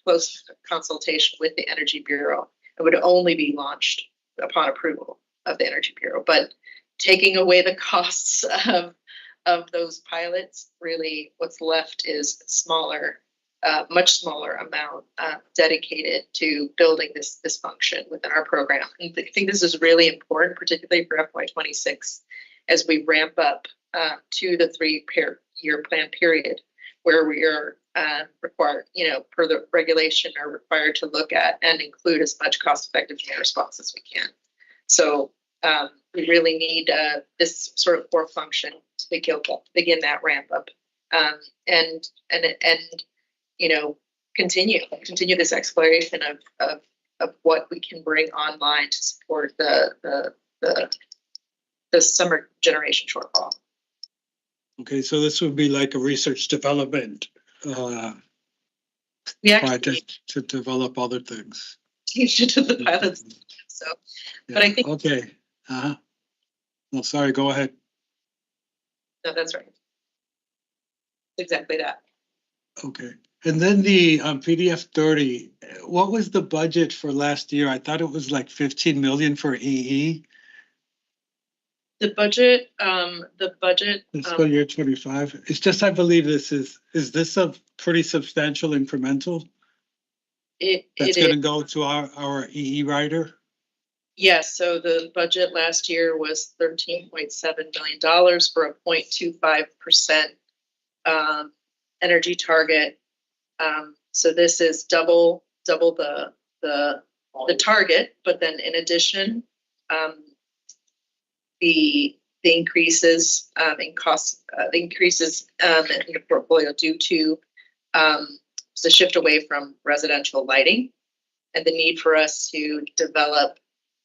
close consultation with the Energy Bureau. It would only be launched upon approval of the Energy Bureau. But taking away the costs of those pilots, really what's left is much smaller amount dedicated to building this function within our program. And I think this is really important, particularly for FY26, as we ramp up to the 3-year plan period, where we are required, per the regulation, are required to look at and include as much cost-effective demand response as we can. So we really need this sort of core function to begin that ramp up, and continue this exploration of what we can bring online to support the summer generation shortfall. Okay, so this would be like a research development project to develop other things. To the pilots. So, yeah. But I think okay. No, sorry. Go ahead. No, that's right. exactly that. Okay. And then the PDF 30, what was the budget for last year? I thought it was like 15 million for EE. The budget, Fiscal year 25. It's just, I believe is this a pretty substantial incremental that's it going is, to go to our EE rider? yes, so the budget last year was $13.7 million for a 0.25% energy target. So this is double the target, but then in addition, the increases in costs, the increases in the portfolio due to the shift away from residential lighting and the need for us to develop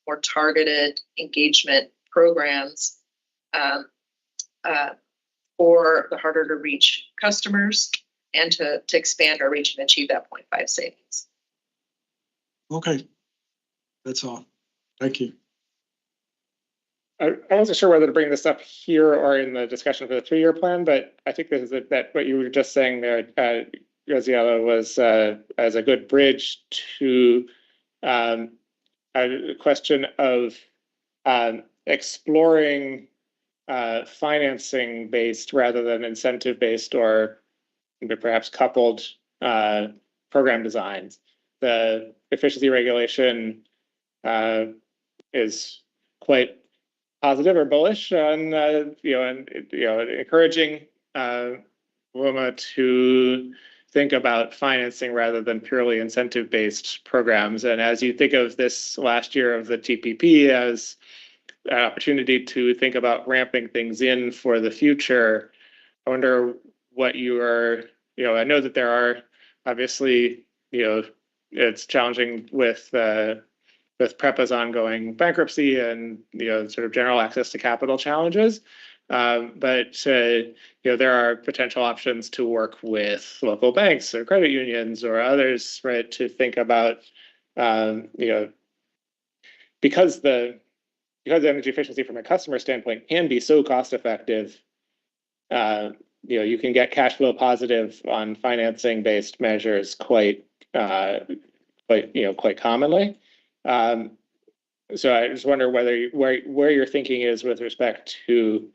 more targeted engagement programs for the harder to reach customers and to expand our reach and achieve that 0.5 savings. Okay. That's all. Thank you. I wasn't sure whether to bring this up here or in the discussion for the 3-year plan, but I think this is that what you were just saying there, Graziella, was as a good bridge to a question of exploring financing based rather than incentive based or perhaps coupled program designs. The efficiency regulation is quite positive or bullish on encouraging LUMA to think about financing rather than purely incentive based programs. And as you think of this last year of the TPP as an opportunity to think about ramping things in for the future, I wonder what you are, I know that there are obviously, it's challenging with PREPA's ongoing bankruptcy and sort of general access to capital challenges, but there are potential options to work with local banks or credit unions or others, right, to think about because the energy efficiency from a customer standpoint can be so cost effective. You can get cash flow positive on financing based measures quite commonly. So I just wonder where your thinking is with respect to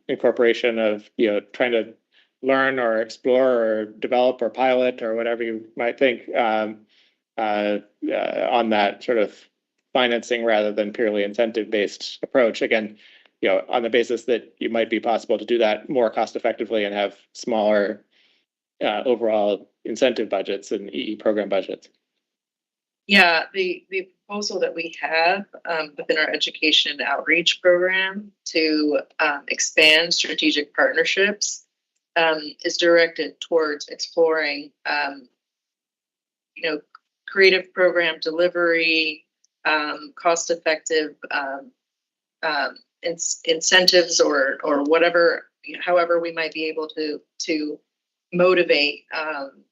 incorporation of trying to learn or explore or develop or pilot or whatever you might think on that sort of financing rather than purely incentive based approach. Again, on the basis that it might be possible to do that more cost effectively and have smaller overall incentive budgets and EE program budgets. Yeah, the proposal that we have within our education and outreach program to expand strategic partnerships is directed towards exploring, creative program delivery, cost-effective incentives or whatever, however we might be able to motivate,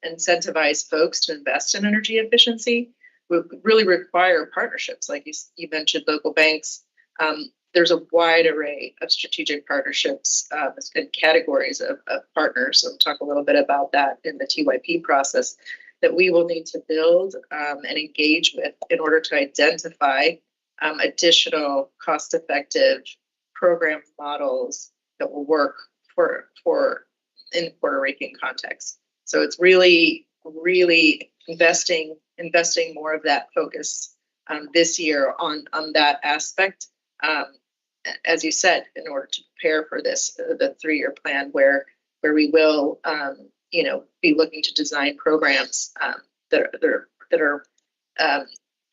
incentivize folks to invest in energy efficiency. Would really require partnerships, like you mentioned, local banks. There's a wide array of strategic partnerships and categories of partners. So we'll talk a little bit about that in the TYP process that we will need to build and engage with in order to identify additional cost-effective program models that will work for in the Puerto Rican context. So it's really investing more of that focus this year on that aspect, as you said, in order to prepare for the 3-year plan where we will be looking to design programs that are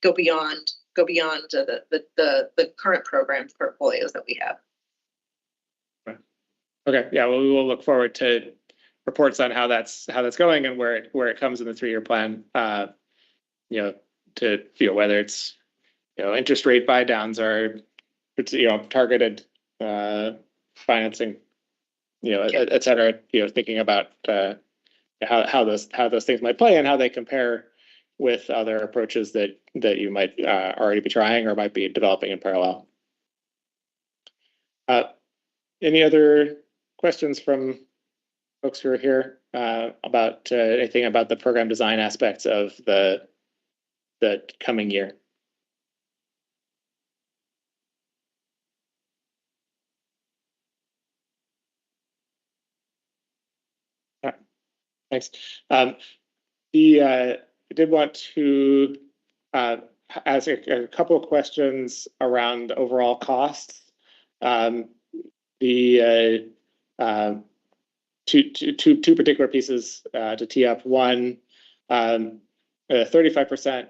go beyond the current program portfolios that we have. Okay, yeah, well, we will look forward to reports on how that's going and where it comes in the 3-year plan. To whether it's interest rate buy downs or it's targeted financing, et cetera. Thinking about how those things might play and how they compare with other approaches that you might already be trying or might be developing in parallel. Any other questions from folks who are here about anything about the program design aspects of the coming year? Thanks. I did want to ask a couple of questions around overall costs. Two particular pieces to tee up. One, 35%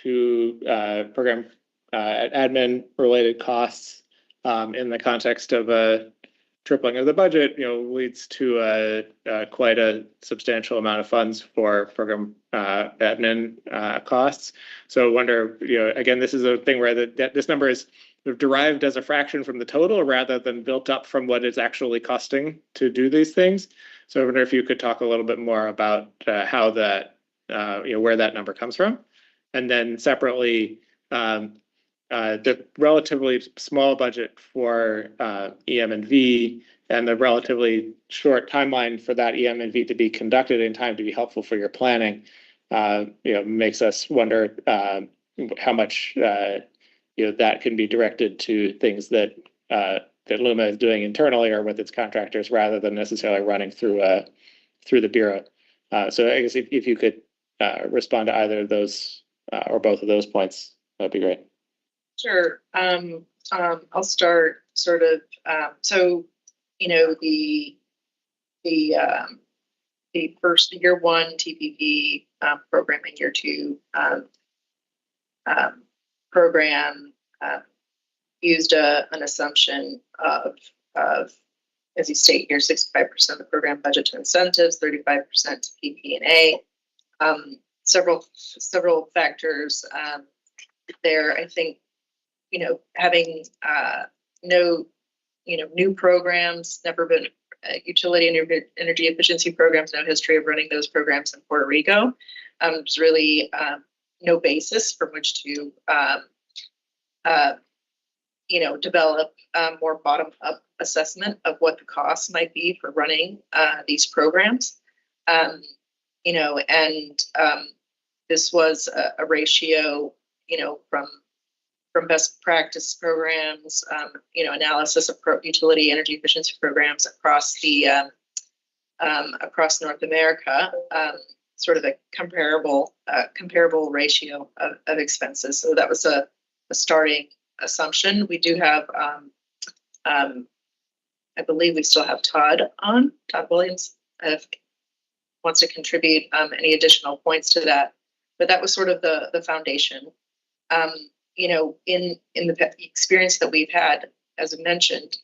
to program admin related costs in the context of a tripling of the budget, leads to quite a substantial amount of funds for program admin costs. So I wonder, again, this is a thing where this number is derived as a fraction from the total rather than built up from what it's actually costing to do these things. So I wonder if you could talk a little bit more about how that, where that number comes from. And then separately, the relatively small budget for EM&V and the relatively short timeline for that EM&V to be conducted in time to be helpful for your planning, makes us wonder how much that can be directed to things that Luma is doing internally or with its contractors rather than necessarily running through the Bureau. So I guess if you could respond to either of those or both of those points, that'd be great. Sure. I'll start sort of. So, the first year one TPP program and year two program used an assumption of, as you state here, 65% of the program budget to incentives, 35% to PP&A. Several factors there. I think, having no, new programs, never been utility and energy efficiency programs, no history of running those programs in Puerto Rico. There's really no basis from which to, develop more bottom-up assessment of what the costs might be for running these programs. This was a ratio, from best practice programs, analysis of utility energy efficiency programs across the across North America, sort of a comparable ratio of expenses. So that was a starting assumption. We do have, I believe we still have Todd Williams, if wants to contribute any additional points to that. But that was sort of the foundation. In the experience that we've had, as I mentioned,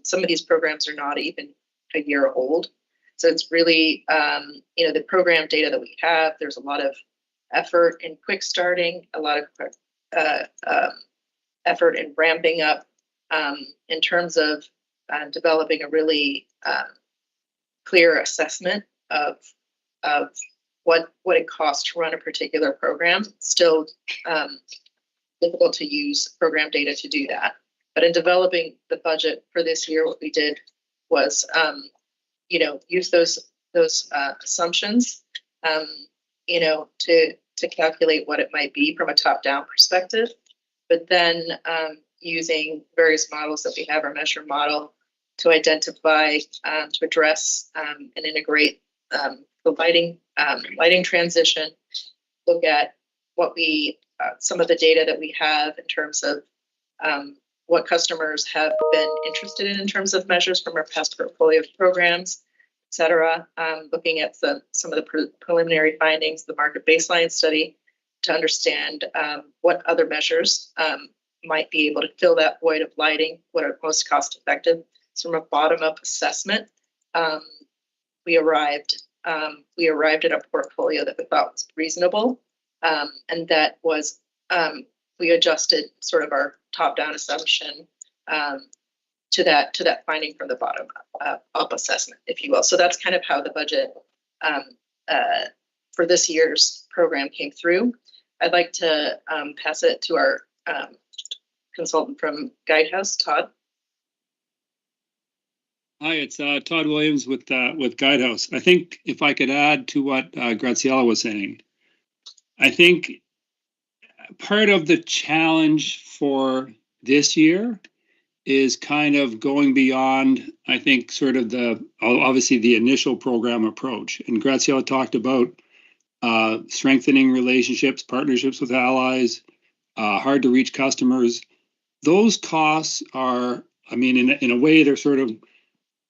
some of these programs are not even a year old. So it's really, the program data that we have, there's a lot of effort in quick starting, a lot of effort in ramping up in terms of developing a really clear assessment of what it costs to run a particular program. Still difficult to use program data to do that. But in developing the budget for this year, what we did was, use those assumptions, to calculate what it might be from a top-down perspective. But then using various models that we have, our measure model, to identify, to address and integrate the lighting transition, look at what some of the data that we have in terms of what customers have been interested in terms of measures from our past portfolio of programs, et cetera. Looking at some of the preliminary findings, the market baseline study, to understand what other measures might be able to fill that void of lighting, what are most cost effective. So from a bottom-up assessment, we arrived at a portfolio that we thought was reasonable, and that was we adjusted sort of our top-down assumption to that finding from the bottom-up assessment, if you will. So that's kind of how the budget for this year's program came through. I'd like to pass it to our consultant from Guidehouse, Todd. Hi, it's Todd Williams with Guidehouse. I think if I could add to what Graziella was saying, I think part of the challenge for this year is kind of going beyond, I think, sort of obviously the initial program approach. And Graziella talked about strengthening relationships, partnerships with allies, hard to reach customers. Those costs are, I mean, in a way, they're sort of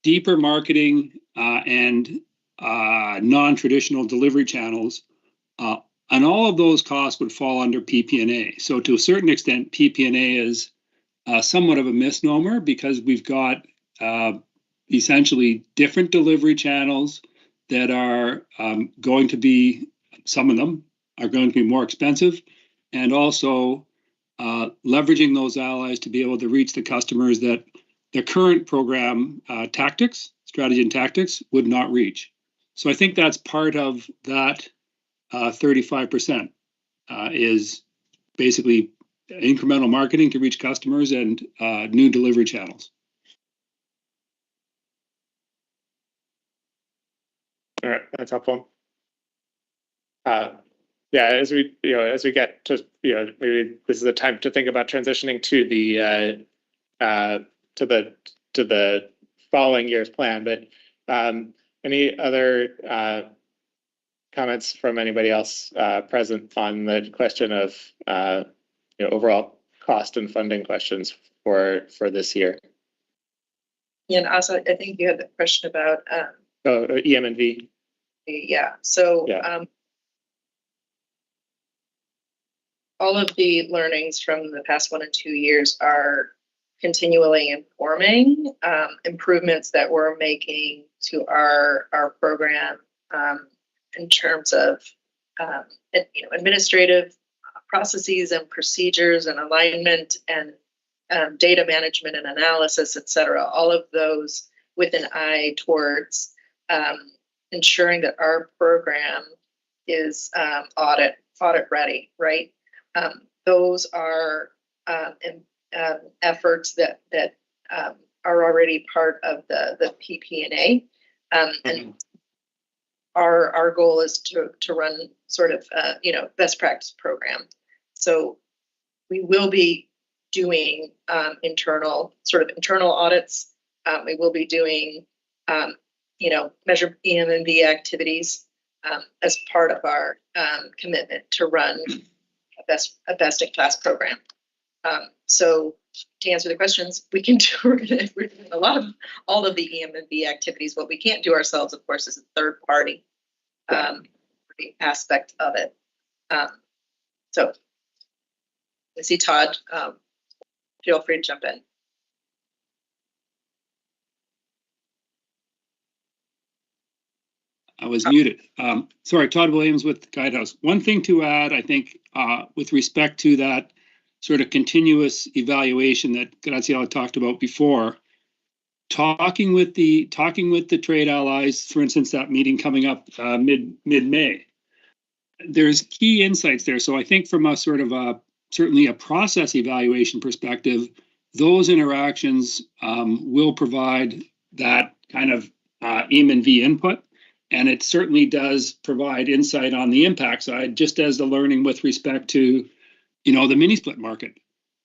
deeper marketing and non-traditional delivery channels. And all of those costs would fall under PP&A. So to a certain extent, PP&A is somewhat of a misnomer because we've got essentially different delivery channels that are going to be, some of them are going to be more expensive, and also leveraging those allies to be able to reach the customers that the current program strategy and tactics would not reach. So I think that's part of that 35% is basically incremental marketing to reach customers and new delivery channels. All right, that's helpful. Yeah, as we get to, maybe this is the time to think about transitioning to the following year's plan. But any other comments from anybody else present on the question of overall cost and funding questions for this year? Yeah, and also, I think you had the question about EM&V. Yeah. So all of the learnings from the past 1 and 2 years are continually informing improvements that we're making to our program in terms of administrative processes and procedures and alignment and data management and analysis, et cetera. All of those with an eye towards ensuring that our program is audit ready, right? Those are efforts that are already part of the PP&A, and our goal is to run sort of best practice program. So we will be doing internal audits. We will be doing measure EM&V activities as part of our commitment to run a best in class program. So to answer the questions, we're doing all of the EM&V activities. What we can't do ourselves, of course, is a third party aspect of it. So I see Todd. Feel free to jump in. I was muted. Sorry, Todd Williams with Guidehouse. One thing to add, I think, with respect to that sort of continuous evaluation that Graziella talked about before, talking with the trade allies, for instance, that meeting coming up mid-May, there's key insights there. So I think from a sort of certainly a process evaluation perspective, those interactions will provide that kind of EM&V input. And it certainly does provide insight on the impact side, just as the learning with respect to, the mini split market,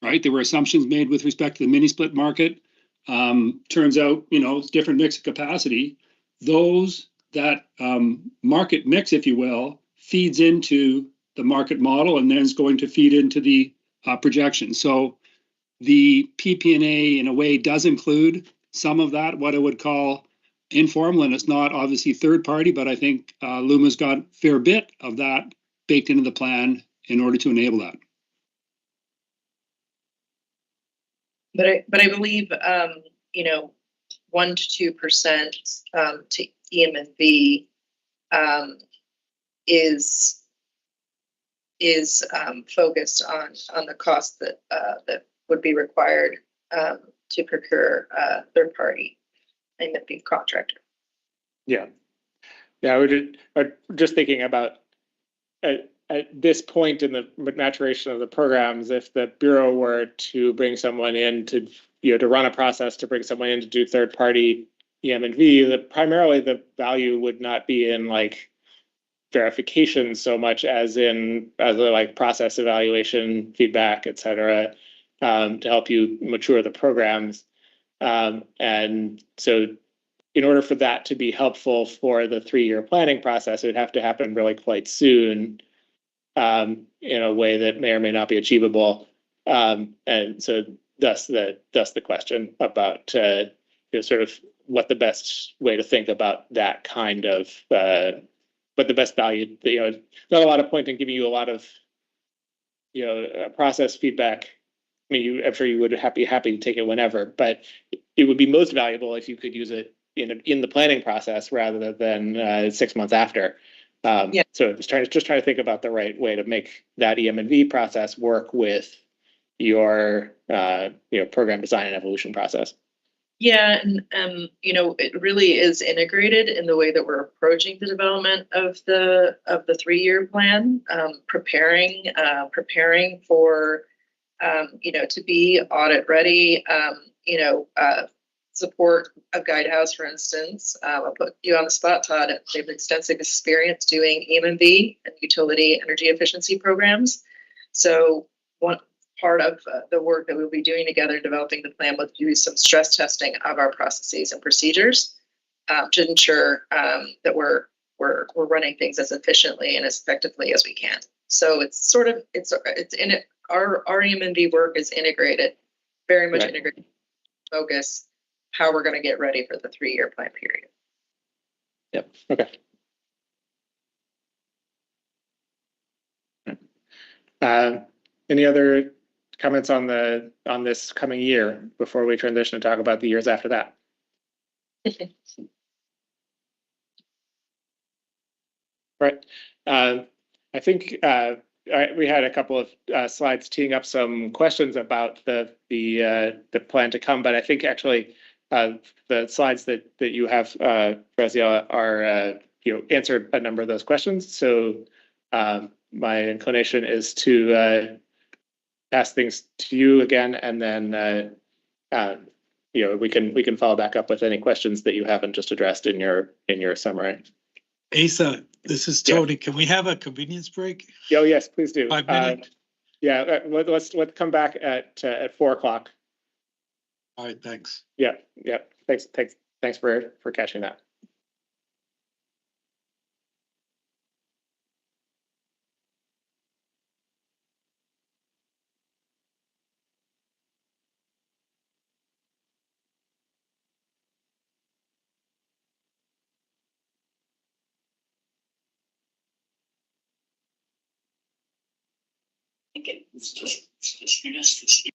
right? There were assumptions made with respect to the mini split market. Turns out, it's different mix of capacity. That market mix, if you will, feeds into the market model and then is going to feed into the projection. So the PP&A in a way does include some of that, what I would call informal, and it's not obviously third party, but I think LUMA's got a fair bit of that baked into the plan in order to enable that. But I believe 1 to 2% to EM&V is focused on the cost that would be required to procure a third party EM&V contractor. Yeah. We're just thinking about at this point in the maturation of the programs, if the Bureau were to bring someone in to run a process to bring someone in to do third party EM&V, primarily the value would not be in like verification so much as in like process evaluation, feedback, et cetera, to help you mature the programs. And so in order for that to be helpful for the 3-year planning process, it would have to happen really quite soon, in a way that may or may not be achievable. And so thus the question about sort of what the best way to think about that kind of what the best value, not a lot of point in giving you a lot of process feedback. I mean, I'm sure you would happy to take it whenever, but it would be most valuable if you could use it in the planning process rather than 6 months after. Yeah. So just trying to think about the right way to make that EM&V process work with your program design and evolution process. Yeah, and it really is integrated in the way that we're approaching the development of the 3-year plan, preparing for to be audit ready. Support of Guidehouse, for instance. I'll put you on the spot, Todd. They have extensive experience doing EM&V and utility energy efficiency programs. So one part of the work that we'll be doing together, developing the plan, will do some stress testing of our processes and procedures to ensure that we're running things as efficiently and as effectively as we can. So it's in it. Our EM&V work is integrated, very much integrated. Focus how we're going to get ready for the 3-year plan period. Yep. Okay. Any other comments on this coming year before we transition to talk about the years after that? Right. I think we had a couple of slides teeing up some questions about the plan to come, but I think actually the slides that you have, Graciela, are answer a number of those questions. So my inclination is to pass things to you again, and then we can follow back up with any questions that you haven't just addressed in your summary. Asa, this is Tony. Can we have a convenience break? Oh yes, please do. 5 minutes. Let's come back at 4:00. All right, thanks. Yeah. Thanks for catching that. It's just this year.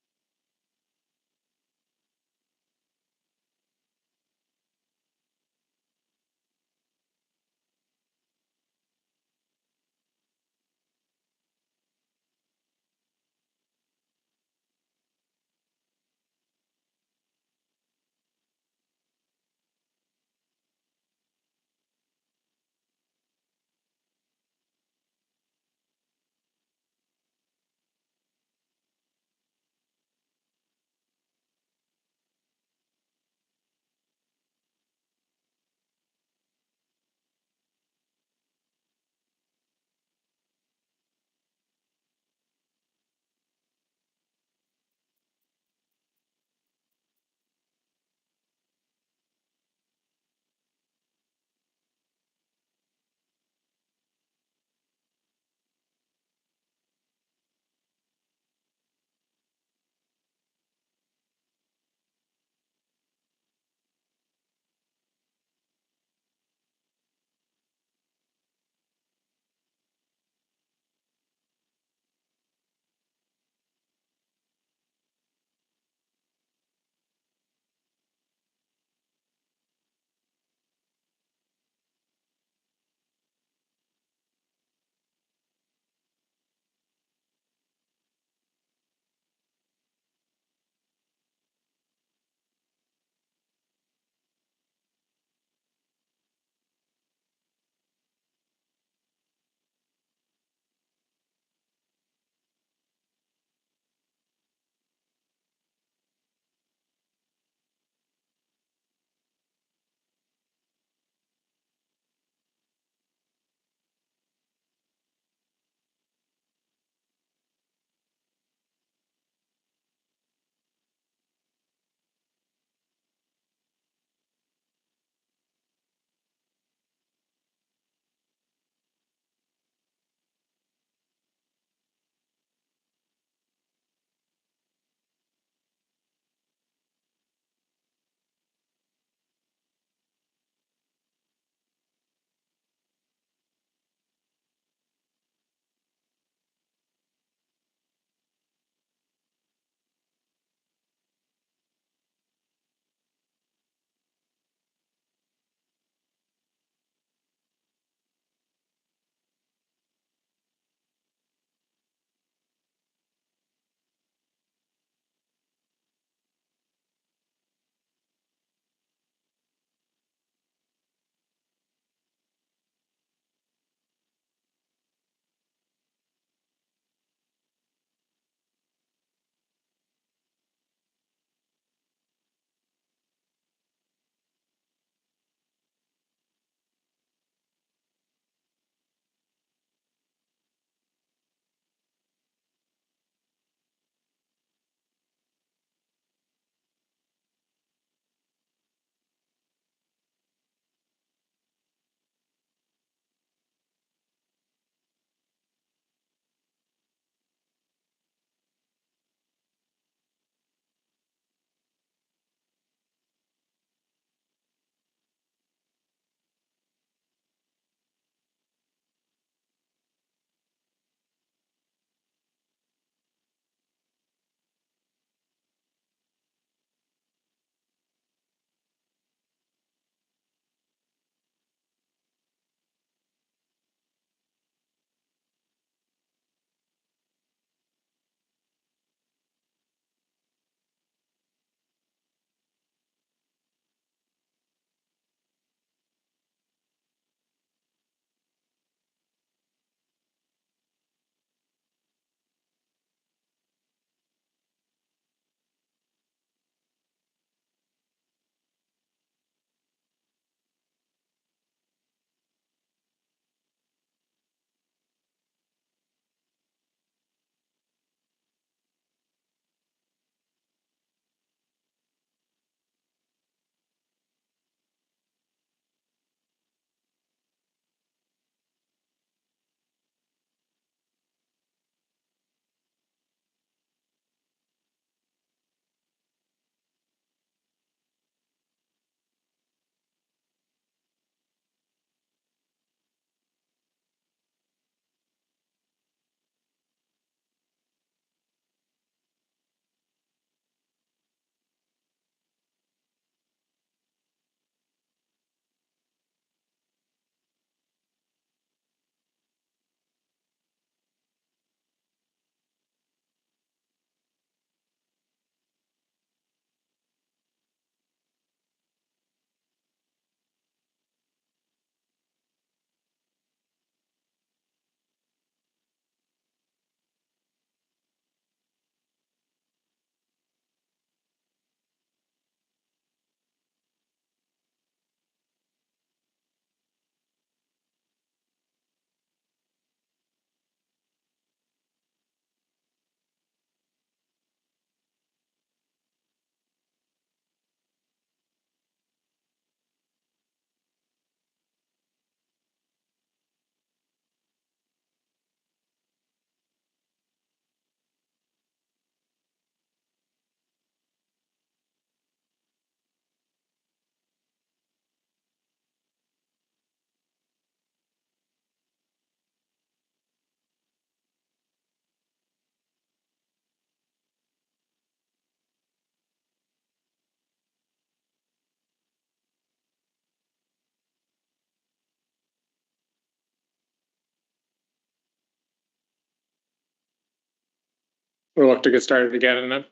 we'll look to get started again in a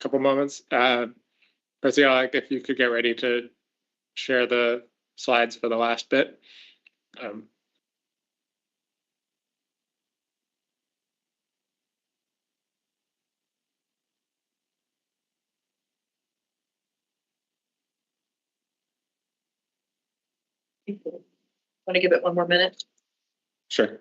couple moments. Graciela, if you could get ready to share the slides for the last bit. Want to give it one more minute? Sure.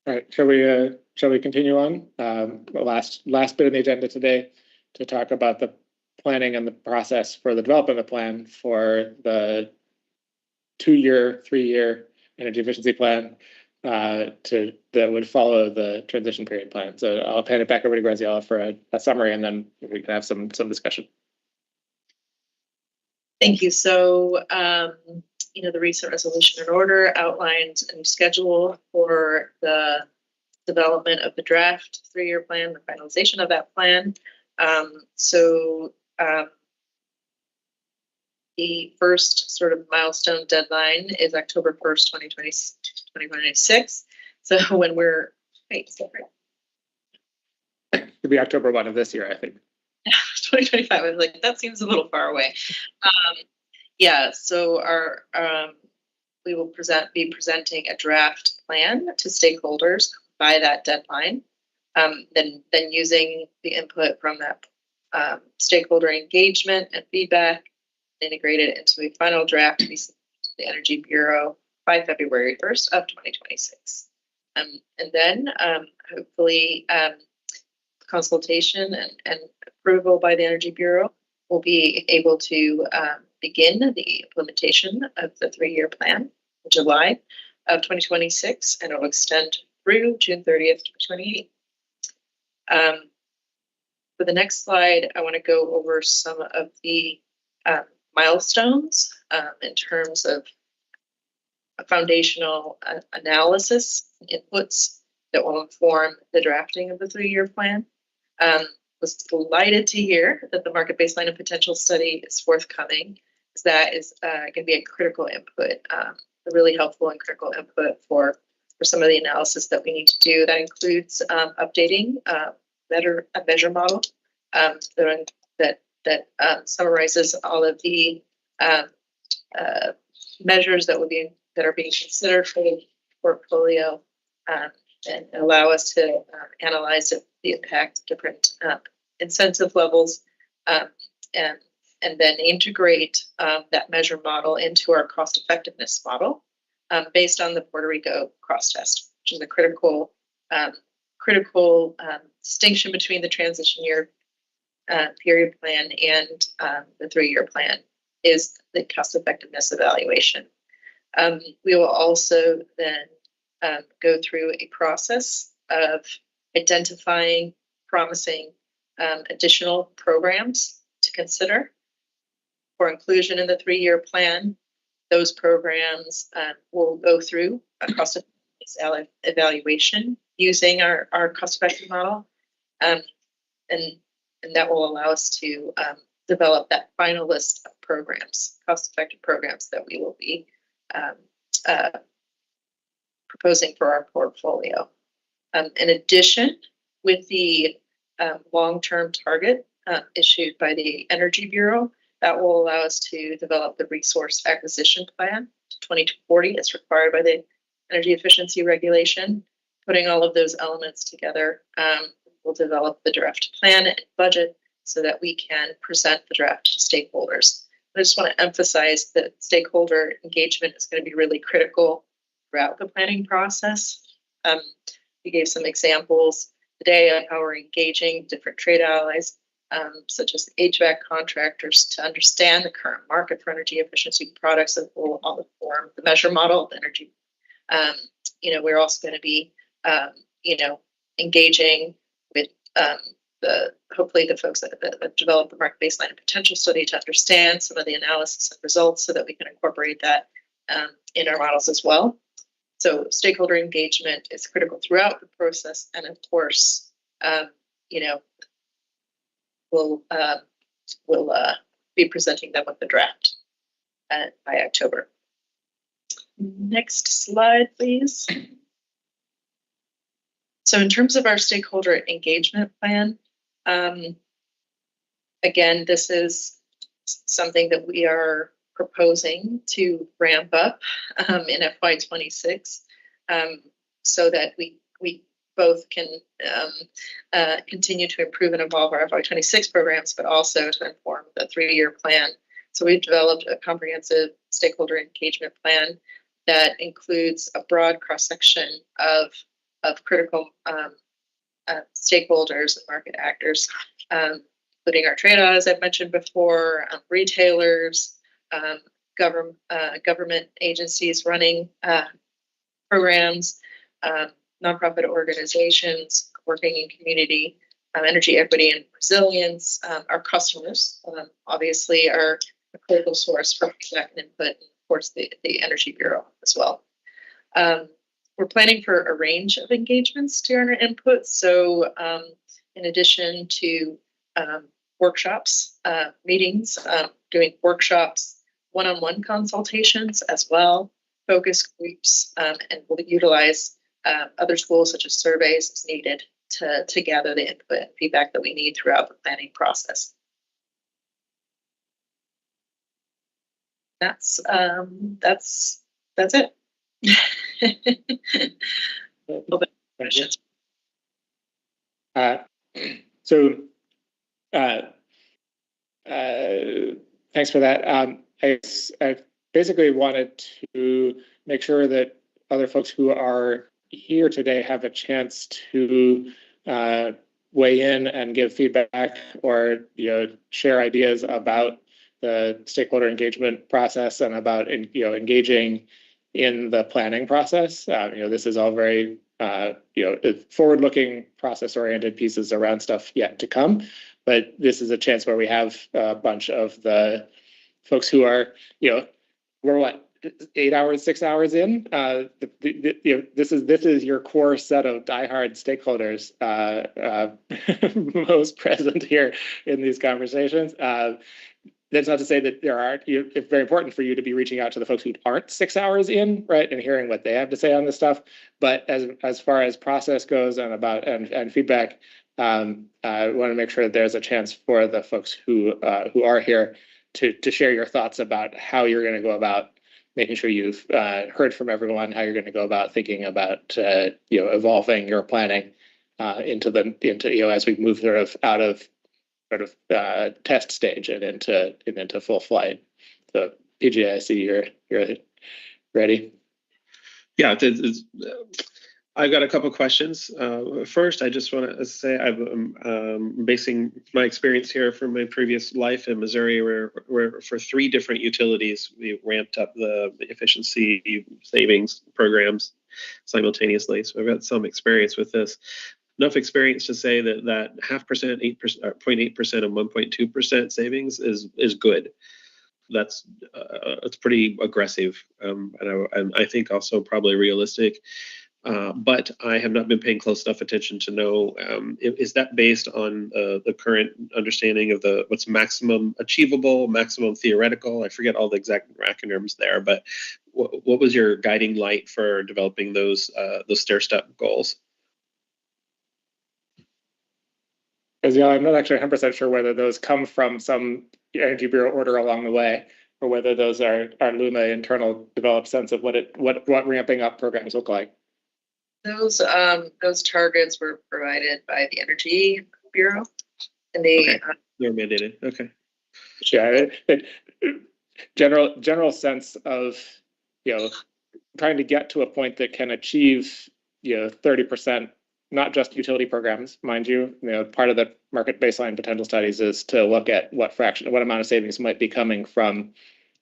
All right, shall we continue on? The last bit of the agenda today to talk about the planning and the process for the development of the plan for the 2-year, 3-year energy efficiency plan that would follow the transition period plan. So I'll hand it back over to Graciela for a summary, and then we can have some discussion. Thank you. So, the recent resolution and order outlined a schedule for the development of the draft 3-year plan, the finalization of that plan. The first sort of milestone deadline is October 1st, 2026. So when we're, It'll be October 1 of this year, I think. 2025. I was like, that seems a little far away. So we will be presenting a draft plan to stakeholders by that deadline. Then using the input from that stakeholder engagement and feedback, integrated into a final draft to be sent to the Energy Bureau by February 1st of 2026. And then hopefully consultation and approval by the Energy Bureau will be able to begin the implementation of the 3-year plan in July of 2026, and it will extend through June 30th, 2028. For the next slide, I want to go over some of the milestones in terms of a foundational analysis inputs that will inform the drafting of the 3-year plan. Was delighted to hear that the market baseline and potential study is forthcoming, because that is going to be a critical input, a really helpful and critical input for some of the analysis that we need to do. That includes updating a measure model that summarizes all of the measures that are being considered for the portfolio, and allow us to analyze the impact of different incentive levels, and then integrate that measure model into our cost effectiveness model based on the Puerto Rico cross test, which is a critical distinction between the transition year period plan and the 3-year plan is the cost effectiveness evaluation. We will also then go through a process of identifying promising additional programs to consider for inclusion in the 3-year plan. Those programs will go through a cost effectiveness evaluation using our cost effective model, and that will allow us to develop that final list of programs, cost effective programs that we will be proposing for our portfolio. In addition, with the long-term target issued by the Energy Bureau, that will allow us to develop the resource acquisition plan to 2040 as required by the energy efficiency regulation. Putting all of those elements together, we'll develop the draft plan and budget so that we can present the draft to stakeholders. I just want to emphasize that stakeholder engagement is going to be really critical throughout the planning process. We gave some examples today on how we're engaging different trade allies, such as HVAC contractors, to understand the current market for energy efficiency products that will all form the measure model of energy. We're also going to be, engaging with hopefully the folks that develop the market baseline and potential study to understand some of the analysis and results so that we can incorporate that in our models as well. So stakeholder engagement is critical throughout the process, and of course, we'll be presenting them with the draft by October. Next slide, please. So in terms of our stakeholder engagement plan, again, this is something that we are proposing to ramp up in FY26 so that we both can continue to improve and evolve our FY26 programs, but also to inform the 3-year plan. So we've developed a comprehensive stakeholder engagement plan that includes a broad cross-section of critical stakeholders and market actors, including our trade allies, as I've mentioned before, retailers, government agencies running programs, nonprofit organizations working in community energy equity and resilience. Our customers obviously are a critical source for feedback and input, and of course the Energy Bureau as well. We're planning for a range of engagements to earn input. So in addition to workshops, meetings, doing workshops, one-on-one consultations as well, focus groups, and we'll utilize other tools such as surveys as needed to gather the input and feedback that we need throughout the planning process. That's it. Questions. Thanks for that. I basically wanted to make sure that other folks who are here today have a chance to weigh in and give feedback or share ideas about the stakeholder engagement process and about engaging in the planning process. This is all very forward-looking, process-oriented pieces around stuff yet to come. But this is a chance where we have a bunch of the folks who are, we're what, 8 hours, 6 hours in. This is your core set of diehard stakeholders most present here in these conversations. That's not to say that there aren't. It's very important for you to be reaching out to the folks who aren't 6 hours in, right, and hearing what they have to say on this stuff. But as far as process goes and feedback, I want to make sure that there's a chance for the folks who are here to share your thoughts about how you're going to go about making sure you've heard from everyone, how you're going to go about thinking about evolving your planning into as we move out of test stage and into full flight. So PJ, I see you're ready. Yeah, I've got a couple of questions. First, I just want to say I'm basing my experience here from my previous life in Missouri, where for 3 different utilities, we ramped up the efficiency savings programs simultaneously. So I've got some experience with this. Enough experience to say that 0.5%, 8%, 0.8% and 1.2% savings is good. That's pretty aggressive, and I think also probably realistic. But I have not been paying close enough attention to know, is that based on the current understanding of what's maximum achievable, maximum theoretical? I forget all the exact acronyms there, but what was your guiding light for developing those stair-step goals? Because I'm not actually 100% sure whether those come from some Energy Bureau order along the way, or whether those are LUMA internal developed sense of what ramping up programs look like. Those targets were provided by the Energy Bureau, and they they're mandated. Okay. Yeah, general sense of trying to get to a point that can achieve 30% not just utility programs, mind you. Part of the market baseline potential studies is to look at what amount of savings might be coming from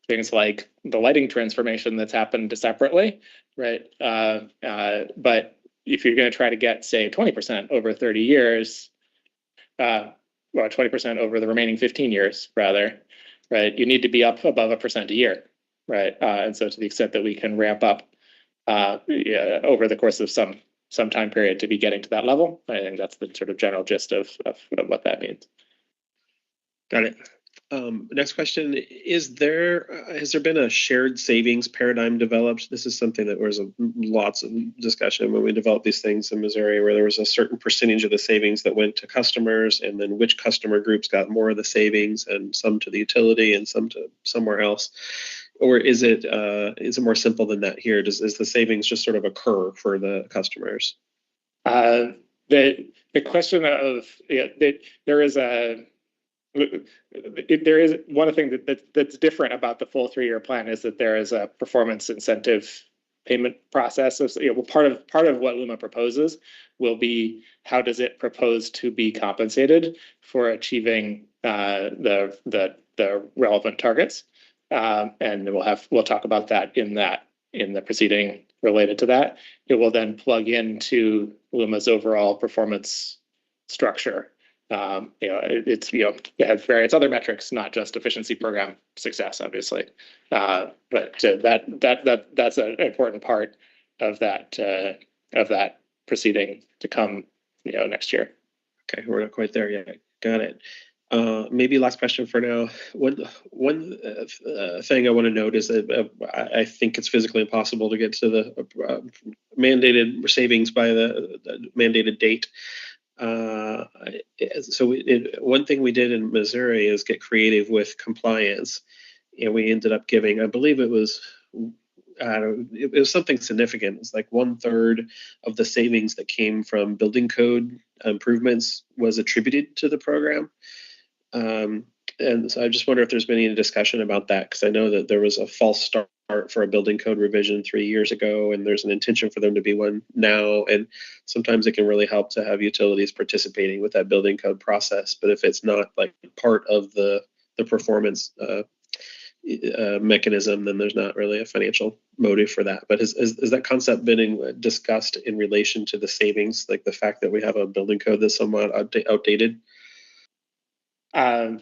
things like the lighting transformation that's happened separately, right? But if you're going to try to get, say, 20% over 30 years, well, 20% over the remaining 15 years, rather, right? You need to be up above 1% a year, right? And so to the extent that we can ramp up over the course of some time period to be getting to that level, I think that's the sort of general gist of what that means. Got it. Next question, has there been a shared savings paradigm developed? This is something that was lots of discussion when we developed these things in Missouri, where there was a certain percentage of the savings that went to customers, and then which customer groups got more of the savings, and some to the utility and some to somewhere else. Or is it more simple than that here? Is the savings just sort of occur for the customers? The question of there is one thing that's different about the full 3-year plan is that there is a performance incentive payment process. So, part of what LUMA proposes will be how does it propose to be compensated for achieving the relevant targets, and we'll talk about that in the proceeding related to that. It will then plug into LUMA's overall performance structure. It has various other metrics, not just efficiency program success, obviously. But that's an important part of that proceeding to come, next year. Okay, we're not quite there yet. Got it. Maybe last question for now. One thing I want to note is that I think it's physically impossible to get to the mandated savings by the mandated date. So one thing we did in Missouri is get creative with compliance, and we ended up giving, I believe it was something significant. It's like 1/3 of the savings that came from building code improvements was attributed to the program. And so I just wonder if there's been any discussion about that, because I know that there was a false start for a building code revision 3 years ago, and there's an intention for them to be one now. And sometimes it can really help to have utilities participating with that building code process. But if it's not like part of the performance mechanism, then there's not really a financial motive for that. But has that concept been discussed in relation to the savings, like the fact that we have a building code that's somewhat outdated? I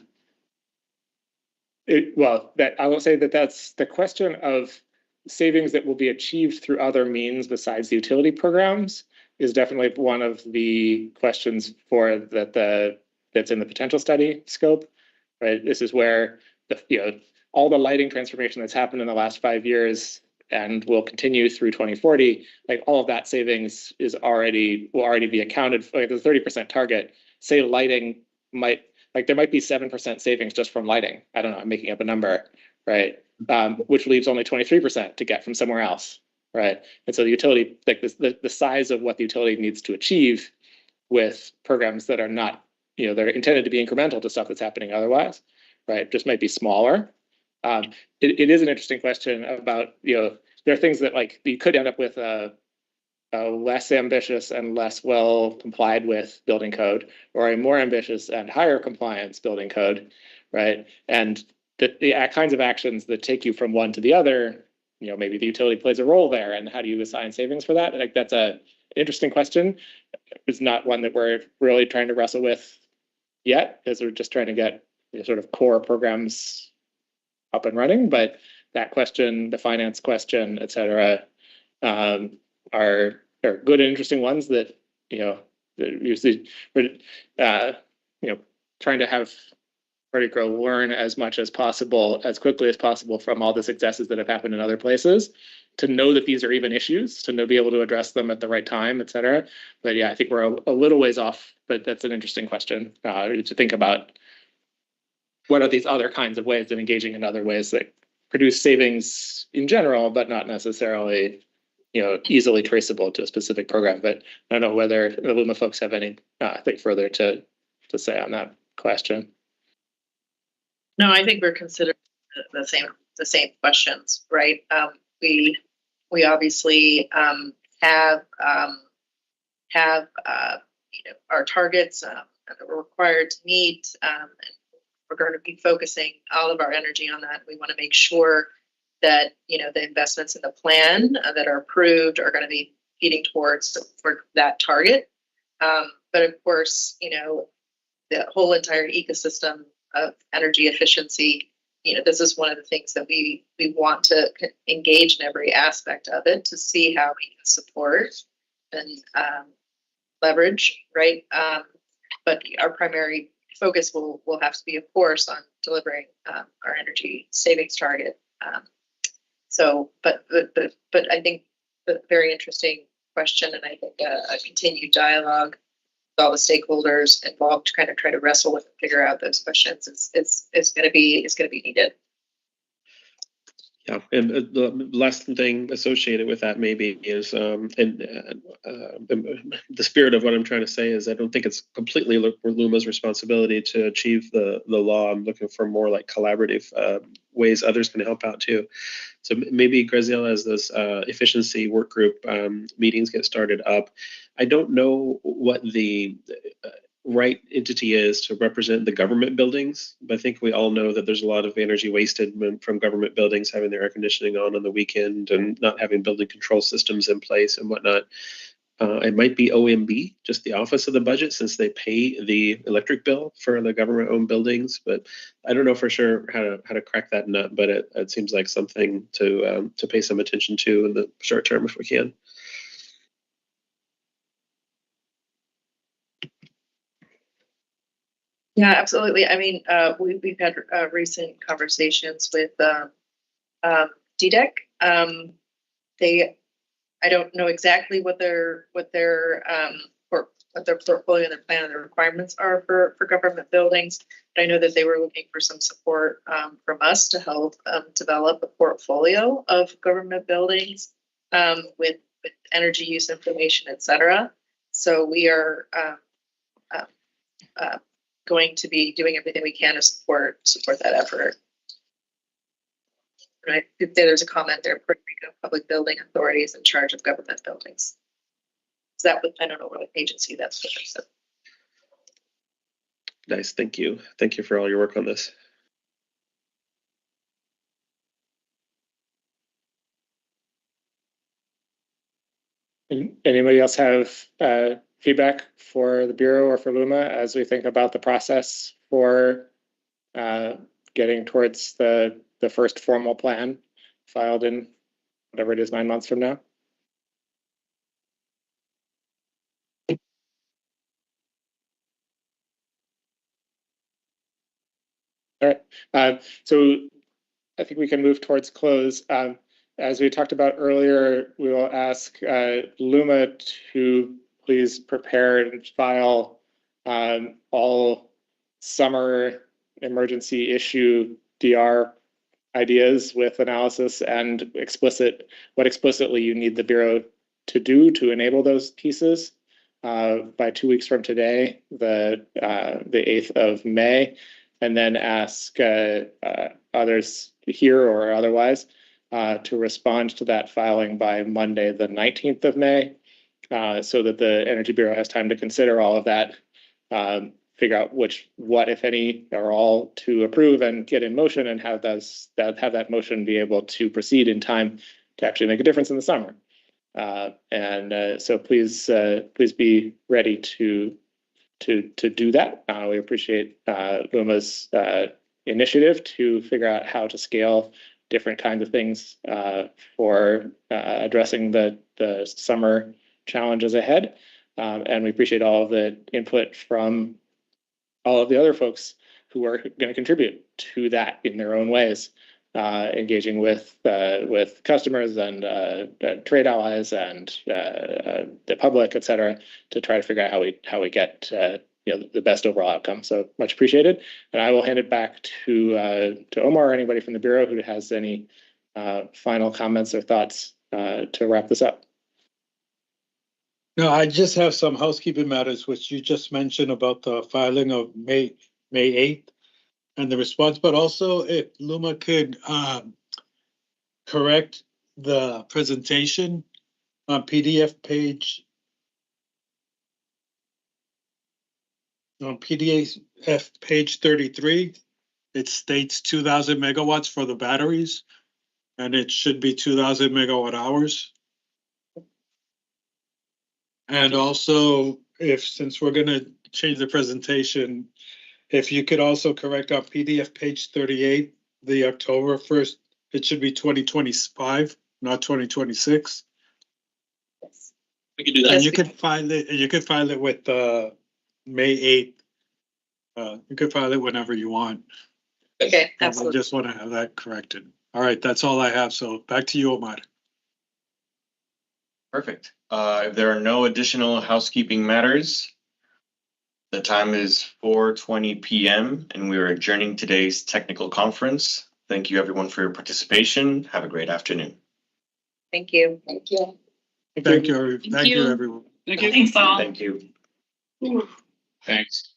will say that's the question of savings that will be achieved through other means besides the utility programs is definitely one of the questions that's in the potential study scope, right? This is where all the lighting transformation that's happened in the last 5 years and will continue through 2040, like all of that savings will already be accounted for. Like the 30% target, say lighting there might be 7% savings just from lighting. I don't know, I'm making up a number, right? Which leaves only 23% to get from somewhere else, right? And so the utility, like the size of what the utility needs to achieve with programs that are not, that are intended to be incremental to stuff that's happening otherwise, right? Just might be smaller. It is an interesting question about, there are things that you could end up with a less ambitious and less well complied with building code, or a more ambitious and higher compliance building code, right? And the kinds of actions that take you from one to the other, maybe the utility plays a role there, and how do you assign savings for that? Like that's an interesting question. It's not one that we're really trying to wrestle with yet, because we're just trying to get sort of core programs up and running. But that question, the finance question, et cetera, are good and interesting ones that usually trying to have Vertigo learn as much as possible, as quickly as possible from all the successes that have happened in other places, to know that these are even issues, to be able to address them at the right time, et cetera. But yeah, I think we're a little ways off, but that's an interesting question to think about. What are these other kinds of ways of engaging in other ways that produce savings in general, but not necessarily easily traceable to a specific program? But I don't know whether the LUMA folks have anything further to say on that question. No, I think we're considering the same questions, right? We obviously have have our targets that we're required to meet. And we're going to be focusing all of our energy on that. We want to make sure that the investments in the plan that are approved are going to be feeding towards for that target. But of course, the whole entire ecosystem of energy efficiency, this is one of the things that we want to engage in every aspect of it to see how we can support and leverage, right? But our primary focus will have to be, of course, on delivering our energy savings target. But I think a very interesting question, and I think a continued dialogue with all the stakeholders involved to kind of try to wrestle with and figure out those questions is going to be needed. Yeah, and the last thing associated with that maybe is, the spirit of what I'm trying to say is I don't think it's completely LUMA's responsibility to achieve the law. I'm looking for more like collaborative ways others can help out too. So maybe Graziella, as those efficiency work group meetings get started up, I don't know what the right entity is to represent the government buildings. But I think we all know that there's a lot of energy wasted from government buildings having their air conditioning on the weekend and not having building control systems in place and whatnot. It might be OMB, just the Office of the Budget, since they pay the electric bill for the government-owned buildings. But I don't know for sure how to crack that nut. But it seems like something to pay some attention to in the short term if we can. Yeah, absolutely. I mean, we've had recent conversations with DDEC. I don't know exactly what their portfolio and their plan and their requirements are for government buildings, but I know that they were looking for some support from us to help develop a portfolio of government buildings with energy use information, et cetera. So we are going to be doing everything we can to support that effort. Right. There's a comment there. Puerto Rico Public Building Authority is in charge of government buildings. Is that what, I don't know what agency that's what I said. Nice, thank you. Thank you for all your work on this. Anybody else have feedback for the Bureau or for LUMA as we think about the process for getting towards the first formal plan filed in whatever it is, 9 months from now? All right, so I think we can move towards close. As we talked about earlier, we will ask LUMA to please prepare and file all summer emergency issue DR ideas with analysis and what explicitly you need the Bureau to do to enable those pieces by 2 weeks from today, the 8th of May, and then ask others here or otherwise to respond to that filing by Monday, the 19th of May, so that the Energy Bureau has time to consider all of that, figure out what, if any, are all to approve and get in motion, and have that motion be able to proceed in time to actually make a difference in the summer. So please be ready to do that. We appreciate LUMA's initiative to figure out how to scale different kinds of things for addressing the summer challenges ahead. And we appreciate all of the input from all of the other folks who are going to contribute to that in their own ways, engaging with customers and trade allies and the public, et cetera, to try to figure out how we get the best overall outcome. So much appreciated. And I will hand it back to Omar or anybody from the Bureau who has any final comments or thoughts to wrap this up. No, I just have some housekeeping matters, which you just mentioned about the filing of May 8th and the response, but also if LUMA could correct the presentation on PDF page On PDF page 33, it states 2,000 megawatts for the batteries, and it should be 2,000 megawatt hours. And also, since we're gonna change the presentation, if you could also correct our PDF page 38, the October 1st, it should be 2025, not 2026. We can do And that. you could file it with May 8th. You could file it whenever you want. Okay, I absolutely. just want to have that corrected. All right, that's all I have. So back to you, Omar. Perfect. If there are no additional housekeeping matters, the time is 4:20 p.m. and we are adjourning today's technical conference. Thank you everyone for your participation. Have a great afternoon. Thank you. Thank you. Thank you, everyone. Thank you. Thank you. Thanks.